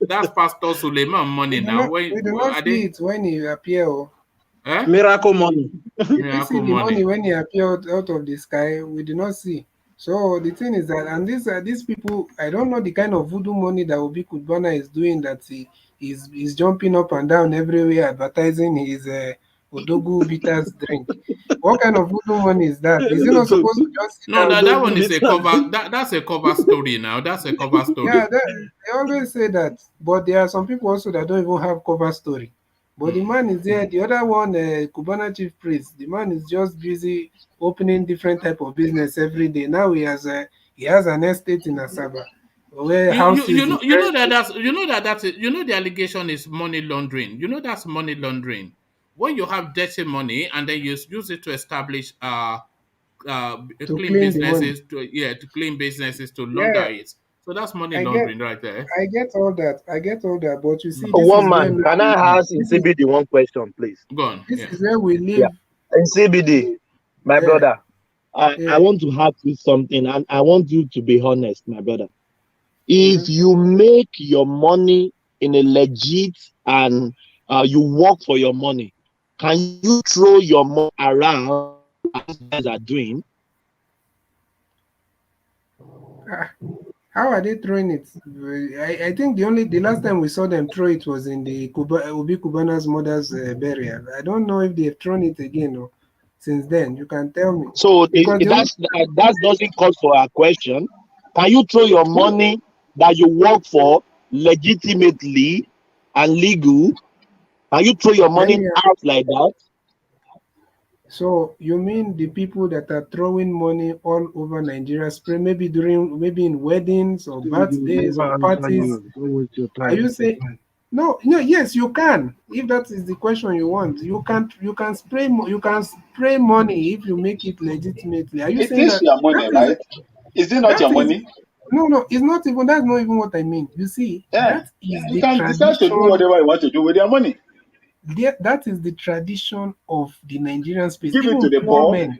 that's Pastor Suleiman money now. We When do not are see they? it when he appear. Oh. Eh? Miracle money. We didn't see Miracle the money money. when he appeared out of the sky. We did not see. So the thing is that, and these people, I don't know the kind of voodoo money that Obi Kubana is doing. That he is jumping up and down everywhere advertising his Odogu bitters drink. What kind of voodoo money is that? Is he not supposed to just sit No, down? that one is a cover. That's a cover story now. That's a cover Yeah, story. they always say that. But there are some people also that don't even have cover story. But the man is there. The other one, Cubana chief priest, the man is just busy opening different type of business every day. Now he has an estate in Asaba where houses is You know that the allegation is money laundering. You know that's money laundering. When you have dirty money and then you use it to establish to clean clean the money. businesses to clean businesses to launder Yeah, it. So that's money I get laundering right there. I get all that. I get all that. But you see, Mm. this One is where man, now can I ask this is CBD one question, please? Go on. this Yeah. is where we Yeah. live. And CBD, my Yeah, brother, I yeah. want to ask you something, and I want you to be honest, my brother. If Mm-hmm. you make your money in a legit and you work for your money, can you throw your money around as these guys are doing? How are they throwing it? I think the last time we saw them throw it was in the Obi Kubana's mother's burial. I don't know if they've thrown it again or since then. You can tell me So because the only that doesn't call for a question. Can you throw your money that you work for legitimately and legal? Can you throw your let money me. out like that? So you mean the people that are throwing money all over Nigeria, spray maybe in weddings or You birthdays or never answer parties? you. Don't waste your Are time. you saying no? No, yes, you can. If that is the question you want, you can you can spray money if you make it legitimately. Are you It saying is that your money, that is right? Is it not that your is money? no, it's not even that's not even what I mean. You see, Yeah. that is You the can decide to do tradition. whatever you want to do with your money. That is the tradition of the Nigerian space. Give it to Even the poor poor, men,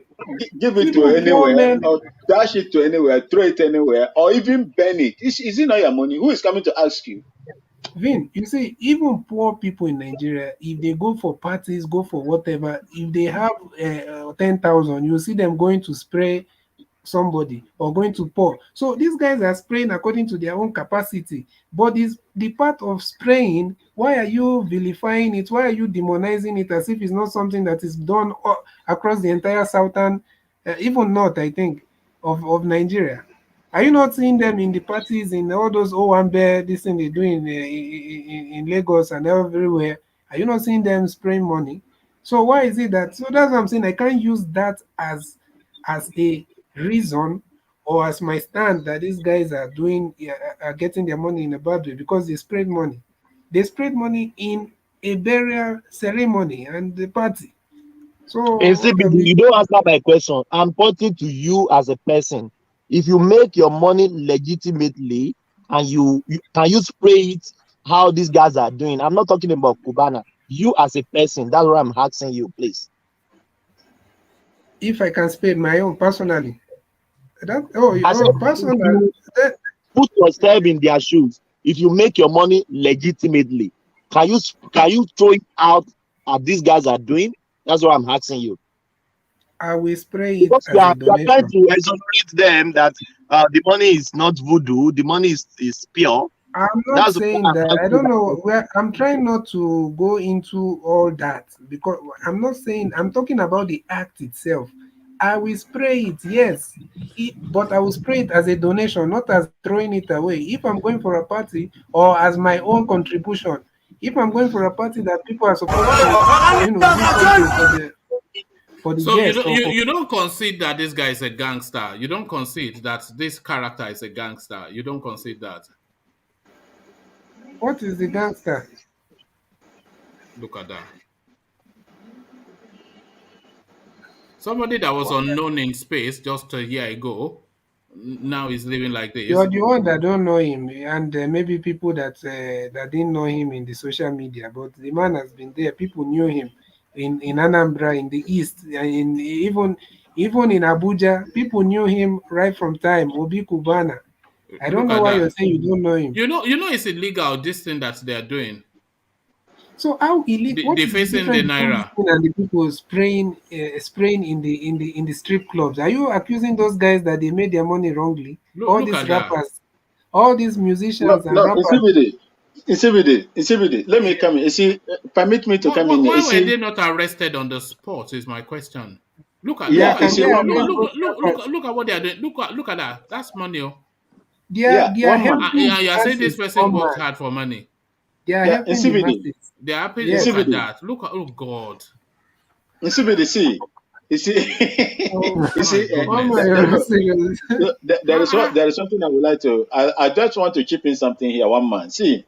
give it to even poor anywhere, men. or dash it to anywhere, throw it anywhere, or even burn it. Is it not your money? Who is coming to ask you? Vin, you see, even poor people in Nigeria, if they go for parties, go for whatever, if they have 10,000, you see them going to spray somebody or going to pour. So these guys are spraying according to their own capacity. But is the part of spraying, why are you vilifying it? Why are you demonizing it as if it's not something that is done across the entire southern, even north, I think, of Nigeria? Are you not seeing them in the parties in all those Owambe, this thing they do in Lagos and everywhere? Are you not seeing them spraying money? So why is it that? So that's what I'm saying. I can't use that as a reason or as my stand that these guys are doing are getting their money in a bad way because they spread money. They spread money in a burial ceremony and the party. So In what are CBD, we? you don't answer my question. I'm pointing to you as a person. If you make your money legitimately and can you spray it how these guys are doing? I'm not talking about Cubana. You as a person, that's what I'm asking you, please. If I can spend my own personally, that I said, if personal. you That, put yourself in their shoes, if you make your money legitimately, can you throw it out as these guys are doing? That's what I'm asking you. I will spray it Because as a you are trying donation. to exonerate them that the money is not voodoo, the money is pure. I'm not That's what saying I'm that. I asking don't that know question. where I'm trying not to go into all that because I'm not saying I'm talking about the act itself. I will spray it, yes, but I will spray it as a donation, not as throwing it away. If I'm going for a party or as my own contribution, if I'm going for a party that people are supposed to, do something for the So guest or for you don't concede that this guy is a gangster. You don't concede that this character is a gangster. You don't concede that. what is the gangster? Look at that. Somebody that was unknown in space just a year ago, now he's living like this. You're the one that don't know him, and maybe people that didn't know him in the social media. But the man has been there. People knew him in Anambra, in the east, in even in Abuja. People knew him right from time. Obi Kubana. I don't know why you're saying you don't know him. You know, it's illegal, this thing that they are doing. So how illegal? What is the Defacing the difference between Naira this thing and the people spraying in the strip clubs? Are you accusing those guys that they made their money wrongly? All these rappers, all these musicians and rappers. Insibidi, let me come in. You see, permit me to come in. Why were they not arrested on the spot? Is my question. Look at yeah, look at what they are doing. Look at that. That's money. They are helping. You are saying this person worked hard for money. They are helping the masses. They are happy. Look at that. Look at, oh God. Insibidi, see. You see, there is something I would like to. I just want to chip in something here. One man, see,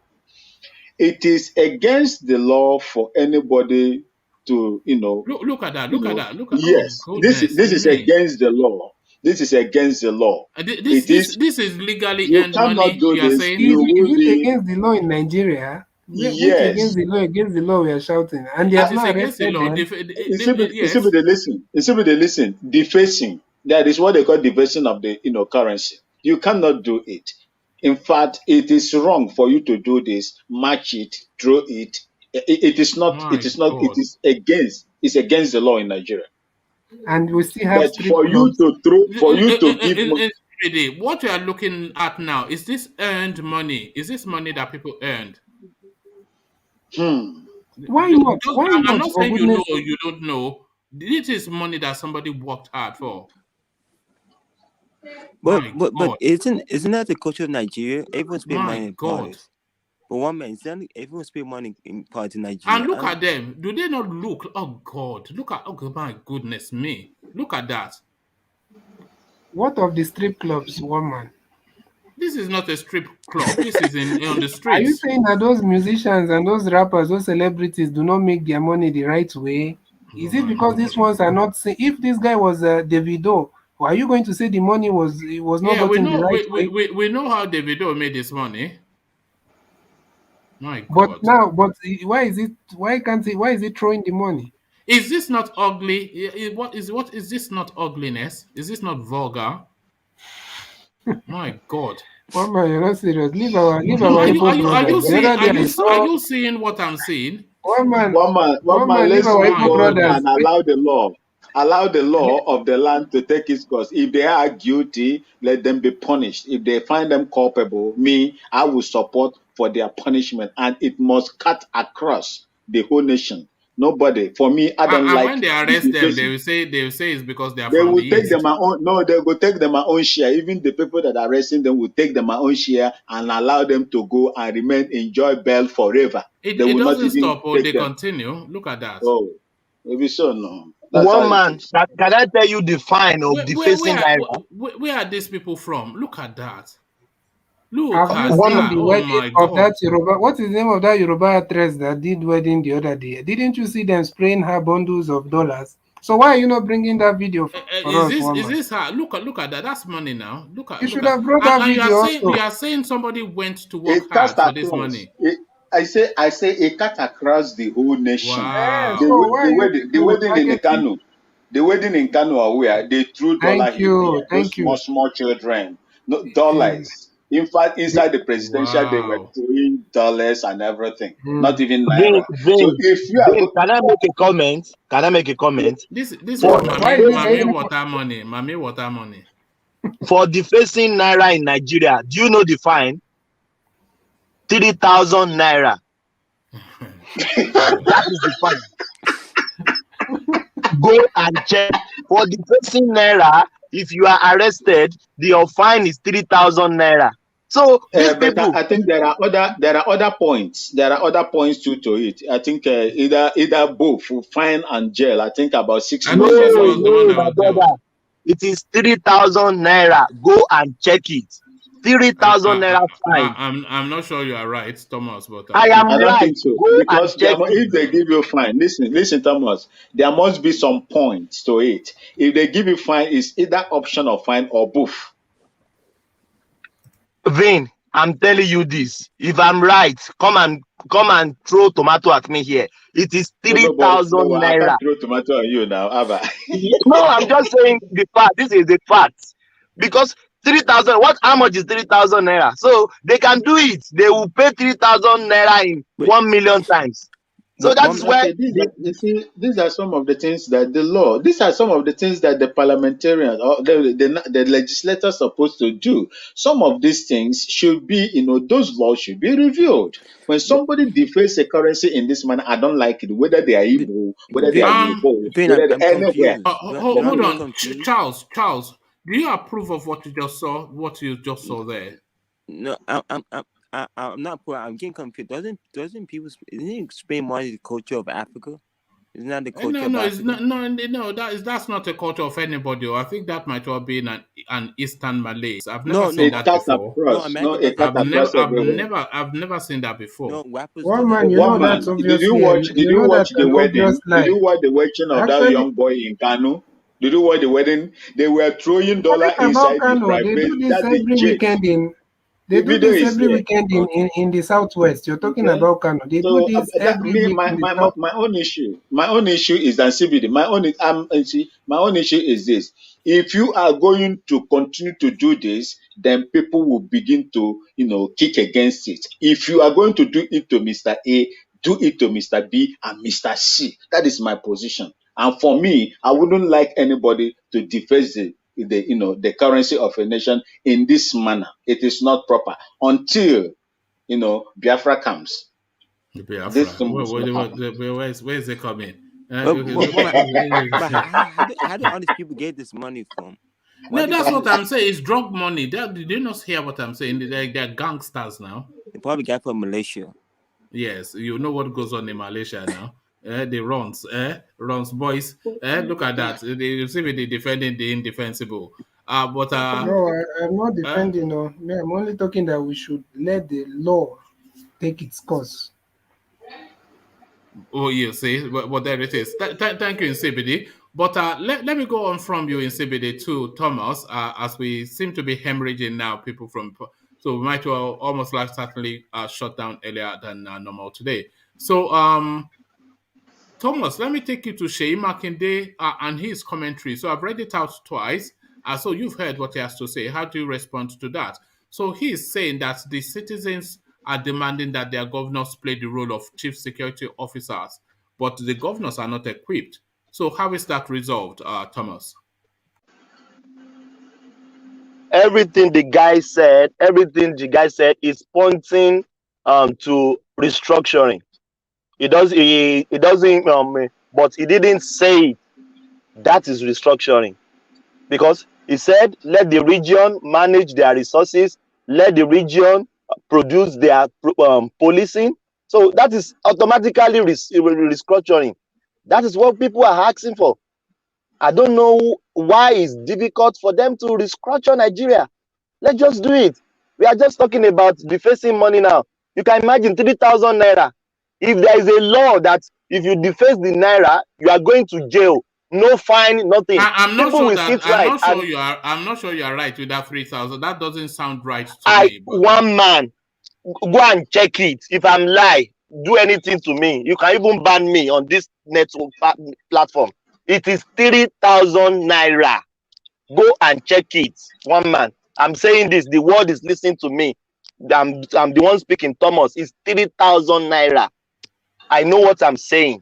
it is against the law for anybody to, Look at that. Look at that. Yes, this is against the law. This is against the law. This is legally earned money. You are saying is it against the law in Nigeria? Yes. Against the law, we are shouting, and they have not arrested them. Listen. Defacing. That is what they call defacing of the currency. You cannot do it. In fact, it is wrong for you to do this. Match it, draw it. It is not. My it is not. God. It is against. It's against the law in Nigeria. And we still have. But for you to give money. What you are looking at now, is this earned money? Is this money that people earned? Why not? I'm not saying you know or you don't know. This is money that somebody worked hard for. But isn't that the culture of Nigeria? Everyone's paying money in God. parties. But one man, everyone's paying money in parties in Nigeria. And look at them. Do they not look? Oh God! Look at. Oh my goodness me! Look at that. What of the strip clubs, one man? This is not a strip club. This is on the streets. Are you saying that those musicians and those rappers, those celebrities, do not make their money the right way? Is it because these ones are not? If this guy was Davido, are you going to say the money was not gotten the right way? We know how Davido made his money. My God. But now, why is it throwing the money? Is this not ugly? What is this not ugliness? Is this not vulgar? My God. One man, you're not serious. Leave our Are you seeing what I'm seeing? One man, let's God and allow the law of the land to take its course. If they are guilty, let them be punished. If they find them culpable, I will support for their punishment, and it must cut across the whole nation. Nobody. For me, I don't like. When they arrest them, they will say it's because they are. They will take them own. No, they will take them own share. Even the people that are arresting them will take them own share and allow them to go and remain enjoy bail forever. It doesn't stop, or they continue. Look at that. Oh, maybe so. No. One man, can I tell you the fine of defacing Naira? Where are these people from? Look at that. Look at that. The wedding of that Yoruba. What is the name of that Yoruba actress that did wedding the other day? Didn't you see them spraying her bundles of dollars? So why are you not bringing that video for us? Is this her? Look at that. That's money now. You should have brought that video. You are saying somebody went to work hard for this money. I say it cut across the whole nation. Wow. The wedding in Kano. The wedding in Kano are where they threw dollars. Thank you. Small children. No dollars. In fact, inside the presidential, they were throwing dollars and everything. Not even Naira. So if you are, can I make a comment? This is Mami water money. For defacing Naira in Nigeria, do you know the fine? 3,000 Naira. That is the fine. Go and check. For defacing Naira, if you are arrested, your fine is 3,000 Naira. So but I think there are other points. There are other points to it. I think either both fine and jail. I think about 6 months. No, my brother. It is 3,000 Naira. Go and check it. 3,000 Naira fine. I'm not sure you are right, Thomas, but I don't right. Think so. Because if they give you fine, listen, Thomas, there must be some points to it. If they give you fine, it's either option of fine or both. Vin, I'm telling you this. If I'm right, come and throw tomato at me here. It is No, 3,000 but I naira. can't throw tomato on you now, Abba. No, I'm just saying the fact. This is the fact. Because 3,000, how much is 3,000 naira? So they can do it. They will pay 3,000 naira in But 1 million times. So that one is why Okay, these are some of the things that these are some of the things that the parliamentarians or the legislators are supposed to do. Some of these things should be, those laws should be reviewed. When but somebody defaces a currency in this manner, I don't like it, whether they are Igbo, whether they are Vin, Yoruba, Vin, whether I'm they anywhere. confused. But I'm Hold getting on, confused. Charles. Do you approve of what you just saw? What you just saw there? No, I'm not poor. I'm getting confused. Doesn't people isn't it Spain more the culture of Africa? Isn't that the culture of It's Africa? not. No, that's not a culture of anybody. I think that might well be an Eastern Malay. I've never No, seen no, that before. no. No, America it does cut that too. across everywhere. I've never seen that before. No, rappers One do that man, you too. know One that's man, obviously did you watch that's the an obvious wedding? Did lie. you watch the wedding of that Actually, young boy in Kano? Did you watch the wedding? They were throwing dollar talking about inside the Kano, they private, do this that the every jet. weekend in. They The do video this is every there. weekend Okay. in the southwest. You're talking Okay. about Kano. They do So this that every me week in the south. my own issue is that CBD. My own issue is this: if you are going to continue to do this, then people will begin to kick against it. If you are going to do it to Mr. A, do it to Mr. B and Mr. C. That is my position. And for me, I wouldn't like anybody to deface the currency of a nation in this manner. It is not proper until Biafra comes. This Biafra. thing must not happen. Where is it coming? How do all these people get this money from? Why No, do that's all what this? I'm saying. It's drug money. Did you not hear what I'm saying? They're gangsters now. They probably got from Malaysia. Yes, you know what goes on in Malaysia now. The runs boys. Look at that. You see me defending the indefensible. But No, I'm not uh, defending. No, I'm only talking that we should let the law take its course. Oh, you see, but there it is. Thank you, Insibidi. But let me go on from you, Insibidi, to Thomas, as we seem to be hemorrhaging now people from. So we might well almost like certainly shut down earlier than normal today. So, Thomas, let me take you to Sheyi Makinde and his commentary. So I've read it out twice. So you've heard what he has to say. How do you respond to that? So he is saying that the citizens are demanding that their governors play the role of chief security officers, but the governors are not equipped. So how is that resolved, Thomas? everything the guy said is pointing to restructuring. It doesn't but he didn't say it. That is restructuring, because he said let the region manage their resources, let the region produce their policing. So that is automatically restructuring. That is what people are asking for. I don't know why it's difficult for them to restructure Nigeria. Let's just do it. We are just talking about defacing money now. You can imagine 3,000 naira. If there is a law that if you deface the naira, you are going to jail, no fine, nothing. I'm not People sure will that sit right. I'm not sure you are right with that 3,000. That doesn't sound right to me. But, One man, go and check it. If I'm lie, do anything to me. You can even ban me on this network platform. It is 3,000 naira. Go and check it. One man. I'm saying this. The world is listening to me. I'm the one speaking. Thomas, it's 3,000 naira. I know what I'm saying.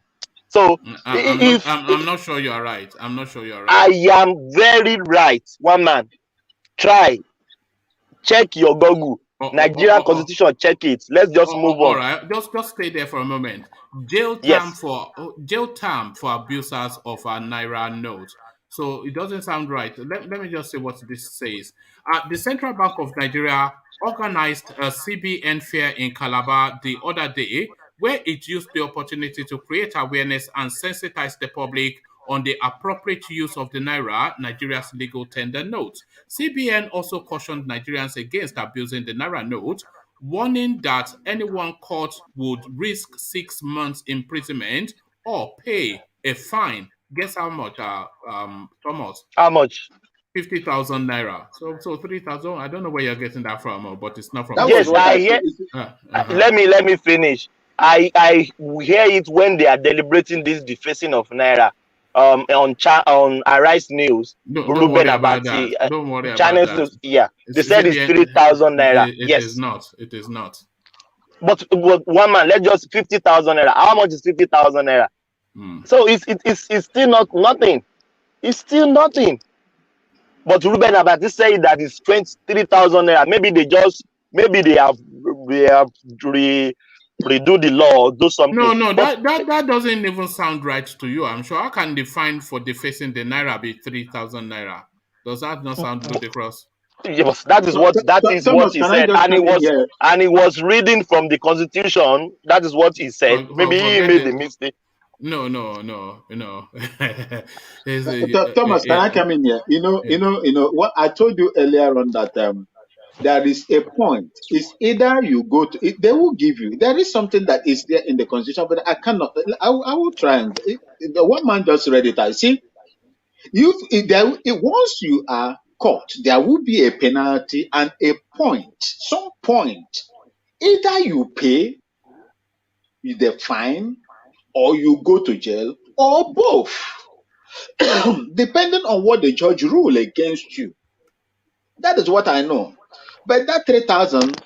So I'm not sure you are right. I'm not sure you are right. I am very right. One man. Try. Check your Google. Nigeria Constitution. Check it. Let's just move on. All right. Just stay there for a moment. Jail term for abusers of a Naira note. So it doesn't sound right. Let me just say what this says. The Central Bank of Nigeria organized a CBN fair in Calabar the other day, where it used the opportunity to create awareness and sensitize the public on the appropriate use of the Naira, Nigeria's legal tender note. CBN also cautioned Nigerians against abusing the Naira note, warning that anyone caught would risk 6 months imprisonment or pay a fine. Guess how much, Thomas? How much? 50,000 naira. So 3,000. I don't know where you're getting that from, but it's not from. That the was Yes, what CBN. I I hear. said. Let me finish. I hear it when they are deliberating this defacing of Naira on Arise News, Don't Ruben worry about that. Abati, Don't worry about Channels that. News. Yeah, they It's said it's CBN. 3,000 naira. It is Yes, not. It is not. but one man, let's just 50,000 naira. How much is 50,000 naira? So it's still not nothing. It's still nothing. But Ruben Abati said that it's 23,000 naira. Maybe they have redo the law or do something. No, But that doesn't even sound right to you. I'm sure. How can the fine for defacing the naira be 3,000 naira? Does that not sound ludicrous? yes, that is what Thomas, he can I said, just come in here? and he was reading from the Constitution. That is what he said. Maybe he Forget made the it. mistake. No. Thomas, can I come in here? What I told you earlier on that there is a point. It's either you go to it, they will give you. There is something that is there in the constitution, but I cannot. I will try and the one man just read it. I see. Once you are caught, there will be a penalty and a point. Some point. Either you pay the fine, or you go to jail, or both, depending on what the judge rule against you. That is what I know. But that 3,000,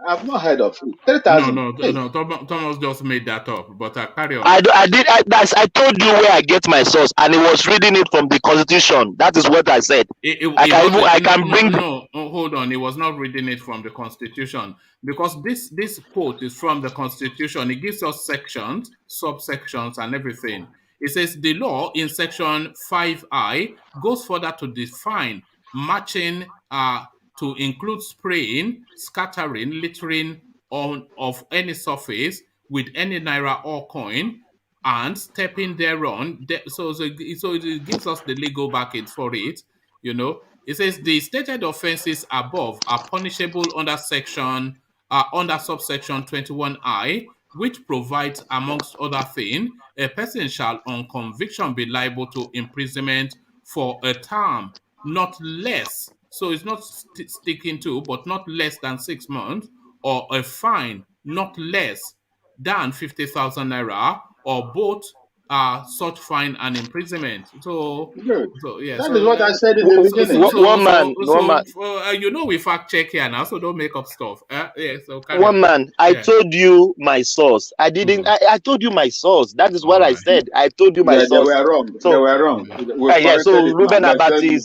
I've not heard of it. 3,000. No. Thomas just made that up. But carry on. I told you where I get my source, and he was reading it from the Constitution. That is what I said. Hold on. He was not reading it from the Constitution, because this quote is from the Constitution. It gives us sections, subsections, and everything. It says the law in section 5I goes further to define matching to include spraying, scattering, littering of any surface with any naira or coin, and stepping thereon. So it gives us the legal backing for it. It says the stated offenses above are punishable under subsection 21I, which provides, amongst other things, a person shall on conviction be liable to imprisonment for a term not less. So it's not sticking to, but not less than 6 months, or a fine not less than 50,000 naira, or both such fine and imprisonment. Good. Yeah. That is what I said in the beginning. We fact check here now, so don't make up stuff. I told you my source. I didn't. I told you my source. That is what I said. I told you my source. They were wrong. So, they were wrong. So Ruben Abati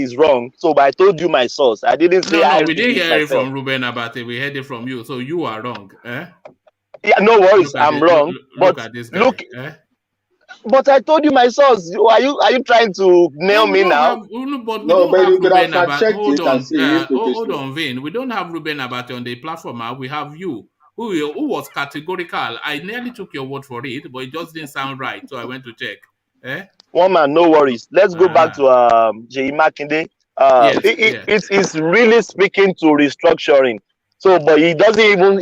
is wrong. So, but I told you my source. I didn't say. No, we didn't hear it from Ruben Abati. We heard it from you. So you are wrong. Yeah, no worries. I'm wrong. Look at this guy. But I told you my source. Are you trying to nail me now? But you could have fact-checked it and see hold on, Vin. We don't have Ruben Abati on the platform. We have you, who was categorical. I nearly took your word for it, but it just didn't sound right, so I went to check. One man, no worries. Let's go back to MAKINDE. It's really speaking to restructuring. So, but he doesn't even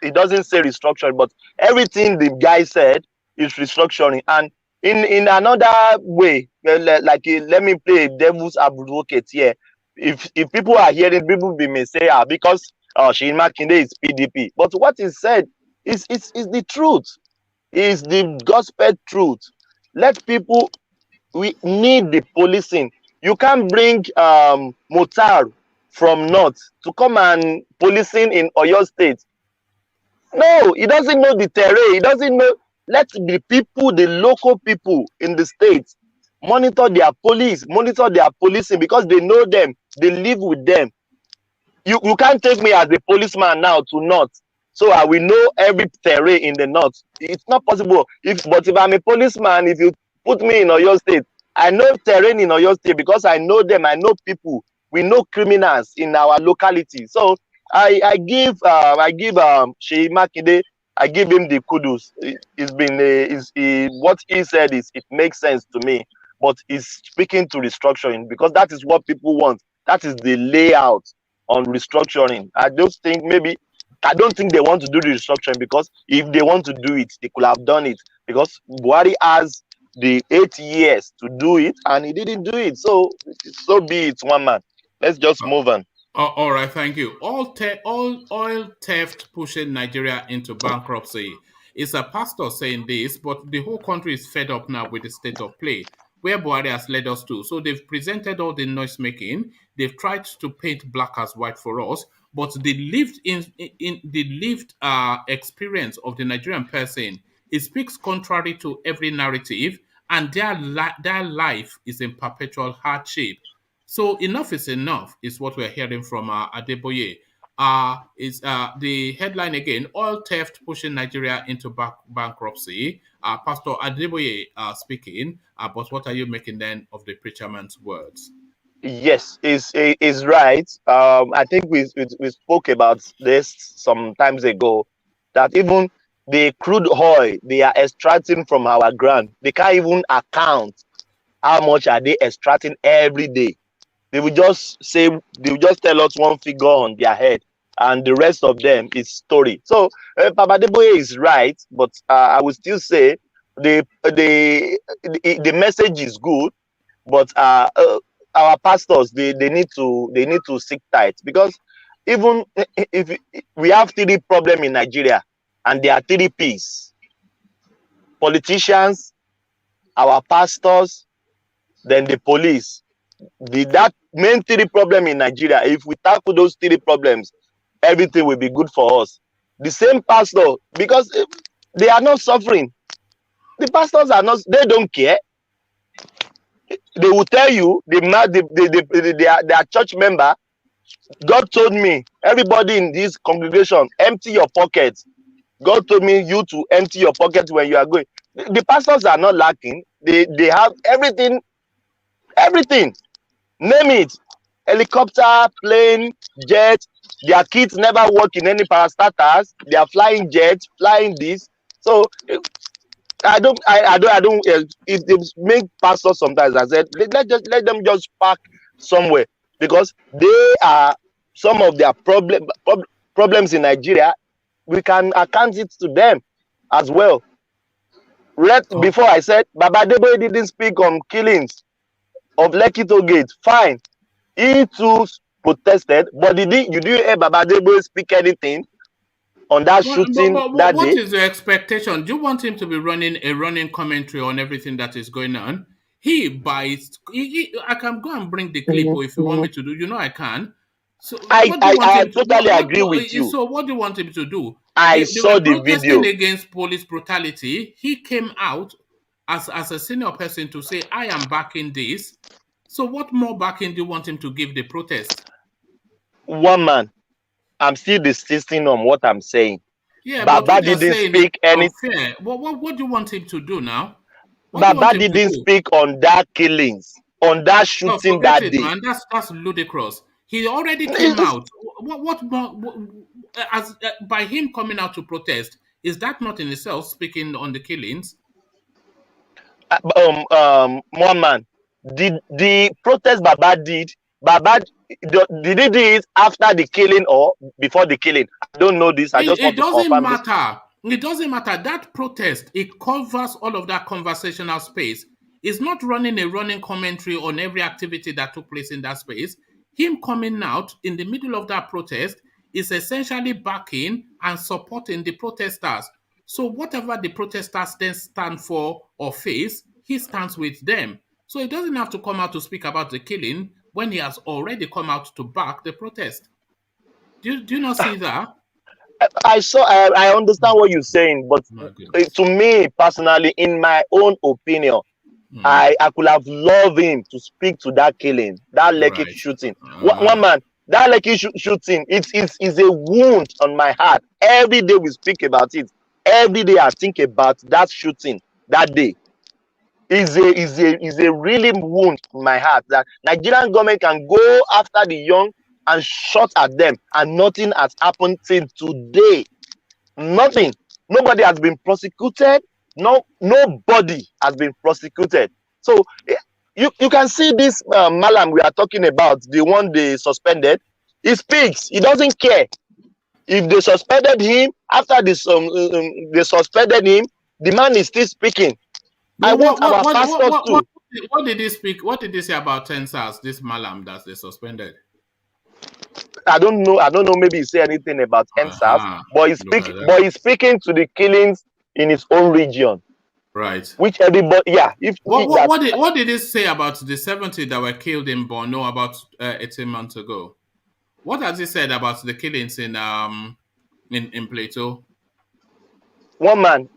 he doesn't say restructuring, but everything the guy said is restructuring. And in another way, let me play devil's advocate here. If people are hearing, people may say, because MAKINDE is PDP. But what he said is the truth. Is the gospel truth. Let people. We need the policing. You can't bring Motar from North to come and policing in Oyo State. No, he doesn't know the terrain. He doesn't know. Let the people, the local people in the state, monitor their police, monitor their policing, because they know them. They live with them. You can't take me as a policeman now to North, so I will know every terrain in the North. It's not possible. But if I'm a policeman, if you put me in Oyo State, I know terrain in Oyo State because I know them. I know people. We know criminals in our locality. So I give Sheyi Makinde, I give him the kudos. What he said it makes sense to me. But he's speaking to restructuring because that is what people want. That is the layout on restructuring. I don't think they want to do the restructuring, because if they want to do it, they could have done it, because Buhari has the 8 years to do it, and he didn't do it. So be it, one man. Let's just move on. All right, thank you. All oil theft pushing Nigeria into bankruptcy. It's a pastor saying this, but the whole country is fed up now with the state of play where Buhari has led us to. So they've presented all the noise making. They've tried to paint black as white for us, but the lived experience of the Nigerian person, it speaks contrary to every narrative, and their life is in perpetual hardship. So enough is enough is what we're hearing from Adeboye. Is the headline again, oil theft pushing Nigeria into bankruptcy. Pastor Adeboye speaking, but what are you making then of the preacher man's words? Yes, is right. I think we spoke about this some times ago, that even the crude oil they are extracting from our ground, they can't even account how much are they extracting every day. They will just tell us one figure on their head, and the rest of them is story. So Papa Adeboye is right, but I would still say the message is good, but our pastors they need to seek tithe, because even if we have 3 problems in Nigeria, and there are 3 P's: politicians, our pastors, then the police. That main 3 problem in Nigeria, if we tackle those 3 problems, everything will be good for us. The same pastor, because they are not suffering. The pastors are not, they don't care. They will tell you, their church member, God told me, everybody in this congregation, empty your pockets. God told me you to empty your pockets when you are going. The pastors are not lacking. They have everything. Name it. Helicopter, plane, jet. Their kids never work in any parastatals. They are flying jets, flying this. So I don't. It make pastors sometimes. I said let them just park somewhere, because they are some of their problems in Nigeria. We can account it to them as well. Before I said Baba Adeboye didn't speak on killings of Lekki Toll Gate. Fine, he too protested, but you didn't hear Baba Adeboye speak anything on that shooting that what day? What is the expectation? Do you want him to be running a running commentary on everything that is going on? I can go and bring the clip, or if you want me to do, you know I can. So I totally agree with you. So what do you want him to do? I saw the protesting video against police brutality. He came out as a senior person to say, I am backing this. So what more backing do you want him to give the protest? One man, I'm still insisting on what I'm saying. Yeah, Baba didn't speak anything. What do you want him to do now? Baba didn't speak on that killings, on that shooting that day. Man, that's ludicrous. He already came out. What by him coming out to protest, is that not in itself speaking on the killings? One man, the protest Baba did he do it after the killing or before the killing? I don't know this. I just want to confirm this. It doesn't matter. That protest, it covers all of that conversational space. It's not running a running commentary on every activity that took place in that space. Him coming out in the middle of that protest is essentially backing and supporting the protesters. So whatever the protesters then stand for or face, he stands with them. So he doesn't have to come out to speak about the killing when he has already come out to back the protest. Do you not see that? I understand what you're saying, but to me personally, in my own opinion, I could have loved him to speak to that killing, that Lekki shooting. One man, that Lekki shooting, it's a wound on my heart. Every day we speak about it. Every day I think about that shooting that day. Is a really wound in my heart that Nigerian government can go after the young and shot at them, and nothing has happened till today. Nothing. Nobody has been prosecuted. Nobody has been prosecuted. So you can see this Malam we are talking about, the one they suspended. He speaks. He doesn't care if they suspended him. After this, they suspended him. The man is still speaking. I want our pastors to. What did he speak? What did he say about 10 SARS, this Malam that they suspended? I don't know. Maybe he say anything about NSAS, but he's speaking to the killings in his own region. Right. Which everybody, yeah. What did he say about the 70 that were killed in Borno about 18 months ago? What has he said about the killings in Plateau? One man,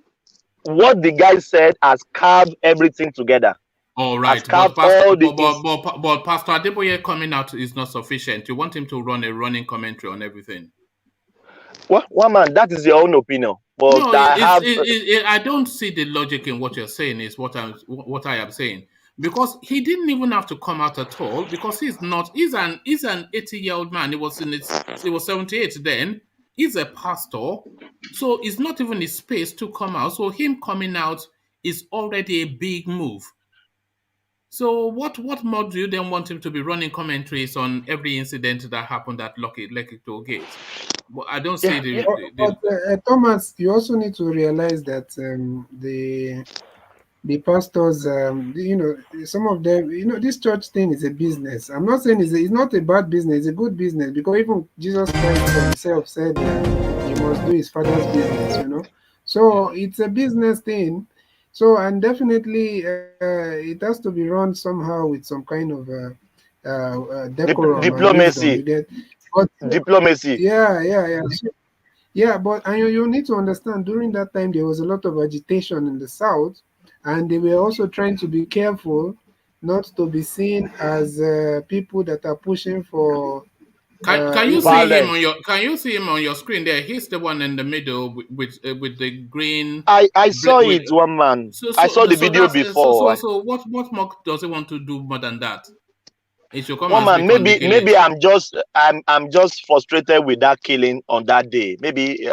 what the guy said has carved everything together. All right, but Pastor Adeboye coming out is not sufficient. You want him to run a running commentary on everything. Well, one man, that is your own opinion. But no, I don't see the logic in what you're saying. Is what I am saying, because he didn't even have to come out at all, because he's an 80-year-old man. He was 78 then. He's a pastor, so it's not even his space to come out. So him coming out is already a big move. So what more do you then want him to be running commentaries on every incident that happened at Lekki Toll Gate? But I don't see Thomas, you also need to realize that the pastors, some of them, this church thing is a business. I'm not saying it's not a bad business; it's a good business, because even Jesus Christ himself said that he must do his father's business. So it's a business thing. So, and definitely it has to be run somehow with some kind of decorum, diplomacy. Diplomacy. Yeah, but you need to understand, during that time there was a lot of agitation in the south, and they were also trying to be careful not to be seen as people that are pushing for. Can you see him on your screen there? He's the one in the middle with the green. I saw it, one man. I saw the video before. So what more does he want to do more than that? One man, maybe I'm just frustrated with that killing on that day. Maybe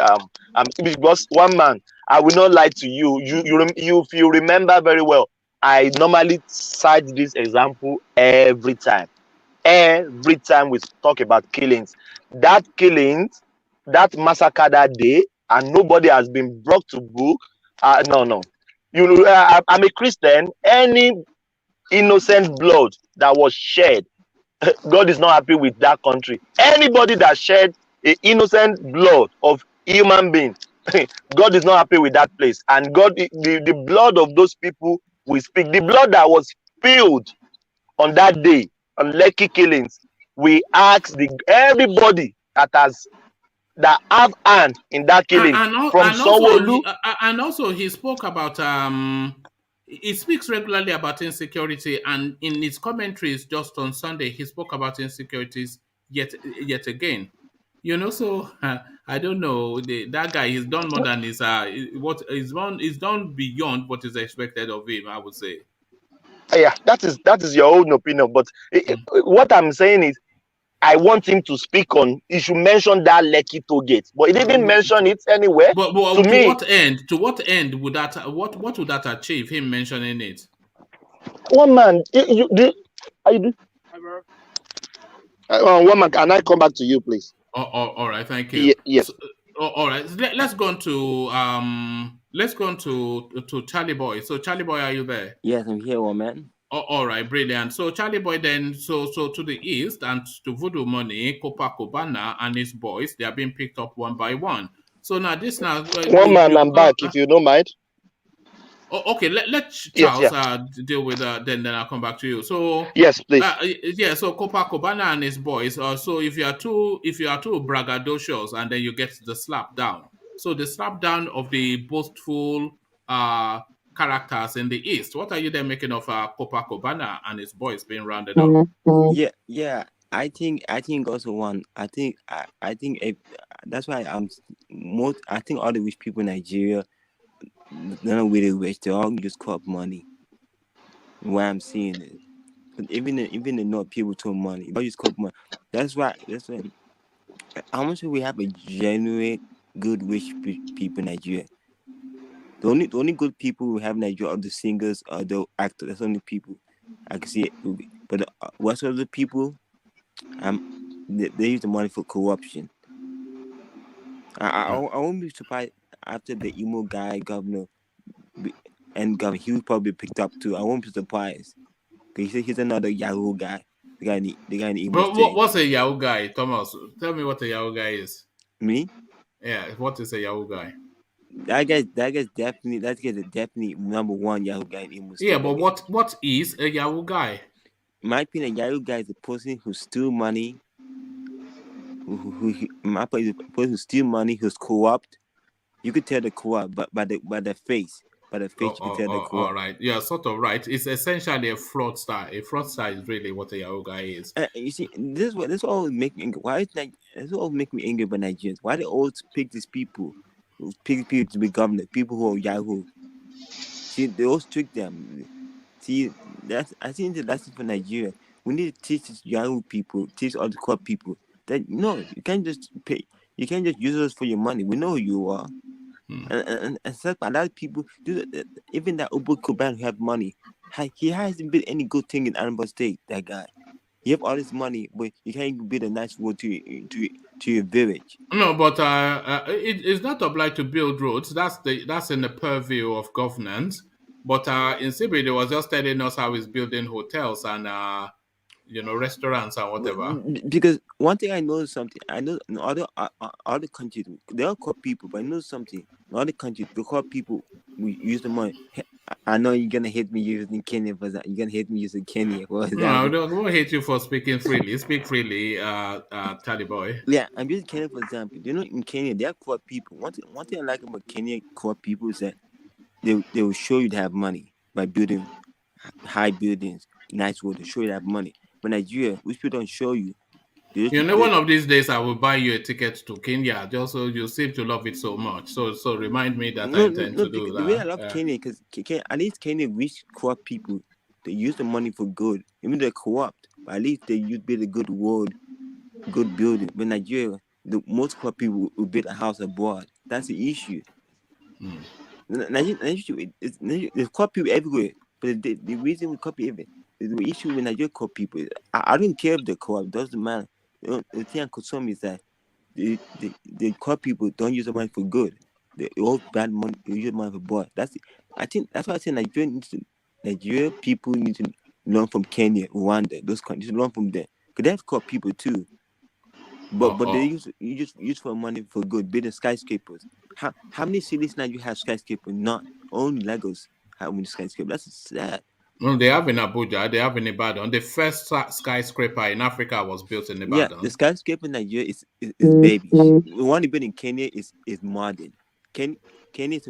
because one man, I will not lie to you. If you remember very well, I normally cite this example every time. Every time we talk about killings, that massacre that day, and nobody has been brought to book. No. I'm a Christian. Any innocent blood that was shed, God is not happy with that country. Anybody that shed an innocent blood of human being, God is not happy with that place. And God, the blood of those people will speak. The blood that was spilled on that day, on Lekki killings, we ask everybody that have hand in that killing, and also he spoke about he speaks regularly about insecurity, and in his commentaries just on Sunday he spoke about insecurities yet again. So I don't know, that guy, he's done more than he's done beyond what is expected of him, I would say. Yeah, that is your own opinion, but what I'm saying is, I want him to speak on. He should mention that Lekki Toll Gate, but he didn't mention it anywhere. But to me, what end would that? What would that achieve? Him mentioning it. One man, one man, can I come back to you, please? All right, thank you. Yes. So, all right, let's go on to Charlie Boy. So Charlie Boy, are you there? Yes, I'm here, man. All right, brilliant. So Charlie Boy then, so to the east and to Voodoo Money, Copacabana and his boys, they are being picked up one by one. So now one man, I'm back, if you don't mind. Oh, okay, let Charles deal with then I'll come back to you. So yes, please. So Copacabana and his boys. So if you are too braggadocious, and then you get the slap down. So the slap down of the boastful characters in the east. What are you then making of Copacabana and his boys being rounded up? Yeah. I think also one. I think that's why I think all the rich people in Nigeria, none of really rich. They all just co-op money. Why I'm seeing it, but even the North people too money. They all just co-op money. That's why. How much do we have a genuine good rich people in Nigeria? The only good people we have in Nigeria are the singers or the actors. That's the only people I can see it. But what's other people? They use the money for corruption. I won't be surprised after the emo guy governor and he was probably picked up too. I won't be surprised. Cause he's another Yahoo guy. The guy in the Imo But State. what's a Yahoo guy, Thomas? Tell me what a Yahoo guy is. Me? Yeah, what is a Yahoo guy? That guy's definitely number one Yahoo guy in Imo State. Yeah, but what is a Yahoo guy? In my opinion, a Yahoo guy is a person who steal money. In my opinion, is a person who steal money, who's corrupt. You could tell the corrupt, but by the face. By the face, you can tell the corrupt. All right. Yeah, sort of right. It's essentially a fraudster. A fraudster is really what a Yahoo guy is. You see, this all make me angry. This all make me angry about Nigerians. Why they always pick these people? Pick people to be governor, people who are Yahoo. See, they all trick them. See, I think that's for Nigeria. We need to teach these Yahoo people, teach other corrupt people that no, you can't just pay. You can't just use us for your money. We know who you are. And a lot of people do even that Ubu Kuban who have money. He hasn't built any good thing in Anambra State. That guy, he have all this money, but you can't even build a nice road to your village. No, but it's not obliged to build roads. That's in the purview of governance. But in Sibi, they was just telling us how he's building hotels and restaurants and whatever. Because one thing I know something. I know in other countries they all call people, but I know something. In other countries they call people. We use the money. I know you're gonna hate me using Kenya for that. You're gonna hate me using Kenya for that. No, I won't hate you for speaking freely. Speak freely, Boy. Yeah, I'm using Kenya for example. You know, in Kenya they are corrupt people. One thing I like about Kenya corrupt people is that they will show you they have money by building high buildings, nice roads. They show you they have money. But Nigeria, which people don't show you. One of these days I will buy you a ticket to Kenya, just so you seem to love it so much. So remind me that I intend to do that. The way I love Kenya, because at least Kenya rich corrupt people, they use the money for good. Even they're corrupt, but at least they use build a good road, good building. But Nigeria, the most corrupt people will build a house abroad. That's the issue. Nigeria, there's corrupt people everywhere, but the reason we copy everything. The issue with Nigerian corrupt people, I don't care if they're corrupt, doesn't matter. The thing I'm concerned with is that the corrupt people don't use the money for good. They all bad money, they use the money for bad. I think that's why I say Nigeria people need to learn from Kenya, Rwanda, those countries, learn from them. Because they have corrupt people too. But they use for money for good, building skyscrapers. How many cities now you have skyscrapers? Not only Lagos have many skyscrapers. That's sad. No, they have in Abuja, they have in Ibadan. The first skyscraper in Africa was built in Ibadan. Yeah, the skyscraper in Nigeria is baby. The one built in Kenya is modern. Kenya is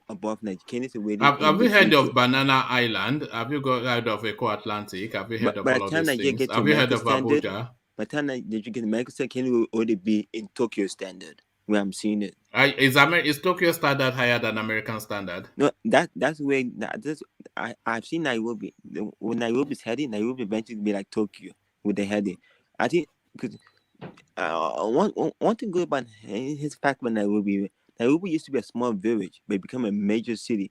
above Nigeria. Kenya is away. Have you heard of Banana Island? Have you heard of Eco Atlantic? Have you heard of all of these things? Have you heard of Abuja? By the time Nigeria get to American standard, Kenya will already be in Tokyo standard. Where I'm seeing it. Is Tokyo standard higher than American standard? No, that's where I've seen Nairobi. When Nairobi's heading, Nairobi eventually be like Tokyo with the heading. I think because one thing good about his fact about Nairobi used to be a small village, but it became a major city.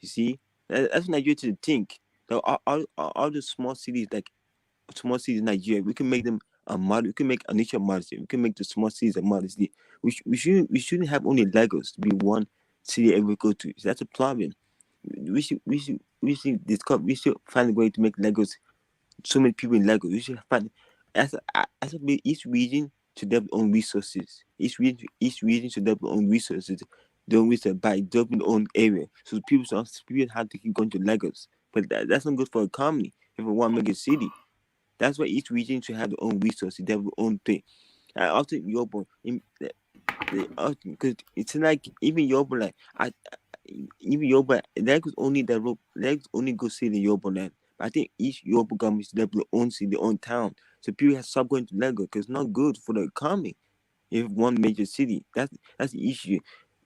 You see, that's what Nigeria to think. All the small cities in Nigeria, we can make them a model. We can make a nature modesty. We can make the small cities a modesty. We shouldn't have only Lagos to be one city every go to. So that's a problem. We should find a way to make Lagos so many people in Lagos. We should find each region should have their own resources. Each region should have their own resources. Their own resources by developing their own area. So people have to keep going to Lagos. But that's not good for the economy. If we want to make a city. That's why each region should have their own resources, they have their own thing. I often Yobo, because it's like even Yobo, like Lagos only go see the Yobo land. But I think each Yobo government should have their own city, their own town. So people have to stop going to Lagos because it's not good for the economy. If one major city, that's the issue.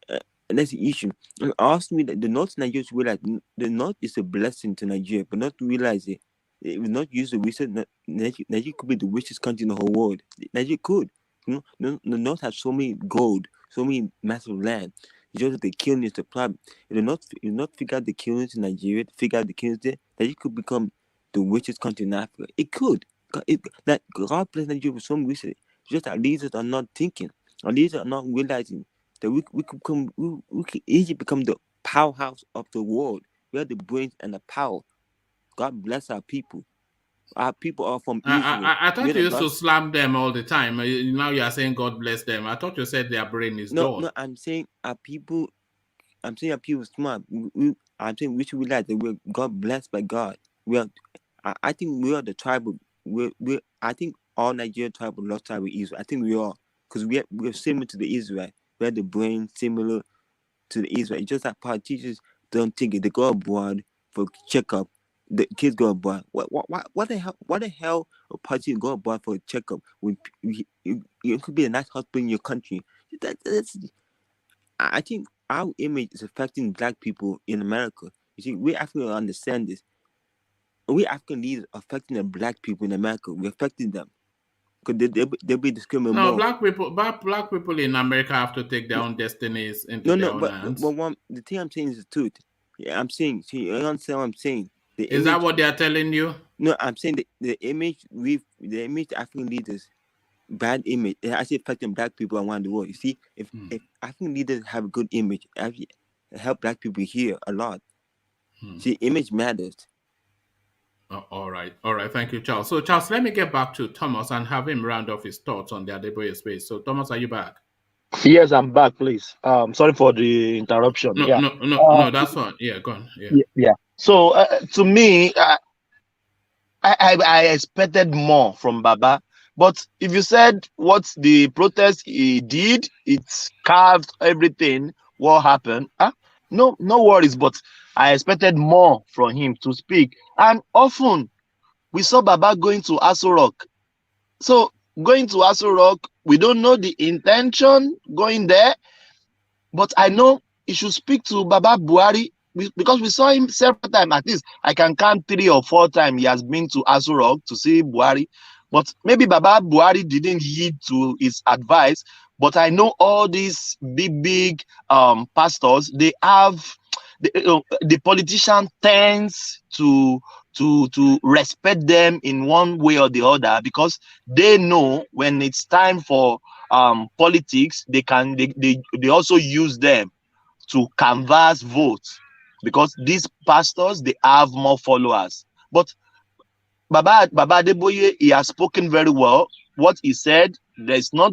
And that's the issue. And ask me that the North Nigeria should realize the North is a blessing to Nigeria, but not to realize it. It will not use the resources. Nigeria could be the richest country in the whole world. Nigeria could. The North has so many gold, so many massive land. It's just that the killing is the problem. If you not figure out the killings in Nigeria, figure out the killings there, Nigeria could become the richest country in Africa. It could. God bless Nigeria with some reason. Just our leaders are not thinking. Our leaders are not realizing that we could easily become the powerhouse of the world. We are the brains and the power. God bless our people. Our people are from Israel. I thought you used to slam them all the time. Now you are saying God bless them. I thought you said their brain is dull. No, I'm saying our people. I'm saying our people smart. I'm saying we should realize that we're God blessed by God. I think we are the tribal. I think all Nigerian tribal lost tribal Israel. I think we are, because we're similar to the Israel. We have the brain similar to the Israel. It's just that politicians don't think it. They go abroad for checkup. The kids go abroad. What the hell? What the hell? A politician go abroad for a checkup when you could be a nice husband in your country. I think our image is affecting black people in America. You see, we Africans understand this. We African leaders are affecting the black people in America. We're affecting them because they'll be discriminated more. Black people in America have to take their own destinies into their own hands. But the thing I'm saying is the truth. Yeah, I'm saying. See, you understand what I'm saying? Is that what they are telling you? No, I'm saying the image African leaders, bad image, it actually affecting black people around the world. You see, if African leaders have a good image, it help black people here a lot. See, image matters. All right. Thank you, Charles. So, Charles, let me get back to Thomas and have him round off his thoughts on the Adeboye space. So, Thomas, are you back? Yes, I'm back, please. Sorry for the interruption. No, that's fine. Yeah, go on. Yeah. So, to me, I expected more from Baba. But if you said what the protest he did, it's carved everything, what happened? No worries, but I expected more from him to speak. And often we saw Baba going to Aso Rock. So going to Aso Rock, we don't know the intention going there, but I know he should speak to Baba Buhari because we saw him several times. At least I can count 3 or 4 times he has been to Aso Rock to see Buhari. But maybe Baba Buhari didn't heed to his advice. But I know all these big pastors, they have the politician tends to respect them in one way or the other because they know when it's time for politics, they also use them to canvass votes because these pastors, they have more followers. But Baba Adeboye, he has spoken very well. What he said, there's not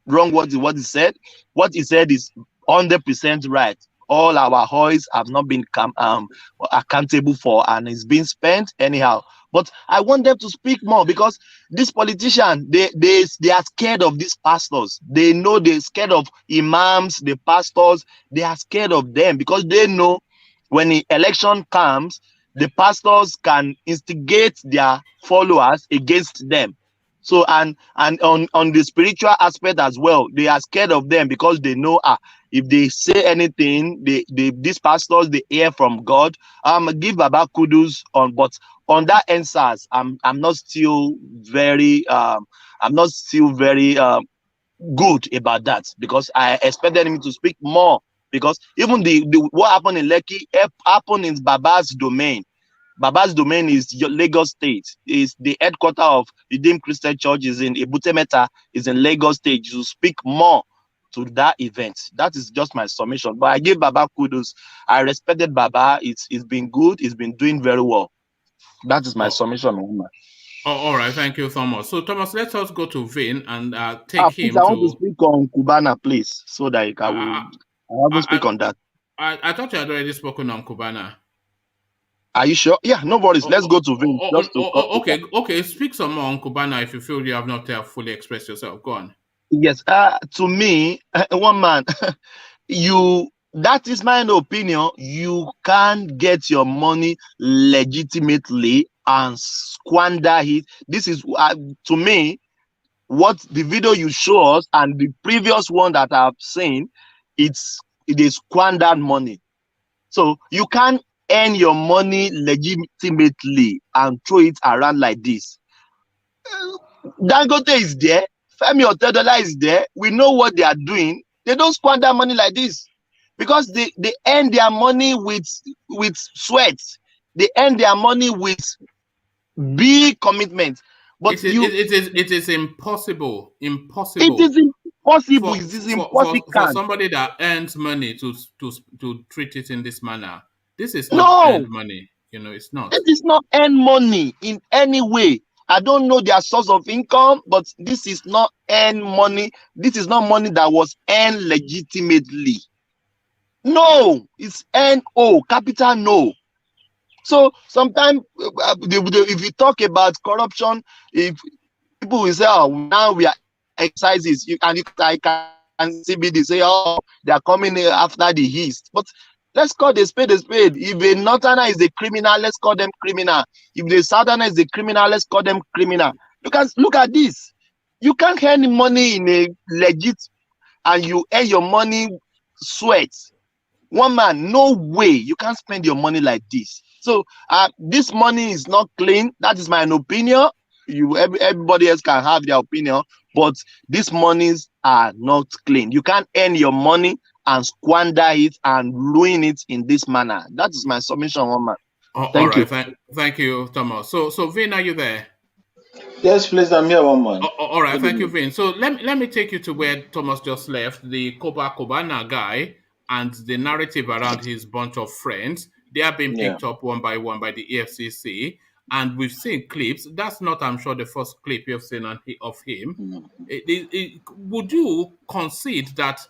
wrong what he said. What he said is 100% right. All our oils have not been accountable for, and it's been spent anyhow. But I want them to speak more because these politicians, they are scared of these pastors. They know they're scared of imams, the pastors. They are scared of them because they know when the election comes, the pastors can instigate their followers against them. So and on the spiritual aspect as well, they are scared of them because they know if they say anything, these pastors, they hear from God. Give Baba kudos on, but on that answers, I'm not still very good about that because I expected him to speak more because even the what happened in Lekki happened in Baba's domain. Baba's domain is Lagos State. Is the headquarters of Redeemed Christian Church is in Ebutemeta, is in Lagos State. You speak more to that event. That is just my summation. But I give Baba kudos. I respected Baba. It's been good. It's been doing very well. That is my summation. All right. Thank you, Thomas. So, Thomas, let us go to Vin and take him I want to speak on Cubana, please, so that I will speak on that. I thought you had already spoken on Cubana. Are you sure? Yeah, no worries. Let's go to Vin. Okay. Speak some more on Cubana if you feel you have not fully expressed yourself. Go on. Yes. To me, one man, that is my opinion. You can't get your money legitimately and squander it. This is to me what the video you show us and the previous one that I've seen. It is squandered money. So you can't earn your money legitimately and throw it around like this. Dangote is there. Femi Otedola is there. We know what they are doing. They don't squander money like this because they earn their money with sweat. They earn their money with big commitment. But it is impossible. It is impossible. It is For impossible. somebody that earns money to treat it in this manner, this is not No, earned money. It's not. it is not earn money in any way. I don't know their source of income, but this is not earn money. This is not money that was earned legitimately. No, it's N-O, capital no. So sometimes if you talk about corruption, if people will say, oh, now we are exercises, I can see they say, oh, they are coming after the East. But let's call the spade a spade. If a Northerner is a criminal, let's call them criminal. If the Southerner is a criminal, let's call them criminal. Because look at this. You can't earn money in a legit, and you earn your money sweat. One man, no way. You can't spend your money like this. So this money is not clean. That is my opinion. Everybody else can have their opinion, but these monies are not clean. You can't earn your money and squander it and ruin it in this manner. That is my submission, one man. Thank you. Thank you, Thomas. So Vin, are you there? Yes, please, I'm here, one man. All right, thank you, Vin. So let me take you to where Thomas just left, the Kobana guy and the narrative around his bunch of friends. They are being picked up one by one by the EFCC, and we've seen clips. That's not, I'm sure, the first clip you've seen of him. Would you concede that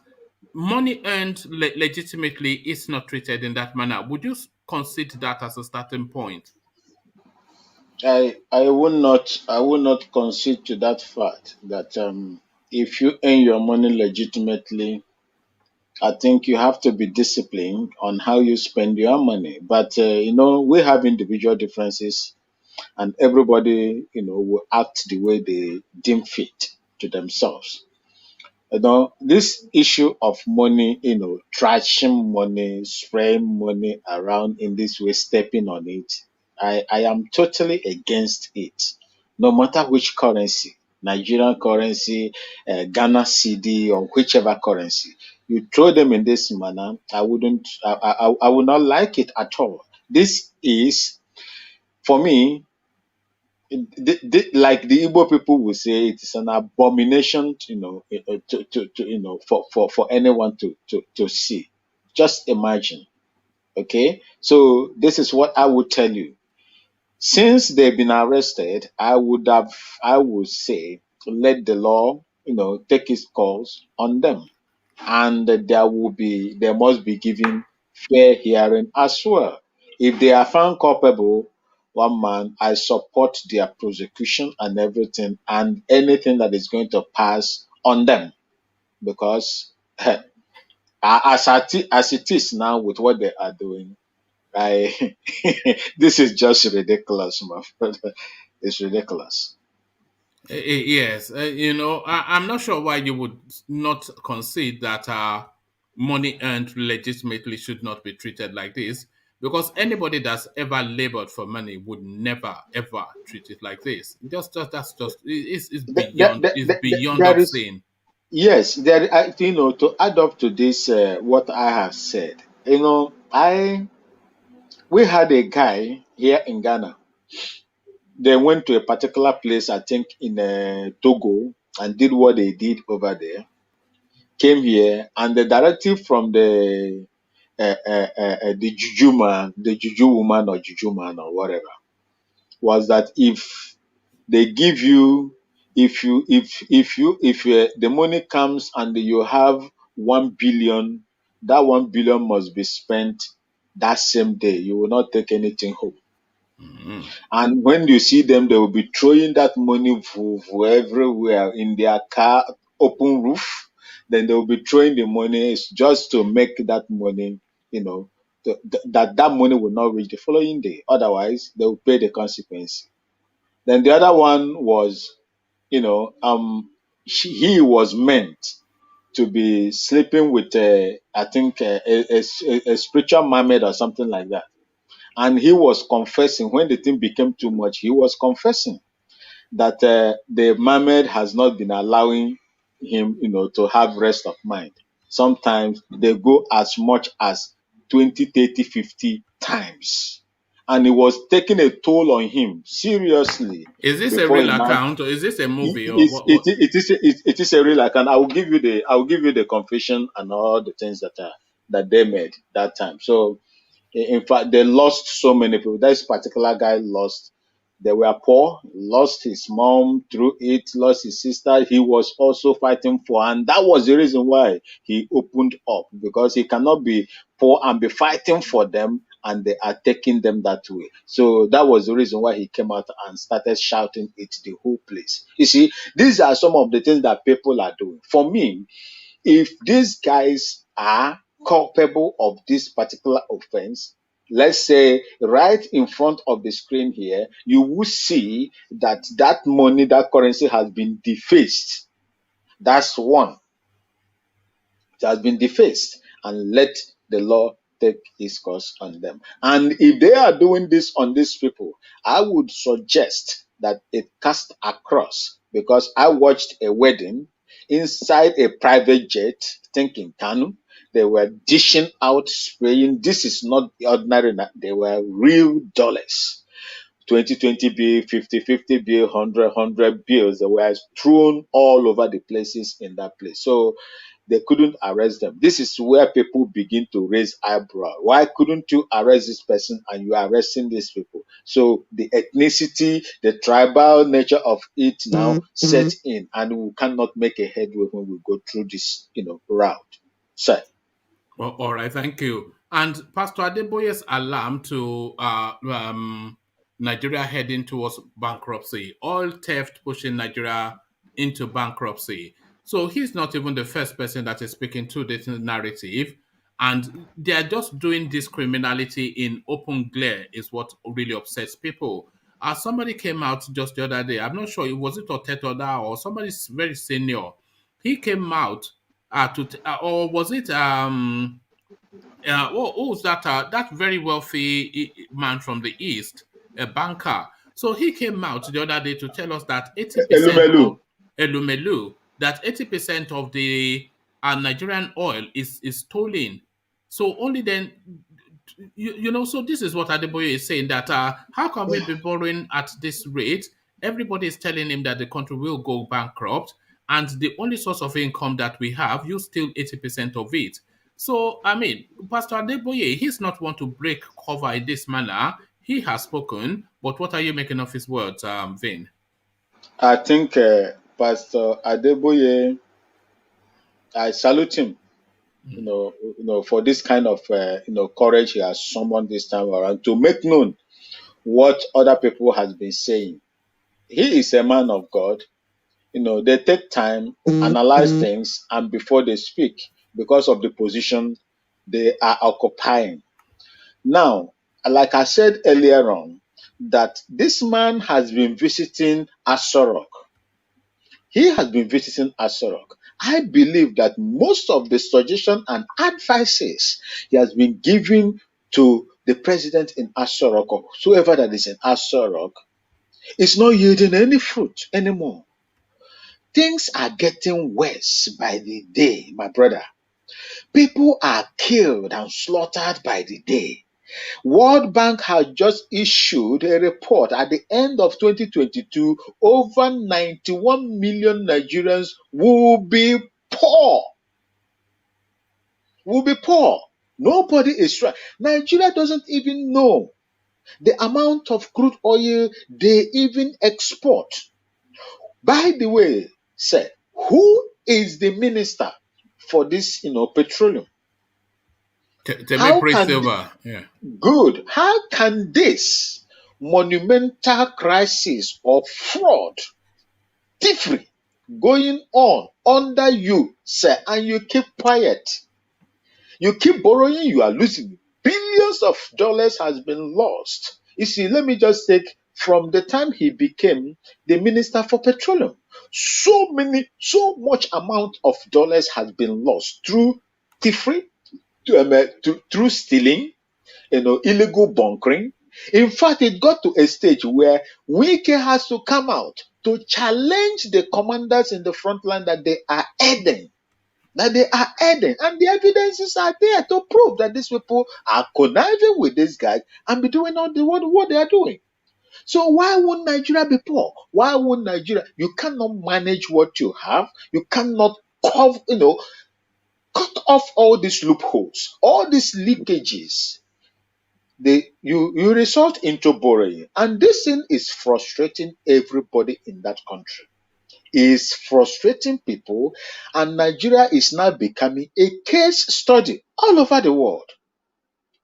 money earned legitimately is not treated in that manner? Would you concede that as a starting point? I will not concede to that fact that if you earn your money legitimately, I think you have to be disciplined on how you spend your money. But we have individual differences, and everybody will act the way they deem fit to themselves. This issue of money, trashing money, spraying money around in this way, stepping on it, I am totally against it. No matter which currency, Nigerian currency, Ghana CD, or whichever currency, you throw them in this manner, I would not like it at all. This is, for me, like the Igbo people will say, it is an abomination, for anyone to see. Just imagine. Okay, so this is what I would tell you. Since they've been arrested, I would say, let the law, take its course on them, and there must be given fair hearing as well. If they are found culpable, one man, I support their prosecution and everything, and anything that is going to pass on them, because as it is now with what they are doing, this is just ridiculous, my friend. It's ridiculous. Yes, I'm not sure why you would not concede that money earned legitimately should not be treated like this, because anybody that's ever labored for money would never ever treat it like this. It's beyond There is, obscene. yes, to add up to this, what I have said, we had a guy here in Ghana. They went to a particular place, I think in Togo, and did what they did over there. Came here, and the directive from the juju man, the juju woman or juju man or whatever, was that if they give you, if the money comes and you have 1 billion, that 1 billion must be spent that same day. You will not take anything home. And when you see them, they will be throwing that money everywhere in their car, open roof. Then they will be throwing the money just to make that money, that money will not reach the following day. Otherwise, they will pay the consequence. Then the other one was, he was meant to be sleeping with, I think, a spiritual mermaid or something like that. And he was confessing, when the thing became too much, he was confessing that the mermaid has not been allowing him, to have rest of mind. Sometimes they go as much as 20, 30, 50 times. and it was taking a toll on him seriously. Is this a Before real he now, account or is this a movie or what? it is a real account. I will give you the confession and all the things that they made that time. So in fact, they lost so many people. This particular guy lost. They were poor, lost his mom through it, lost his sister. He was also fighting for, and that was the reason why he opened up, because he cannot be poor and be fighting for them, and they are taking them that way. So that was the reason why he came out and started shouting it the whole place. You see, these are some of the things that people are doing. For me, if these guys are culpable of this particular offense, let's say right in front of the screen here, you will see that that money, that currency has been defaced. That's one. It has been defaced, and let the law take its course on them. And if they are doing this on these people, I would suggest that it cast across, because I watched a wedding inside a private jet, thinking Kanu. They were dishing out, spraying. This is not ordinary, they were real dollars. 2020 bill, 50 bill, 100 bills. They were thrown all over the places in that place. So they couldn't arrest them. This is where people begin to raise eyebrow. Why couldn't you arrest this person and you are arresting these people? So the ethnicity, the tribal nature of it now sets in, and we cannot make a headway when we go through this, route. Sir. Well, all right, thank you. And Pastor Adeboye's alarm to Nigeria heading towards bankruptcy, oil theft pushing Nigeria into bankruptcy. So he's not even the first person that is speaking to this narrative. And they are just doing this criminality in open glare is what really upsets people. Somebody came out just the other day. I'm not sure, was it Otetoda or somebody very senior. He came out or was it what was that? That very wealthy man from the East, a banker. So he came out the other day to tell us that 80% of Elumelu, that 80% of the Nigerian oil is stolen. So only then, so this is what Adeboye is saying, that how can we be borrowing at this rate? Everybody is telling him that the country will go bankrupt, and the only source of income that we have, you steal 80% of it. So, Pastor Adeboye, he's not one to break cover in this manner. He has spoken, but what are you making of his words, Vin? I think Pastor Adeboye, I salute him, for this kind of, courage he has summoned this time around to make known what other people has been saying. He is a man of God. They take time, analyze things, and before they speak, because of the position they are occupying. Now, like I said earlier on, that this man has been visiting Asorok. He has been visiting Asorok. I believe that most of the suggestions and advices he has been giving to the president in Asorok, or whoever that is in Asorok, is not yielding any fruit anymore. Things are getting worse by the day, my brother. People are killed and slaughtered by the day. World Bank has just issued a report at the end of 2022. Over 91 million Nigerians will be poor. Nobody is trying. Nigeria doesn't even know the amount of crude oil they even export. By the way, sir, who is the minister for this, petroleum? Good. How can this monumental crisis of fraud, thievery, going on under you, sir, and you keep quiet? You keep borrowing, you are losing. Billions of dollars has been lost. You see, let me just take from the time he became the minister for petroleum, so much amount of dollars has been lost through thievery, through stealing, illegal bunkering. In fact, it got to a stage where Wike has to come out to challenge the commanders in the front line that they are aiding that they are aiding, and the evidences are there to prove that these people are conniving with these guys and be doing all the what they are doing. So why would Nigeria be poor? Why would Nigeria? You cannot manage what you have. You cannot cover, cut off all these loopholes, all these leakages. You result into borrowing, and this thing is frustrating everybody in that country. Is frustrating people, and Nigeria is now becoming a case study all over the world.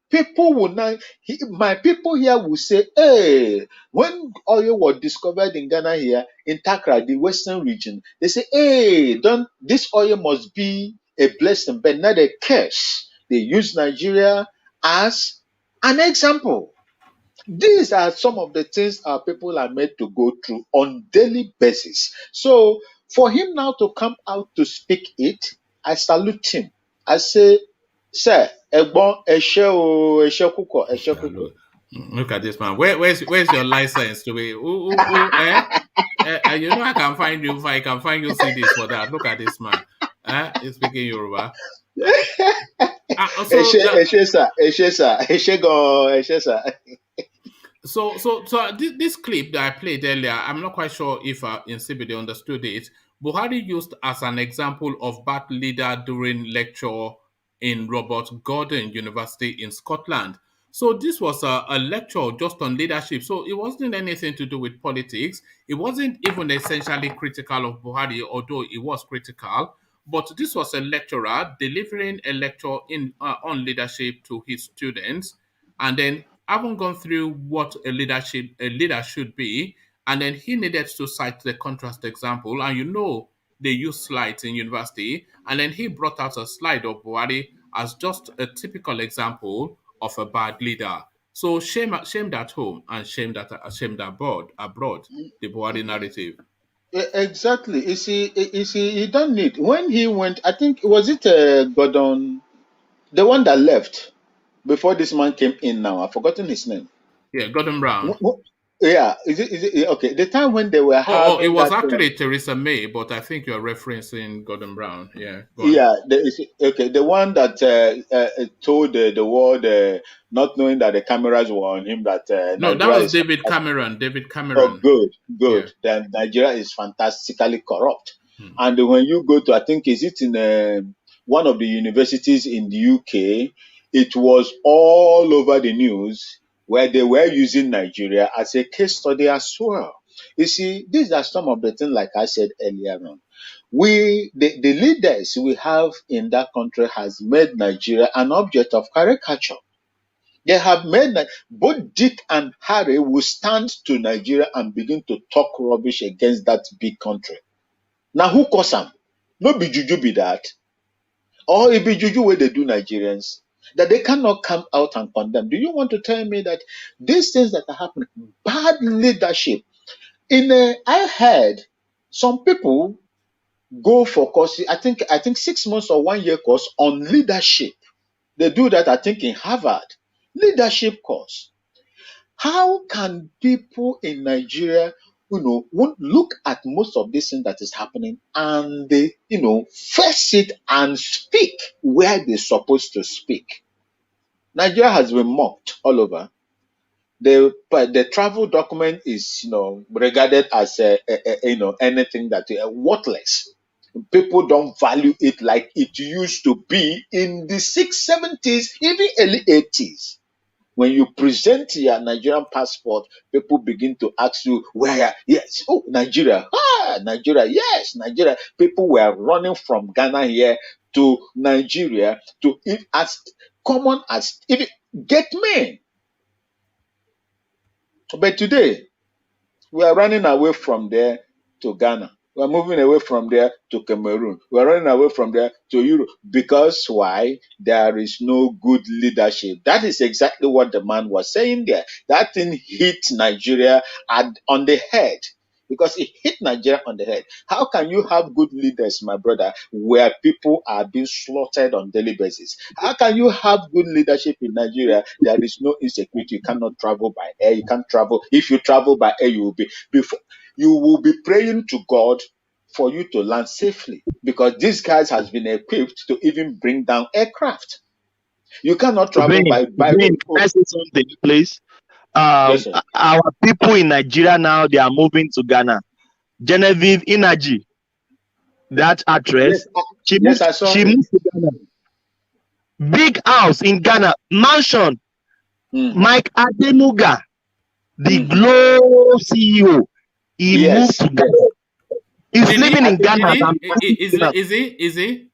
People will now, my people here will say, hey, when oil was discovered in Ghana here, in Takra, the western region, they say, hey, don't this oil must be a blessing, but not a curse. They use Nigeria as an example. These are some of the things our people are made to go through on daily basis. So for him now to come out to speak it, I salute him. I say, sir, Egbon, Eshe o, Eshe kuko, Eshe kuko. Look at this man. Where's your license to be? You know I can find you. If I can find you CDs for that. Look at this man. He's speaking Yoruba. Eshe sir, Eshe sir, Eshe go, Eshe sir. So this clip that I played earlier, I'm not quite sure if Insibide understood it. Buhari used as an example of bad leader during lecture in Robert Gordon University in Scotland. So this was a lecture just on leadership. So it wasn't anything to do with politics. It wasn't even essentially critical of Buhari, although it was critical. But this was a lecturer delivering a lecture on leadership to his students, and then having gone through what a leader should be, and then he needed to cite the contrast example, and they use slides in university, and then he brought out a slide of Buhari as just a typical example of a bad leader. So shame at home and shame abroad, the Buhari narrative. Exactly. You see, he don't need. When he went, I think, was it Gordon, the one that left before this man came in now? I've forgotten his name. Yeah, Gordon Brown. Yeah, is it okay? The time when they were having it was that, actually Theresa May, but I think you're referencing Gordon Brown. Yeah, the one that told the world, not knowing that the cameras were on him, that no, that was David Cameron. Oh, good. Yeah. Then Nigeria is fantastically corrupt. And when you go to, I think, is it in one of the universities in the UK, it was all over the news where they were using Nigeria as a case study as well. You see, these are some of the things, like I said earlier on. The leaders we have in that country has made Nigeria an object of caricature. They have made that both Dick and Harry will stand to Nigeria and begin to talk rubbish against that big country. Now, who cause them? No be juju be that. Or it be juju where they do Nigerians, that they cannot come out and condemn. Do you want to tell me that these things that are happening, bad leadership? I heard some people go for course, I think 6 months or 1 year course on leadership. They do that, I think, in Harvard. Leadership course. How can people in Nigeria, look at most of this thing that is happening and they, face it and speak where they're supposed to speak? Nigeria has been mocked all over. The travel document is, regarded as anything that worthless. People don't value it like it used to be in the 70s, even early 80s. When you present your Nigerian passport, people begin to ask you, where? Yes. Oh, Nigeria. Nigeria. Yes, Nigeria. People were running from Ghana here to Nigeria to as common as even get men. But today, we are running away from there to Ghana. We're moving away from there to Cameroon. We're running away from there to Europe. Because why? There is no good leadership. That is exactly what the man was saying there. That thing hit Nigeria on the head. Because it hit Nigeria on the head. How can you have good leaders, my brother, where people are being slaughtered on daily basis? How can you have good leadership in Nigeria? There is no insecurity. You cannot travel by air. You can't travel. If you travel by air, you will be praying to God for you to land safely because these guys has been equipped to even bring down aircraft. You cannot travel by Vin, road. can I say something, please? Yes, sir. Our people in Nigeria now, they are moving to Ghana. Genevieve Energy, that actress, Yes, I saw she it. moved to Ghana. Big house in Ghana, mansion. Mike Adenuga, the Glow CEO, he moved to Ghana. He's living in Ghana. Is he?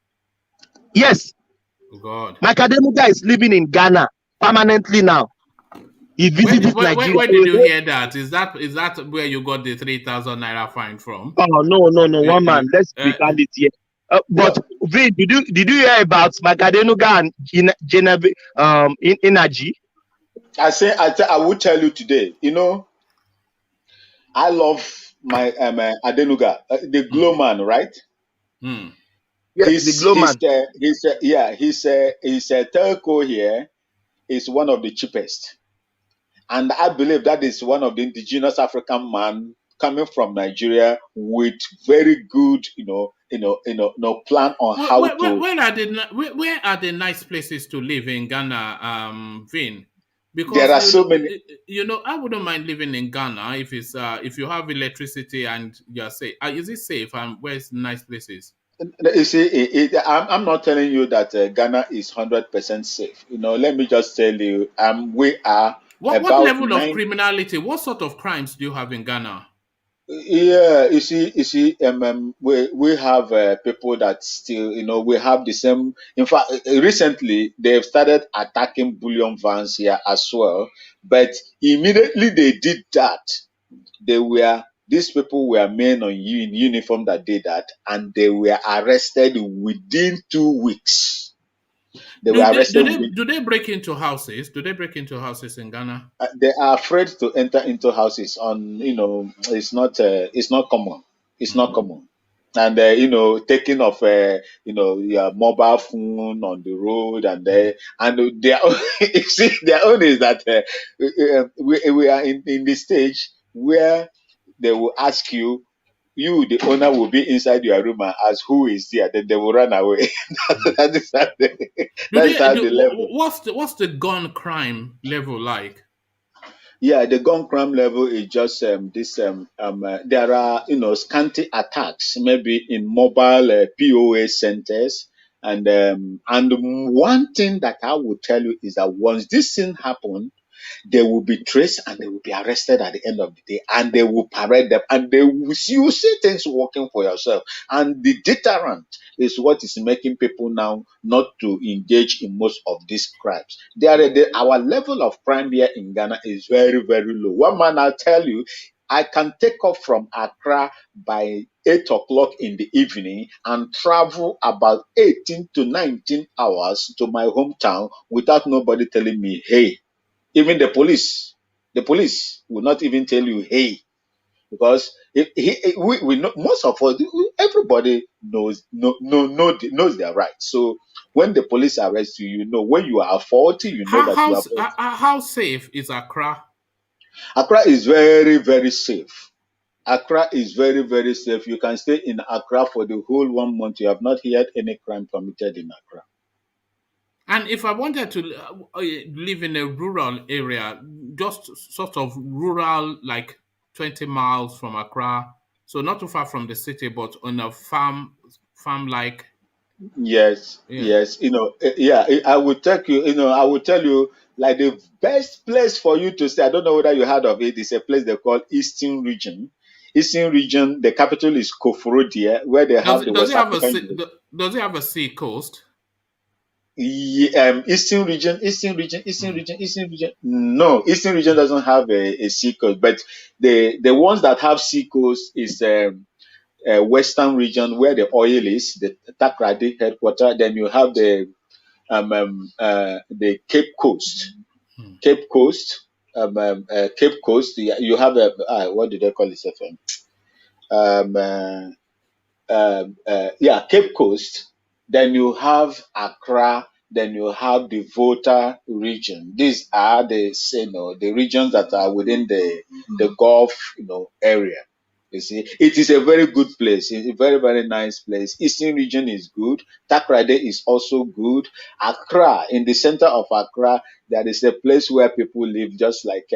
Yes. Oh God. Mike Adenuga is living in Ghana permanently now. He visited Nigeria. Where did you hear that? Is that where you got the 3,000 naira fine from? Oh no, one man. Let's be candid here. But Vin, did you hear about Mike Adenuga and Genevieve in Energy? I will tell you today. You know, I love my Adenuga, the Glow man, right? Yes, the Glow man. His telco here is one of the cheapest, and I believe that is one of the indigenous African man coming from Nigeria with very good, plan on how to. Where are the nice places to live in Ghana, Vin? Because there are so many. I wouldn't mind living in Ghana if it's if you have electricity and you're safe. Is it safe? And where's nice places? You see, I'm not telling you that Ghana is 100% safe. Let me just tell you, we are. What level of criminality? What sort of crimes do you have in Ghana? Yeah, you see, we have people that still, we have the same. In fact, recently they've started attacking bullion vans here as well. But immediately they did that, these people were men in uniform that did that, and they were arrested within 2 weeks. They were arrested. Do they break into houses? Do they break into houses in Ghana? They are afraid to enter into houses. It's not common. It's not common. And taking of your mobile phone on the road, and their you see, their own is that we are in the stage where they will ask you, the owner will be inside your room and ask who is there, then they will run away. That is how the level. What's the gun crime level like? Yeah, the gun crime level is just there are scanty attacks maybe in mobile POA centers, and one thing that I will tell you is that once this thing happens, they will be traced and they will be arrested at the end of the day, and they will parade them, and you see things working for yourself. And the deterrent is what is making people now not to engage in most of these crimes. Our level of crime here in Ghana is very, very low. One man, I'll tell you, I can take off from Accra by 8 o'clock in the evening and travel about 18 to 19 hours to my hometown without nobody telling me, hey. Even the police will not even tell you, hey, because we know, most of us, everybody knows their rights. So when the police arrest you, when you are 40, you know that you are 40. How safe is Accra? Accra is very, very safe. Accra is very, very safe. You can stay in Accra for the whole 1 month. You have not heard any crime committed in Accra. And if I wanted to live in a rural area, just sort of rural, like 20 miles from Accra, so not too far from the city, but on a farm-like. Yes. I would take you. I would tell you, like, the best place for you to stay. I don't know whether you heard of it. It's a place they call Eastern Region. Eastern Region. The capital is Koforidua, where they have the West African. Does it have a sea coast? Eastern region. No, Eastern region doesn't have a sea coast, but the ones that have sea coast is Western region, where the oil is, the Takrady headquarter. Then you have the Cape Coast, Cape Coast. You have what do they call it? Cape Coast. Then you have Accra. Then you have the Volta region. These are the regions that are within the Gulf area. You see, it is a very good place. It's a very, very nice place. Eastern region is good. Takrade is also good. Accra, in the center of Accra, there is a place where people live, just like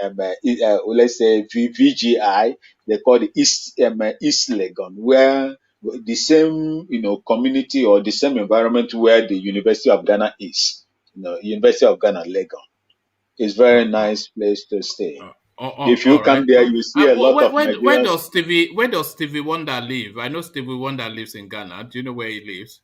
let's say VGI. They call it East Legon, where the same community or the same environment where the University of Ghana is. University of Ghana Legon is very nice place to stay. If you all come right. there, you see a lot of Where Nigerians. does Stevie Wonder live? I know Stevie Wonder lives in Ghana. Do you know where he lives?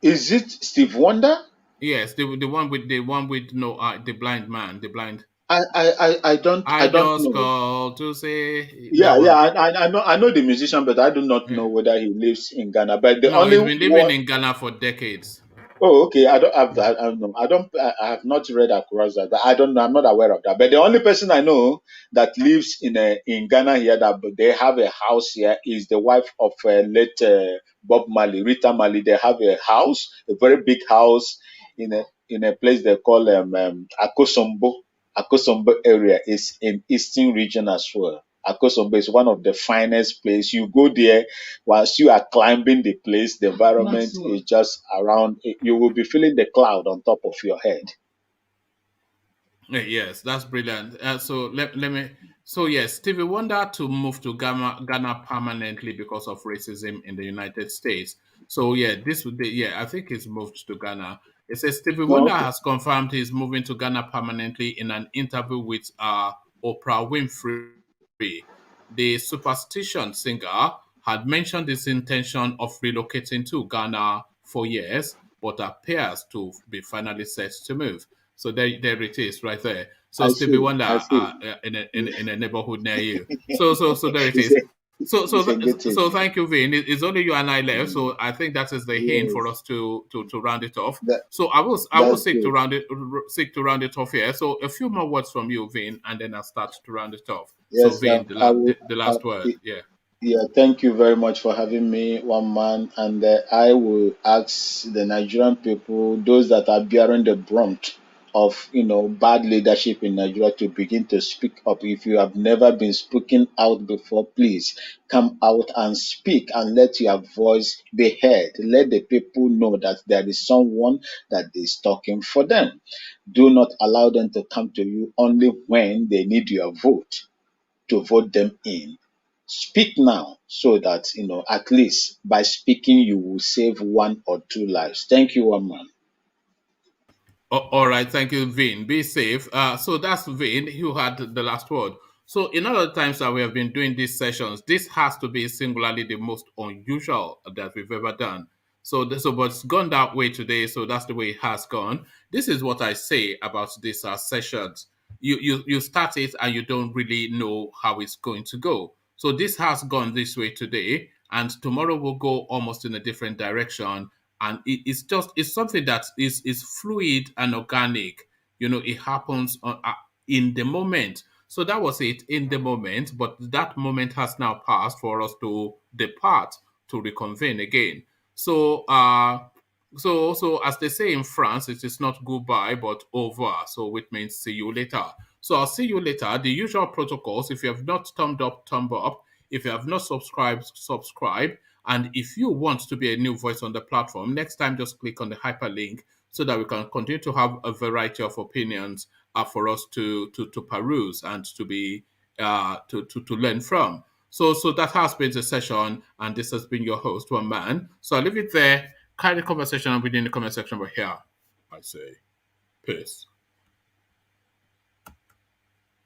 Is it Steve Wonder? Yes, the one with no the blind man, the blind. I don't just know. called to say that Yeah, one. I know the musician, but I do not Yeah. know whether he lives in Ghana. But the No, only he's been living one. in Ghana for decades. Oh, okay. I don't have that. I don't know. I have not read across that. I don't know. I'm not aware of that. But the only person I know that lives in Ghana here that they have a house here is the wife of late Bob Marley, Rita Marley. They have a house, a very big house in a place they call Akosombo. Akosombo area is in Eastern region as well. Akosombo is one of the finest place. You go there, whilst you are climbing the place, the environment is just around. You will be feeling the cloud on top of your head. Yes, that's brilliant. So let me. So yes, Stevie Wonder to move to Ghana permanently because of racism in the United States. So yeah, this would be, yeah, I think he's moved to Ghana. It says Stevie Oh, Wonder okay. has confirmed he's moving to Ghana permanently in an interview with Oprah Winfrey. The superstition singer had mentioned his intention of relocating to Ghana for years, but appears to be finally set to move. So there it is, right there. So I Stevie see. Wonder I see. in a neighborhood near you. So there it It's is. a it's a good thing. So thank you, Vin. It's only you and I left, so I think that is the hint for Yes, us to round it off. that So I will that's seek to good. round it off here. So a few more words from you, Vin, and then I'll start to round it off. So Yes, Vin, I will. the I, last word, yeah. Yeah, thank you very much for having me, one man. And I will ask the Nigerian people, those that are bearing the brunt of bad leadership in Nigeria, to begin to speak up. If you have never been speaking out before, please come out and speak and let your voice be heard. Let the people know that there is someone that is talking for them. Do not allow them to come to you only when they need your vote to vote them in. Speak now so that at least by speaking you will save one or two lives. Thank you, one man. All right, thank you, Vin. Be safe. So that's Vin who had the last word. So in other times that we have been doing these sessions, this has to be singularly the most unusual that we've ever done. But it's gone that way today. So that's the way it has gone. This is what I say about these sessions. You start it and you don't really know how it's going to go. So this has gone this way today, and tomorrow will go almost in a different direction, and it's something that is fluid and organic. It happens in the moment. So that was it in the moment, but that moment has now passed for us to depart to reconvene again. So as they say in France, it is not goodbye but over, so which means see you later. So I'll see you later. The usual protocols: if you have not thumbed up, thumb up. If you have not subscribed, subscribe. And if you want to be a new voice on the platform, next time just click on the hyperlink so that we can continue to have a variety of opinions for us to peruse and to be to learn from. So that has been the session, and this has been your host, one man. So I'll leave it there. Carry the conversation within the comment section over here. I say peace.